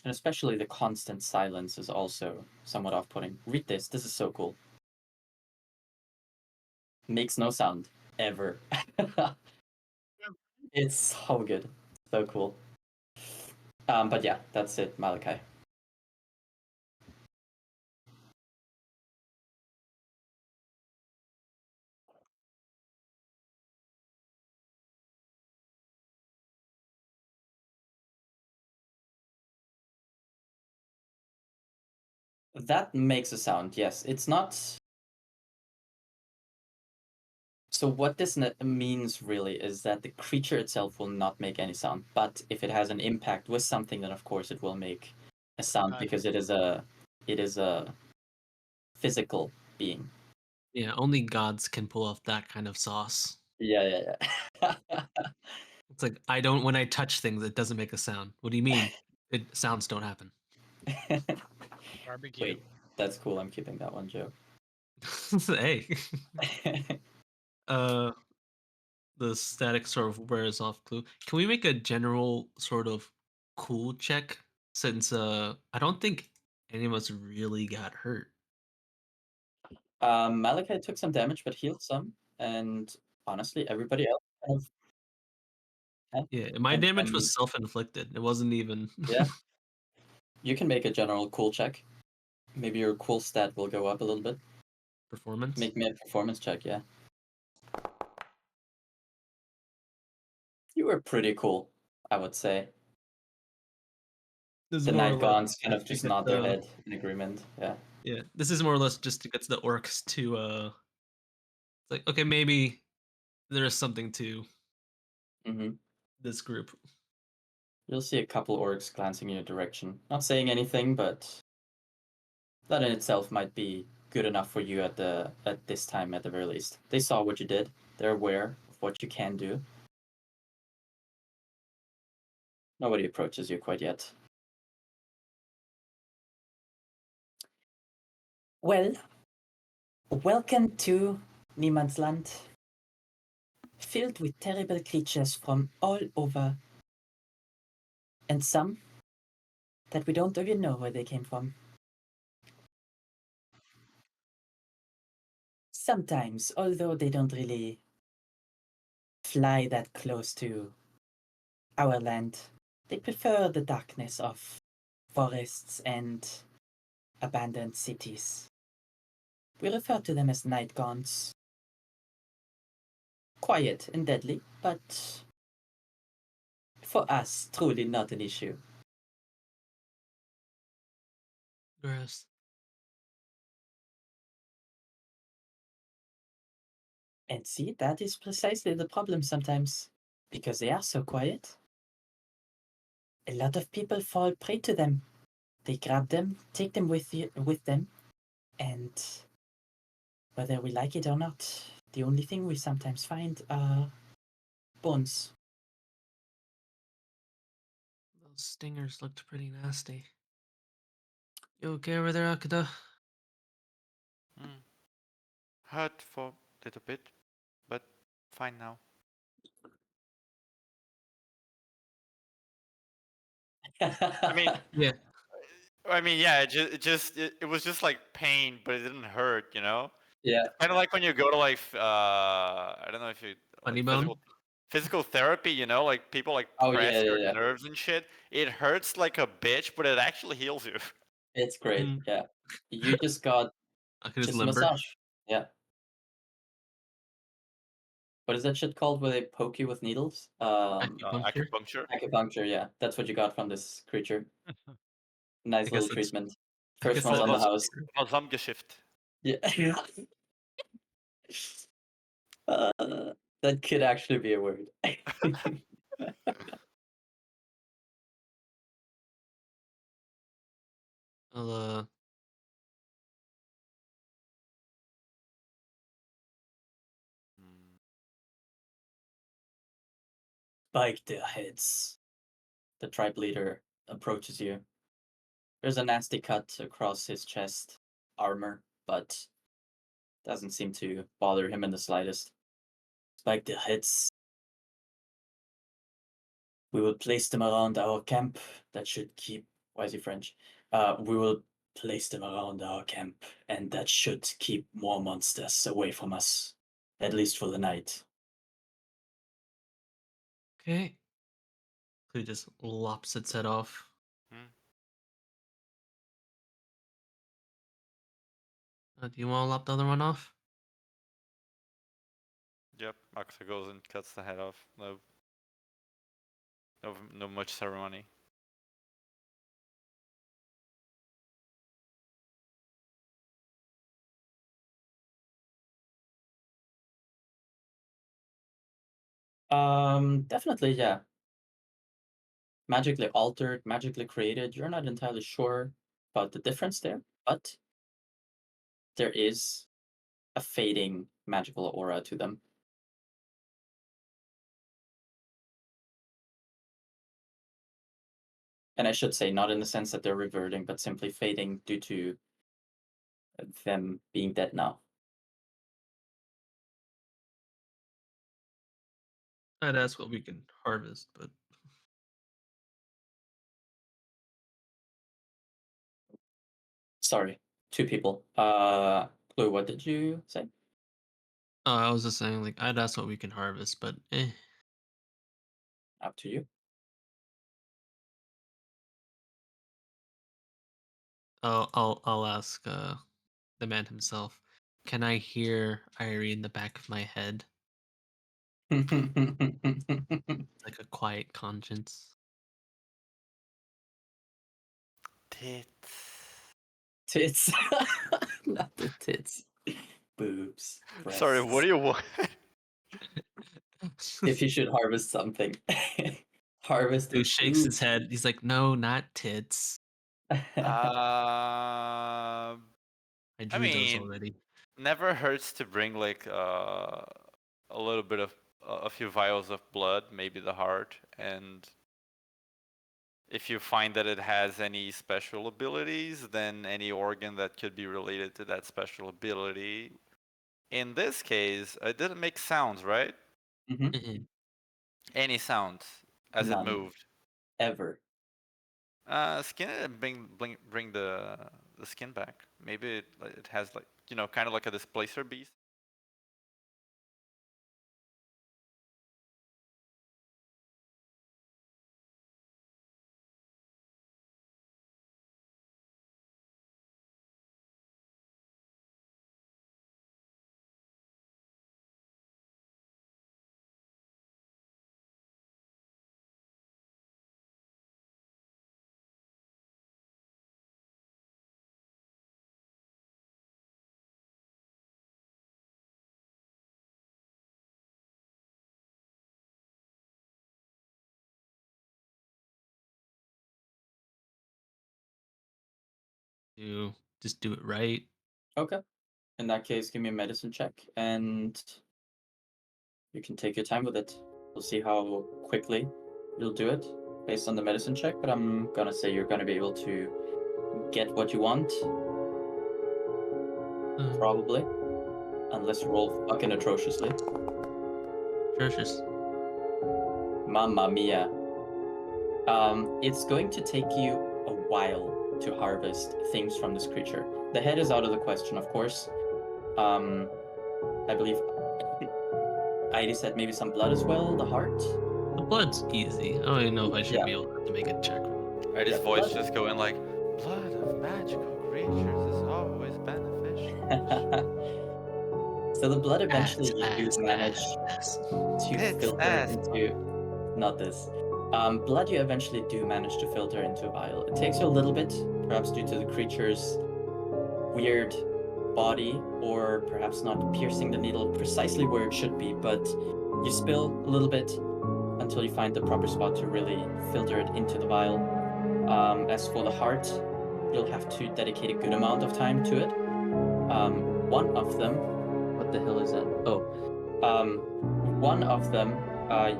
And especially the constant silence is also somewhat off putting. Read this. This is so cool. Makes no sound. Ever. It's so good. So cool. But yeah, that's it, Malachi. That makes a sound, yes. It's not. So, what this means really is that the creature itself will not make any sound, but if it has an impact with something, then of course it will make a sound because it is a physical being. Yeah, only gods can pull off that kind of sauce. Yeah. It's like when I touch things, it doesn't make a sound. What do you mean? Sounds don't happen. Barbecue. Wait, that's cool. I'm keeping that one, Joe. Hey. The static sort of wears off clue. Can we make a general sort of cool check since I don't think any of us really got hurt. Malachi took some damage, but healed some, and honestly, everybody else kind of. Yeah, my damage was self-inflicted. It wasn't even. Yeah. You can make a general cool check. Maybe your cool stat will go up a little bit. Performance. Make me a performance check, yeah. You were pretty cool, I would say. This is The more or Night less Gaunts kind of to just get nod their head in agreement. Yeah. Yeah, this is more or less just to get the orcs to it's like, okay, maybe there is something to this group. You'll see a couple orcs glancing in your direction. Not saying anything, but that in itself might be good enough for you at this time at the very least. They saw what you did. They're aware of what you can do. Nobody approaches you quite yet. Well, welcome to Niemandsland, filled with terrible creatures from all over, and some that we don't even know where they came from. Sometimes, although they don't really fly that close to our land, they prefer the darkness of forests and abandoned cities. We refer to them as night gaunts. Quiet and deadly, but for us, truly not an issue. Gross. And see, that is precisely the problem sometimes, because they are so quiet. A lot of people fall prey to them. They grab them, take them with them, and whether we like it or not, the only thing we sometimes find are bones. Those stingers looked pretty nasty. You okay over there, Akada? Hurt for a little bit, but fine now. I mean, yeah. Yeah. It was just like pain, but it didn't hurt. You know. Yeah. Kind of like when you go to like I don't know if you Funny like bone? physical therapy. You know, like people like Oh, press your yeah. nerves and shit. It hurts like a bitch, but it actually heals you. It's great. Yeah. You just got I could just just limber. massage. Yeah. What is that shit called where they poke you with needles? Acupuncture? Acupuncture. Acupuncture, yeah. That's what you got from this creature. Nice I guess little that's- treatment. I First guess one's that on the is house. true. Balsamgeschäft. Yeah. That could actually be a word. I'll, Hmm. Spike their heads. The tribe leader approaches you. There's a nasty cut across his chest, armor, but doesn't seem to bother him in the slightest. Spike their heads. We will place them around our camp. That should keep. Why is he French? We will place them around our camp, and that should keep more monsters away from us, at least for the night. okay. He just lops its head off. Hmm. Do you want to lop the other one off? Yep. Akta goes and cuts the head off. No much ceremony. Definitely, yeah. Magically altered, magically created. You're not entirely sure about the difference there, but there is a fading magical aura to them. And I should say, not in the sense that they're reverting, but simply fading due to them being dead now. I'd ask what we can harvest, but Sorry, two people. Blue, what did you say? I was just saying, like, I'd ask what we can harvest, but Up to you. I'll ask the man himself. Can I hear Irie in the back of my head, like a quiet conscience? Tits. Tits. Not the tits. Boobs. Sorry, what do breasts. you want? If you should harvest something, harvest Who its shakes his boobs. head? He's like, no, not tits. I I drew those mean, already. never hurts to bring like a little bit of a few vials of blood, maybe the heart, and if you find that it has any special abilities, then any organ that could be related to that special ability. In this case, it didn't make sounds, right? Mhm. Mhm. Any sounds as it None. moved. Ever. Skin it and bring the skin back. Maybe it has like kind of like a displacer beast. You just do it right. Okay. In that case, give me a medicine check, and you can take your time with it. We'll see how quickly you'll do it based on the medicine check, but I'm gonna say you're gonna be able to get what you want, probably. Unless you roll fucking atrociously. Atrocious. Mamma mia. It's going to take you a while to harvest things from this creature. The head is out of the question, of course. I believe Heidi said maybe some blood as well, the heart. The blood's easy. I don't even know if I should Yeah. be able to make a check. Right, his Yeah, voice blood. just going like, blood of magical creatures is always beneficial. So So the blood eventually you do manage ass. to It's filter ass. into not this. Blood you eventually do manage to filter into a vial. It takes you a little bit, perhaps due to the creature's weird body, or perhaps not piercing the needle precisely where it should be, but you spill a little bit until you find the proper spot to really filter it into the vial. As for the heart, you'll have to dedicate a good amount of time to it. One of them, what the hell is that? Oh, one of them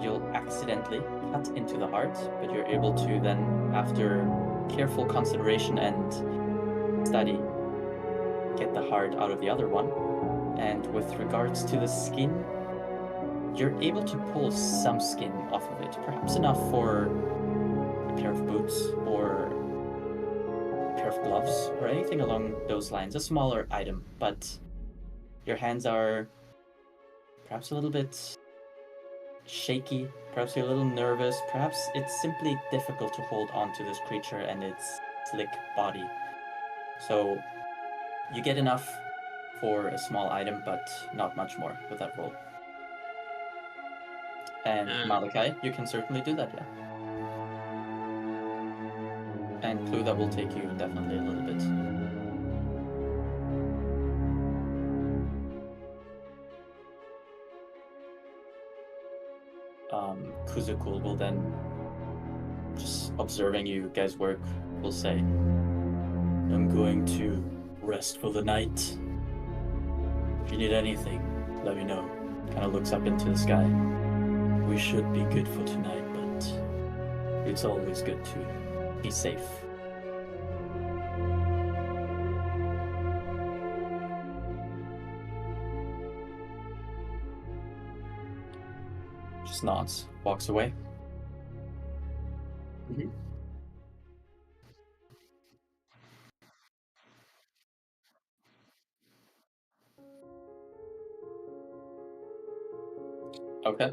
you'll accidentally cut into the heart, but you're able to then, after careful consideration and study, get the heart out of the other one. And with regards to the skin, you're able to pull some skin off of it, perhaps enough for a pair of boots or a pair of gloves or anything along those lines, a smaller item, but your hands are perhaps a little bit shaky, perhaps you're a little nervous, perhaps it's simply difficult to hold on to this creature and its slick body. So you get enough for a small item, but not much more with that roll. And Malachi, you can certainly do that, yeah. And Clue, that will take you definitely a little bit. Kuzukul will then, just observing you guys work, will say, I'm going to rest for the night. If you need anything, let me know. Kind of looks up into the sky. We should be good for tonight, but it's always good to be safe. Just nods, walks away. Mhm. Okay.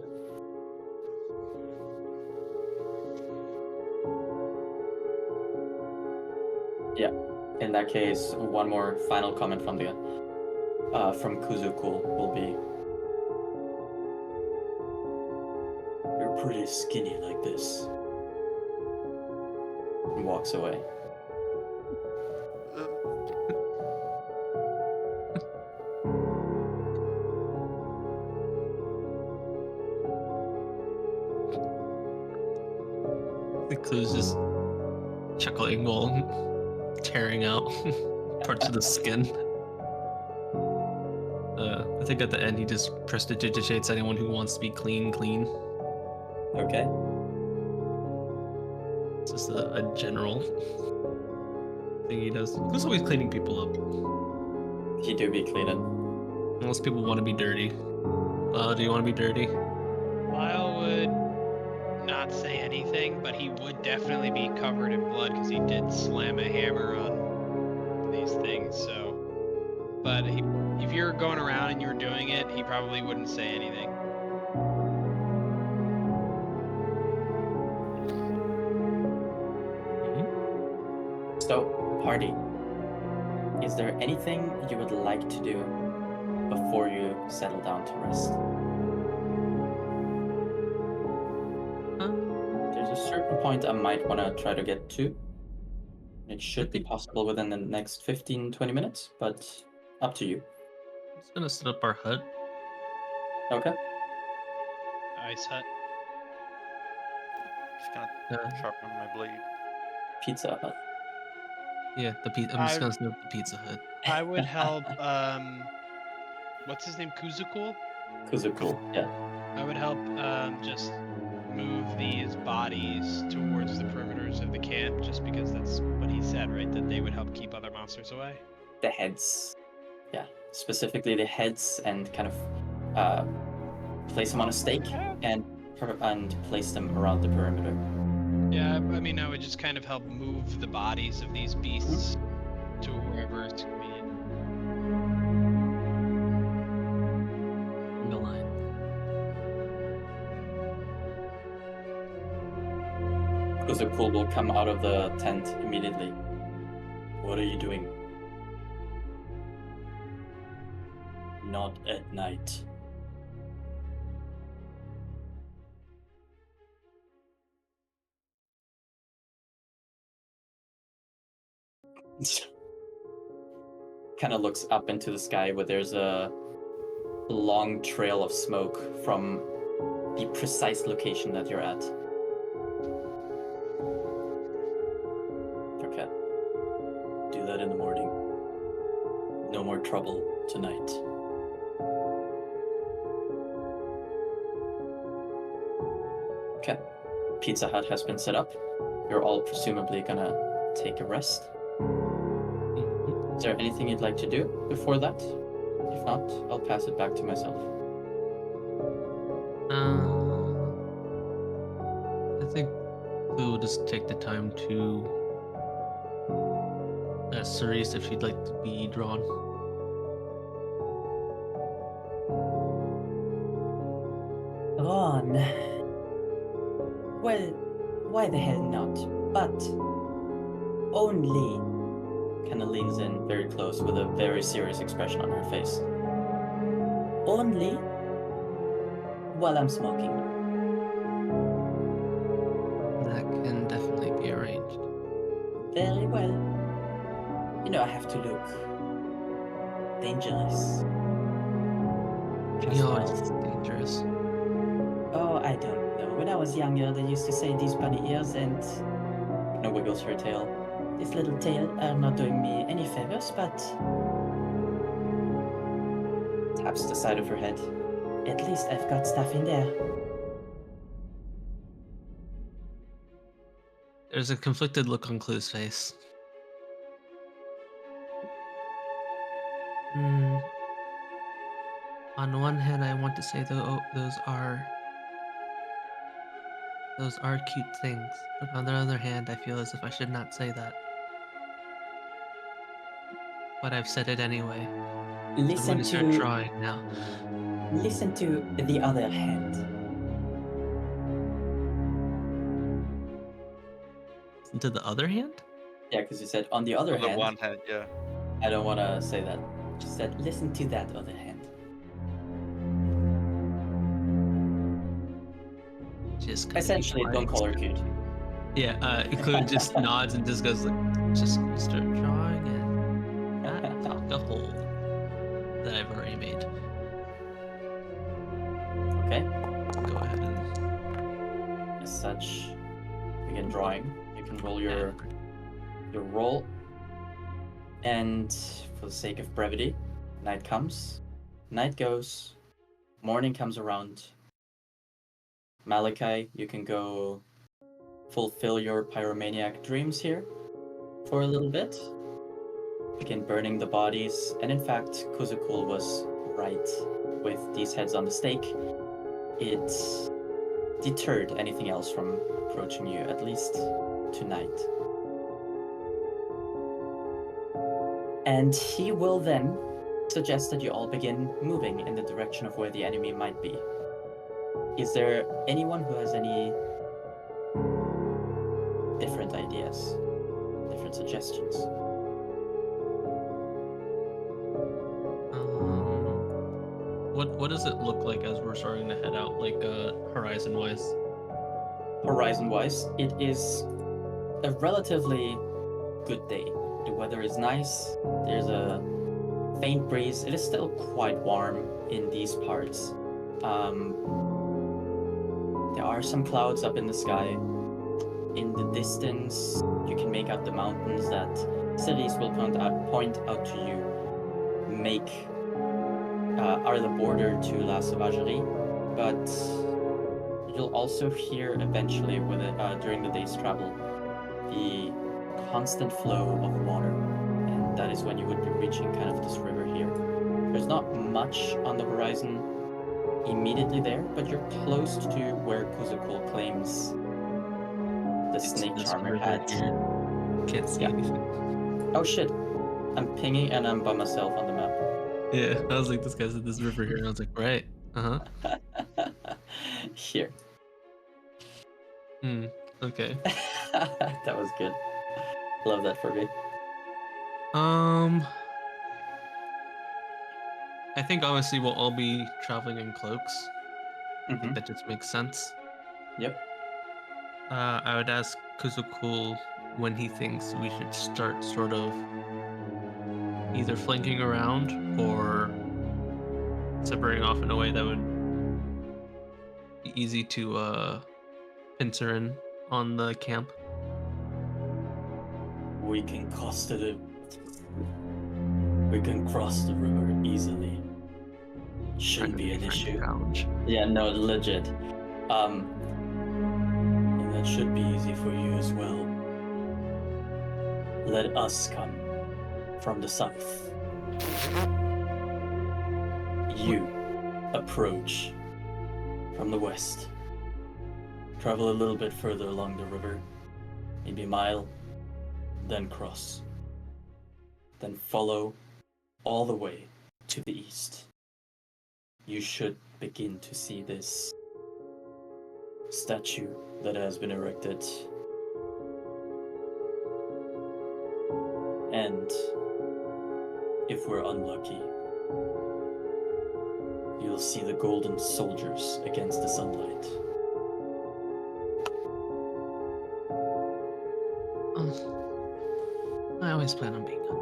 Yeah. In that case, one more final comment from the from Kuzukul will be, you're pretty skinny like this. And walks away. The Clue's just chuckling while tearing out parts of the skin. I think at the end he just prestidigitates anyone who wants to be clean. Okay. It's just a general thing he does. Clue's always cleaning people up. He do be cleaning. Most people want to be dirty. Do you want to be dirty? Lyle would not say anything, but he would definitely be covered in blood because he did slam a hammer on these things. So, but if you're going around and you're doing it, he probably wouldn't say anything. So, party. Is there anything you would like to do before you settle down to rest? There's a certain point I might want to try to get to. It should be possible within the next 15-20 minutes, but up to you. I'm just gonna set up our hut. Okay. Ice hut. Just gonna sharpen my blade. Pizza Hut. Yeah, I'm just gonna set up the Pizza Hut. I would help. What's his name? Kuzukul. Kuzukul, yeah. I would help just move these bodies towards the perimeters of the camp, just because that's what he said, right? That they would help keep other monsters away. The heads. Yeah. Specifically the heads, and kind of place them on a stake and place them around the perimeter. Yeah, I mean, I would just kind of help move the bodies of these beasts to wherever is convenient. The line. Kuzukul will come out of the tent immediately. What are you doing? Not at night. Kind of looks up into the sky where there's a long trail of smoke from the precise location that you're at. Okay. Do that in the morning. No more trouble tonight. Okay. Pizza Hut has been set up. You're all presumably gonna take a rest. Mhm. Is there anything you'd like to do before that? If not, I'll pass it back to myself. I think we'll just take the time to ask Cerise if she'd like to be drawn. Ron. Well, why the hell not? But only. Kinda leans in very close with a very serious expression on her face. Only while I'm smoking. That can definitely be arranged. Very well. You know, I have to look dangerous. You Cast always wild. look dangerous. Oh, I don't know. When I was younger, they used to say these bunny ears and... No, wiggles her tail. This little tail are not doing me any favors, but... Taps the side of her head. At least I've got stuff in there. There's a conflicted look on Clue's face. On one hand, I want to say those are cute things, but on the other hand, I feel as if I should not say that. But I've said it anyway. So I'm Listen going to start to... drawing now. Listen to the other hand. Listen to the other hand? Yeah, because you said on the other On the hand. one hand, yeah. I don't want to say that. Just said listen to that other hand. Just gonna be Essentially, don't quiet. call her cute. Yeah, Clue just nods and just goes like, just gonna start drawing and not talk a hole that I've already made. Okay. Go ahead and As such, begin drawing. You can roll your roll. And for the sake of brevity, night comes, night goes, morning comes around. Malachi, you can go fulfill your pyromaniac dreams here for a little bit. Begin burning the bodies, and in fact, Kuzukul was right with these heads on the stake. It deterred anything else from approaching you, at least tonight. And he will then suggest that you all begin moving in the direction of where the enemy might be. Is there anyone who has any different ideas, different suggestions? What does it look like as we're starting to head out, like horizon wise? Horizon-wise, it is a relatively good day. The weather is nice. There's a faint breeze. It is still quite warm in these parts. There are some clouds up in the sky. In the distance, you can make out the mountains that cities will point out to you. Are the border to La Sauvagerie, but you'll also hear eventually during the day's travel the constant flow of water, and that is when you would be reaching kind of this river here. There's not much on the horizon immediately there, but you're close to where Kuzukul claims the snake This charmer river had. here. Can't see Yeah. anything. Oh shit! I'm pinging and I'm by myself on the map. Yeah, I was like, this guy's at this river here, and I was like, right, Here. Okay. That was good. Love that for me. I think obviously we'll all be traveling in cloaks. I think Mhm. that just makes sense. Yep. I would ask Kuzukul when he thinks we should start sort of either flanking around or separating off in a way that would be easy to pincer in on the camp. We can cross the river easily. Shouldn't be an issue. Challenge. Yeah, no, legit. And that should be easy for you as well. Let us come from the south. You approach from the west. Travel a little bit further along the river, maybe a mile, then cross. Then follow all the way to the east. You should begin to see this statue that has been erected. And if we're unlucky, you'll see the golden soldiers against the sunlight. I always plan on being unlucky.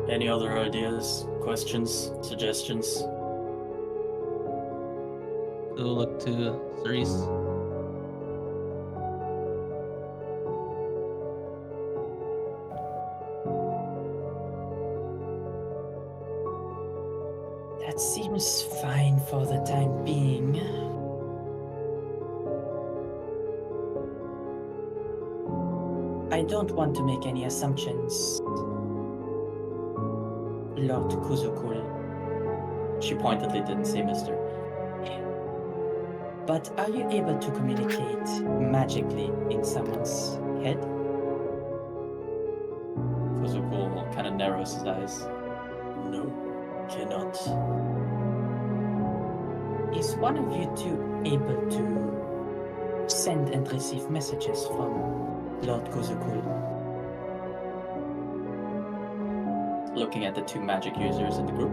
Any other ideas, questions, suggestions? We'll look to Cerise. That seems fine for the time being. I don't want to make any assumptions, Lord Kuzukul. She pointedly didn't say Mister. But are you able to communicate magically in someone's head? Kuzukul kind of narrows his eyes. No, cannot. Is one of you two able to send and receive messages from Lord Kuzukul? Looking at the two magic users in the group.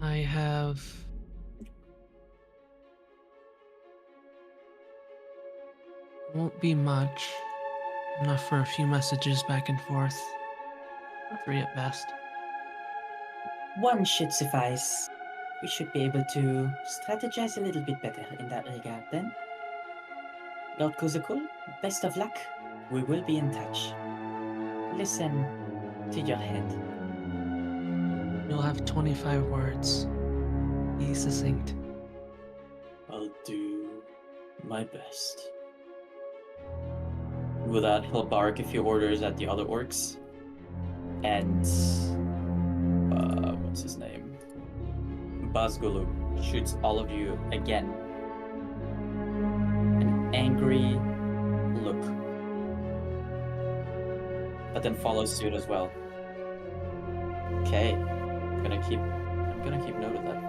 I have won't be much. Enough for a few messages back and forth. 3 at best. One should suffice. We should be able to strategize a little bit better in that regard then. Lord Kuzukul, best of luck. We will be in touch. Listen to your head. You'll have 25 words. Be succinct. I'll do my best. With that, he'll bark a few orders at the other orcs. And what's his name? Bazgulu shoots all of you again. An angry look. But then follows suit as well. Okay. I'm gonna keep note of that.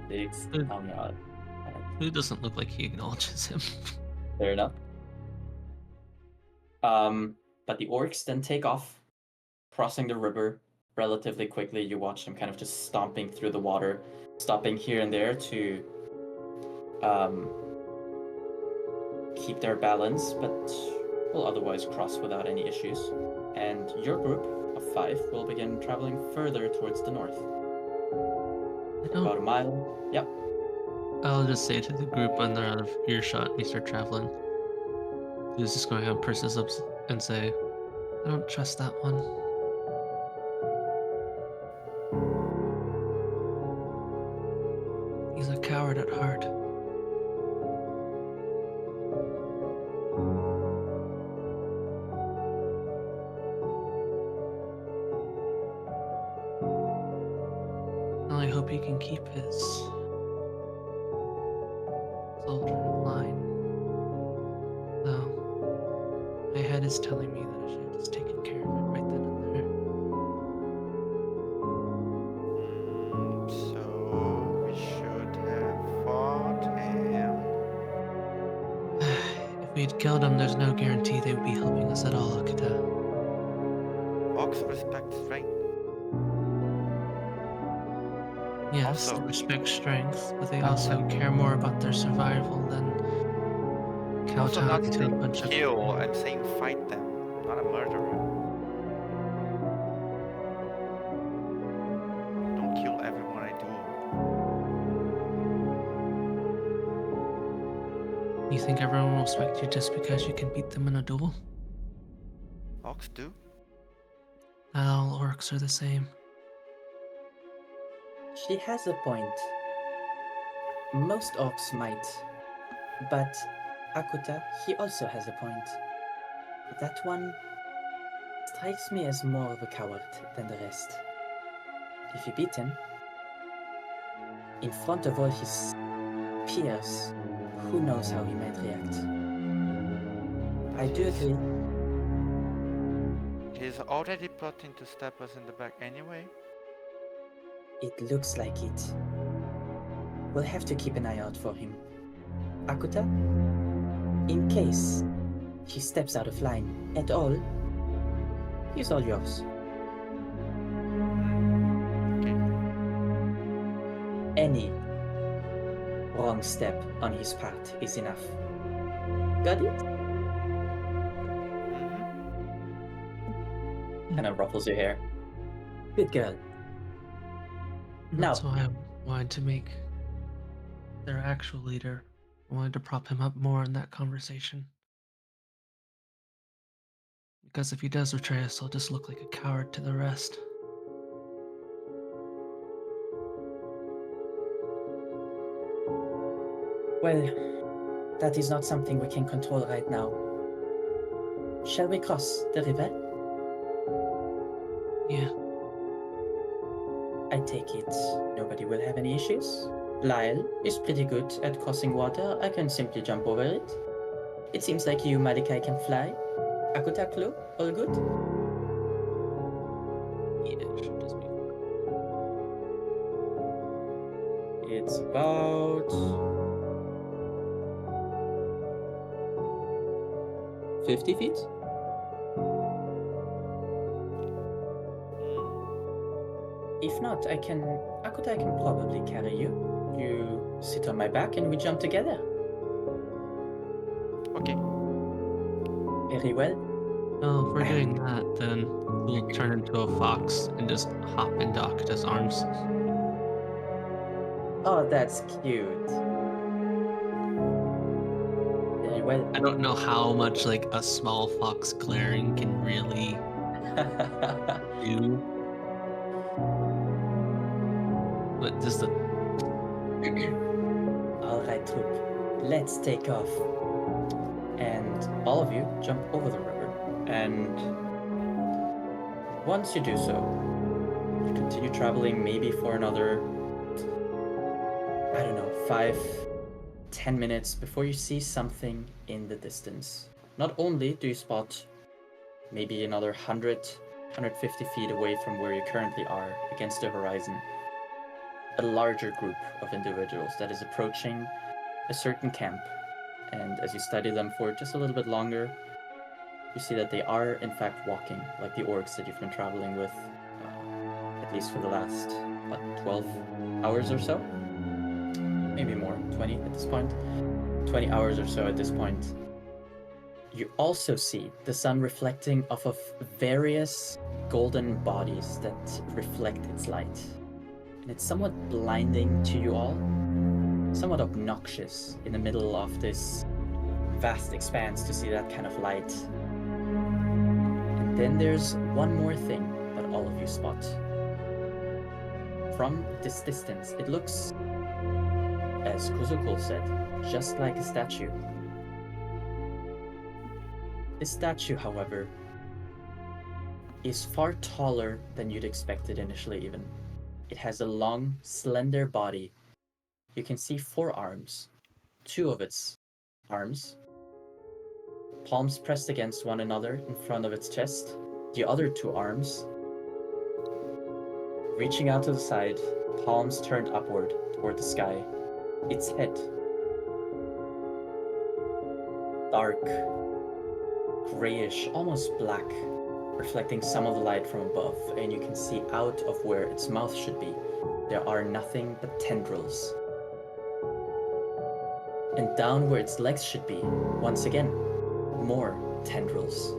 Six. Oh god. Who doesn't look like he acknowledges him? Fair enough. But the orcs then take off, crossing the river relatively quickly. You watch them kind of just stomping through the water, stopping here and there to keep their balance, but will otherwise cross without any issues. And your group of 5 will begin traveling further towards the north. About a mile. Yep. I'll just say to the group when they're out of earshot and we start traveling. Who's just going to have purses up and say, I don't trust that one. He's a coward at heart. I hope he can keep his soldier in line. Though, my head is telling me that I should have just taken care of it right then and there. So killed them, there's no guarantee they would be helping us at all, Akuta. Orcs respect strength. Yes, Also- they respect strength, but they also care more about their survival than Also, not kowtowing to a saying bunch of. kill, I'm saying fight them. Not a murderer. Don't kill everyone I do. You think everyone will respect you just because you can beat them in a duel? Orcs do? All orcs are the same. She has a point. Most orcs might, but Akuta, he also has a point. That one strikes me as more of a coward than the rest. If you beat him, in front of all his peers, who knows how he might react. I do agree. He's already plotting to stab us in the back anyway. It looks like it. We'll have to keep an eye out for him. Akuta, in case he steps out of line at all, he's all yours. Okay. Any wrong step on his part is enough. Got it? Mm-hmm. Kind of ruffles your hair. Good girl. And Now- that's why I wanted to make their actual leader. I wanted to prop him up more in that conversation. Because if he does betray us, he'll just look like a coward to the rest. Well, that is not something we can control right now. Shall we cross the river? Yeah. I take it nobody will have any issues. Lyle is pretty good at crossing water. I can simply jump over it. It seems like you, Malachi, can fly. Akuta, Klo, all good? Yeah, it should just be fine. It's about 50 feet. If not, Akuta, I can probably carry you. You sit on my back and we jump together. Okay. Very well. Well, if we're doing that, then we'll turn into a fox and just hop into Akuta's arms. Oh, that's cute. Very well. I don't know how much like a small fox glaring can really do. But just the All right, troop. Let's take off. And all of you jump over the river. And once you do so, you continue traveling maybe for another, I don't know, 5-10 minutes before you see something in the distance. Not only do you spot maybe another 150 feet away from where you currently are against the horizon, a larger group of individuals that is approaching a certain camp. And as you study them for just a little bit longer, you see that they are in fact walking like the orcs that you've been traveling with, at least for the last 12 hours or so, maybe more, 20 at this point, 20 hours or so at this point. You also see the sun reflecting off of various golden bodies that reflect its light, and it's somewhat blinding to you all, somewhat obnoxious in the middle of this vast expanse to see that kind of light. And then there's one more thing that all of you spot. From this distance, it looks, as Kuzukul said, just like a statue. This statue, however, is far taller than you'd expected initially even. It has a long, slender body. You can see 4 arms, 2 of its arms, palms pressed against one another in front of its chest, the other 2 arms reaching out to the side, palms turned upward toward the sky, its head dark, grayish, almost black, reflecting some of the light from above, and you can see out of where its mouth should be. There are nothing but tendrils. And down where its legs should be, once again, more tendrils.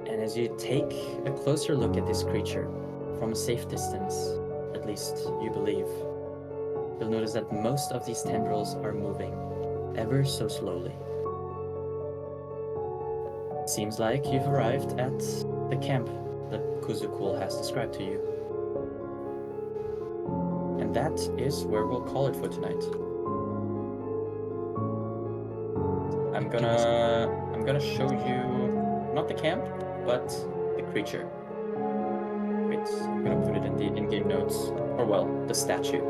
And as you take a closer look at this creature, from a safe distance, at least you believe, you'll notice that most of these tendrils are moving ever so slowly. Seems like you've arrived at the camp that Kuzukul has described to you. And that is where we'll call it for tonight. I'm gonna show you not the camp, but the creature. Wait, I'm gonna put it in the in-game notes. Or well, the statue.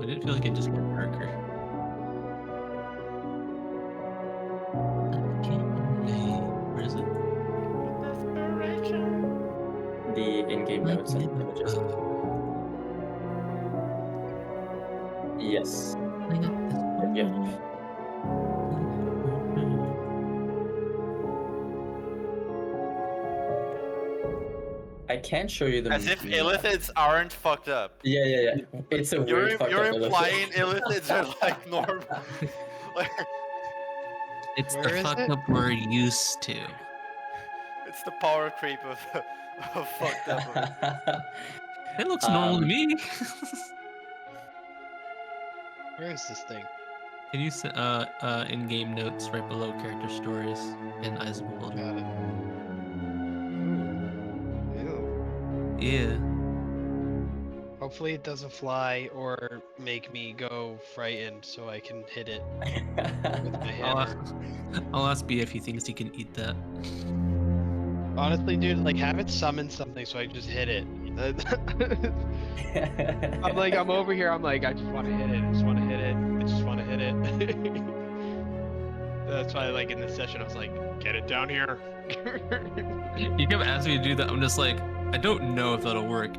I did feel like it just got darker. Where is it? The in-game notes and images. Yes. Yep. I can't show you the As if map. illithids aren't fucked up. Yeah. It's a weird fucked You're up implying illithid. illithids are like normal. Like, It's Where the is fucked it? up we're used to. it's the power creep of fucked up. It looks normal to me. Where is this thing? Can you in-game notes right below character stories in Eyes of Beholder? Got it. Ew. Yeah. Hopefully it doesn't fly or make me go frightened so I can hit it with my hammer. I'll ask B if he thinks he can eat that. Honestly, dude, like have it summon something so I just hit it. I'm over here, I'm like, I just want to hit it, I just want to hit it, I just want to hit it. That's why, like, in this session, I was like, get it down here. You kept asking me to do that. I'm just like, I don't know if that'll work.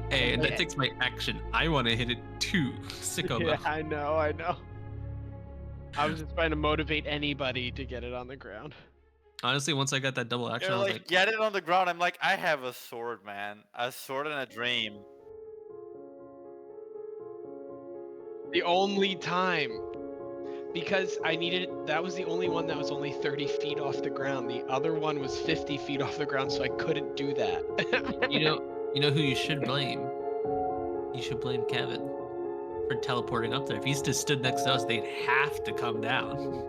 Hey, and that Yeah. takes my action. I want to hit it too. Sicko Yeah, mode. I know. I was just trying to motivate anybody to get it on the ground. Honestly, once I got that double action, You're I was like, like, get it on the ground. I'm like, I have a sword, man. A sword and a dream. The only time. Because I needed, that was the only one that was only 30 feet off the ground. The other one was 50 feet off the ground, so I couldn't do that. you know who you should blame? You should blame Kevin for teleporting up there. If he's just stood next to us, they'd have to come down.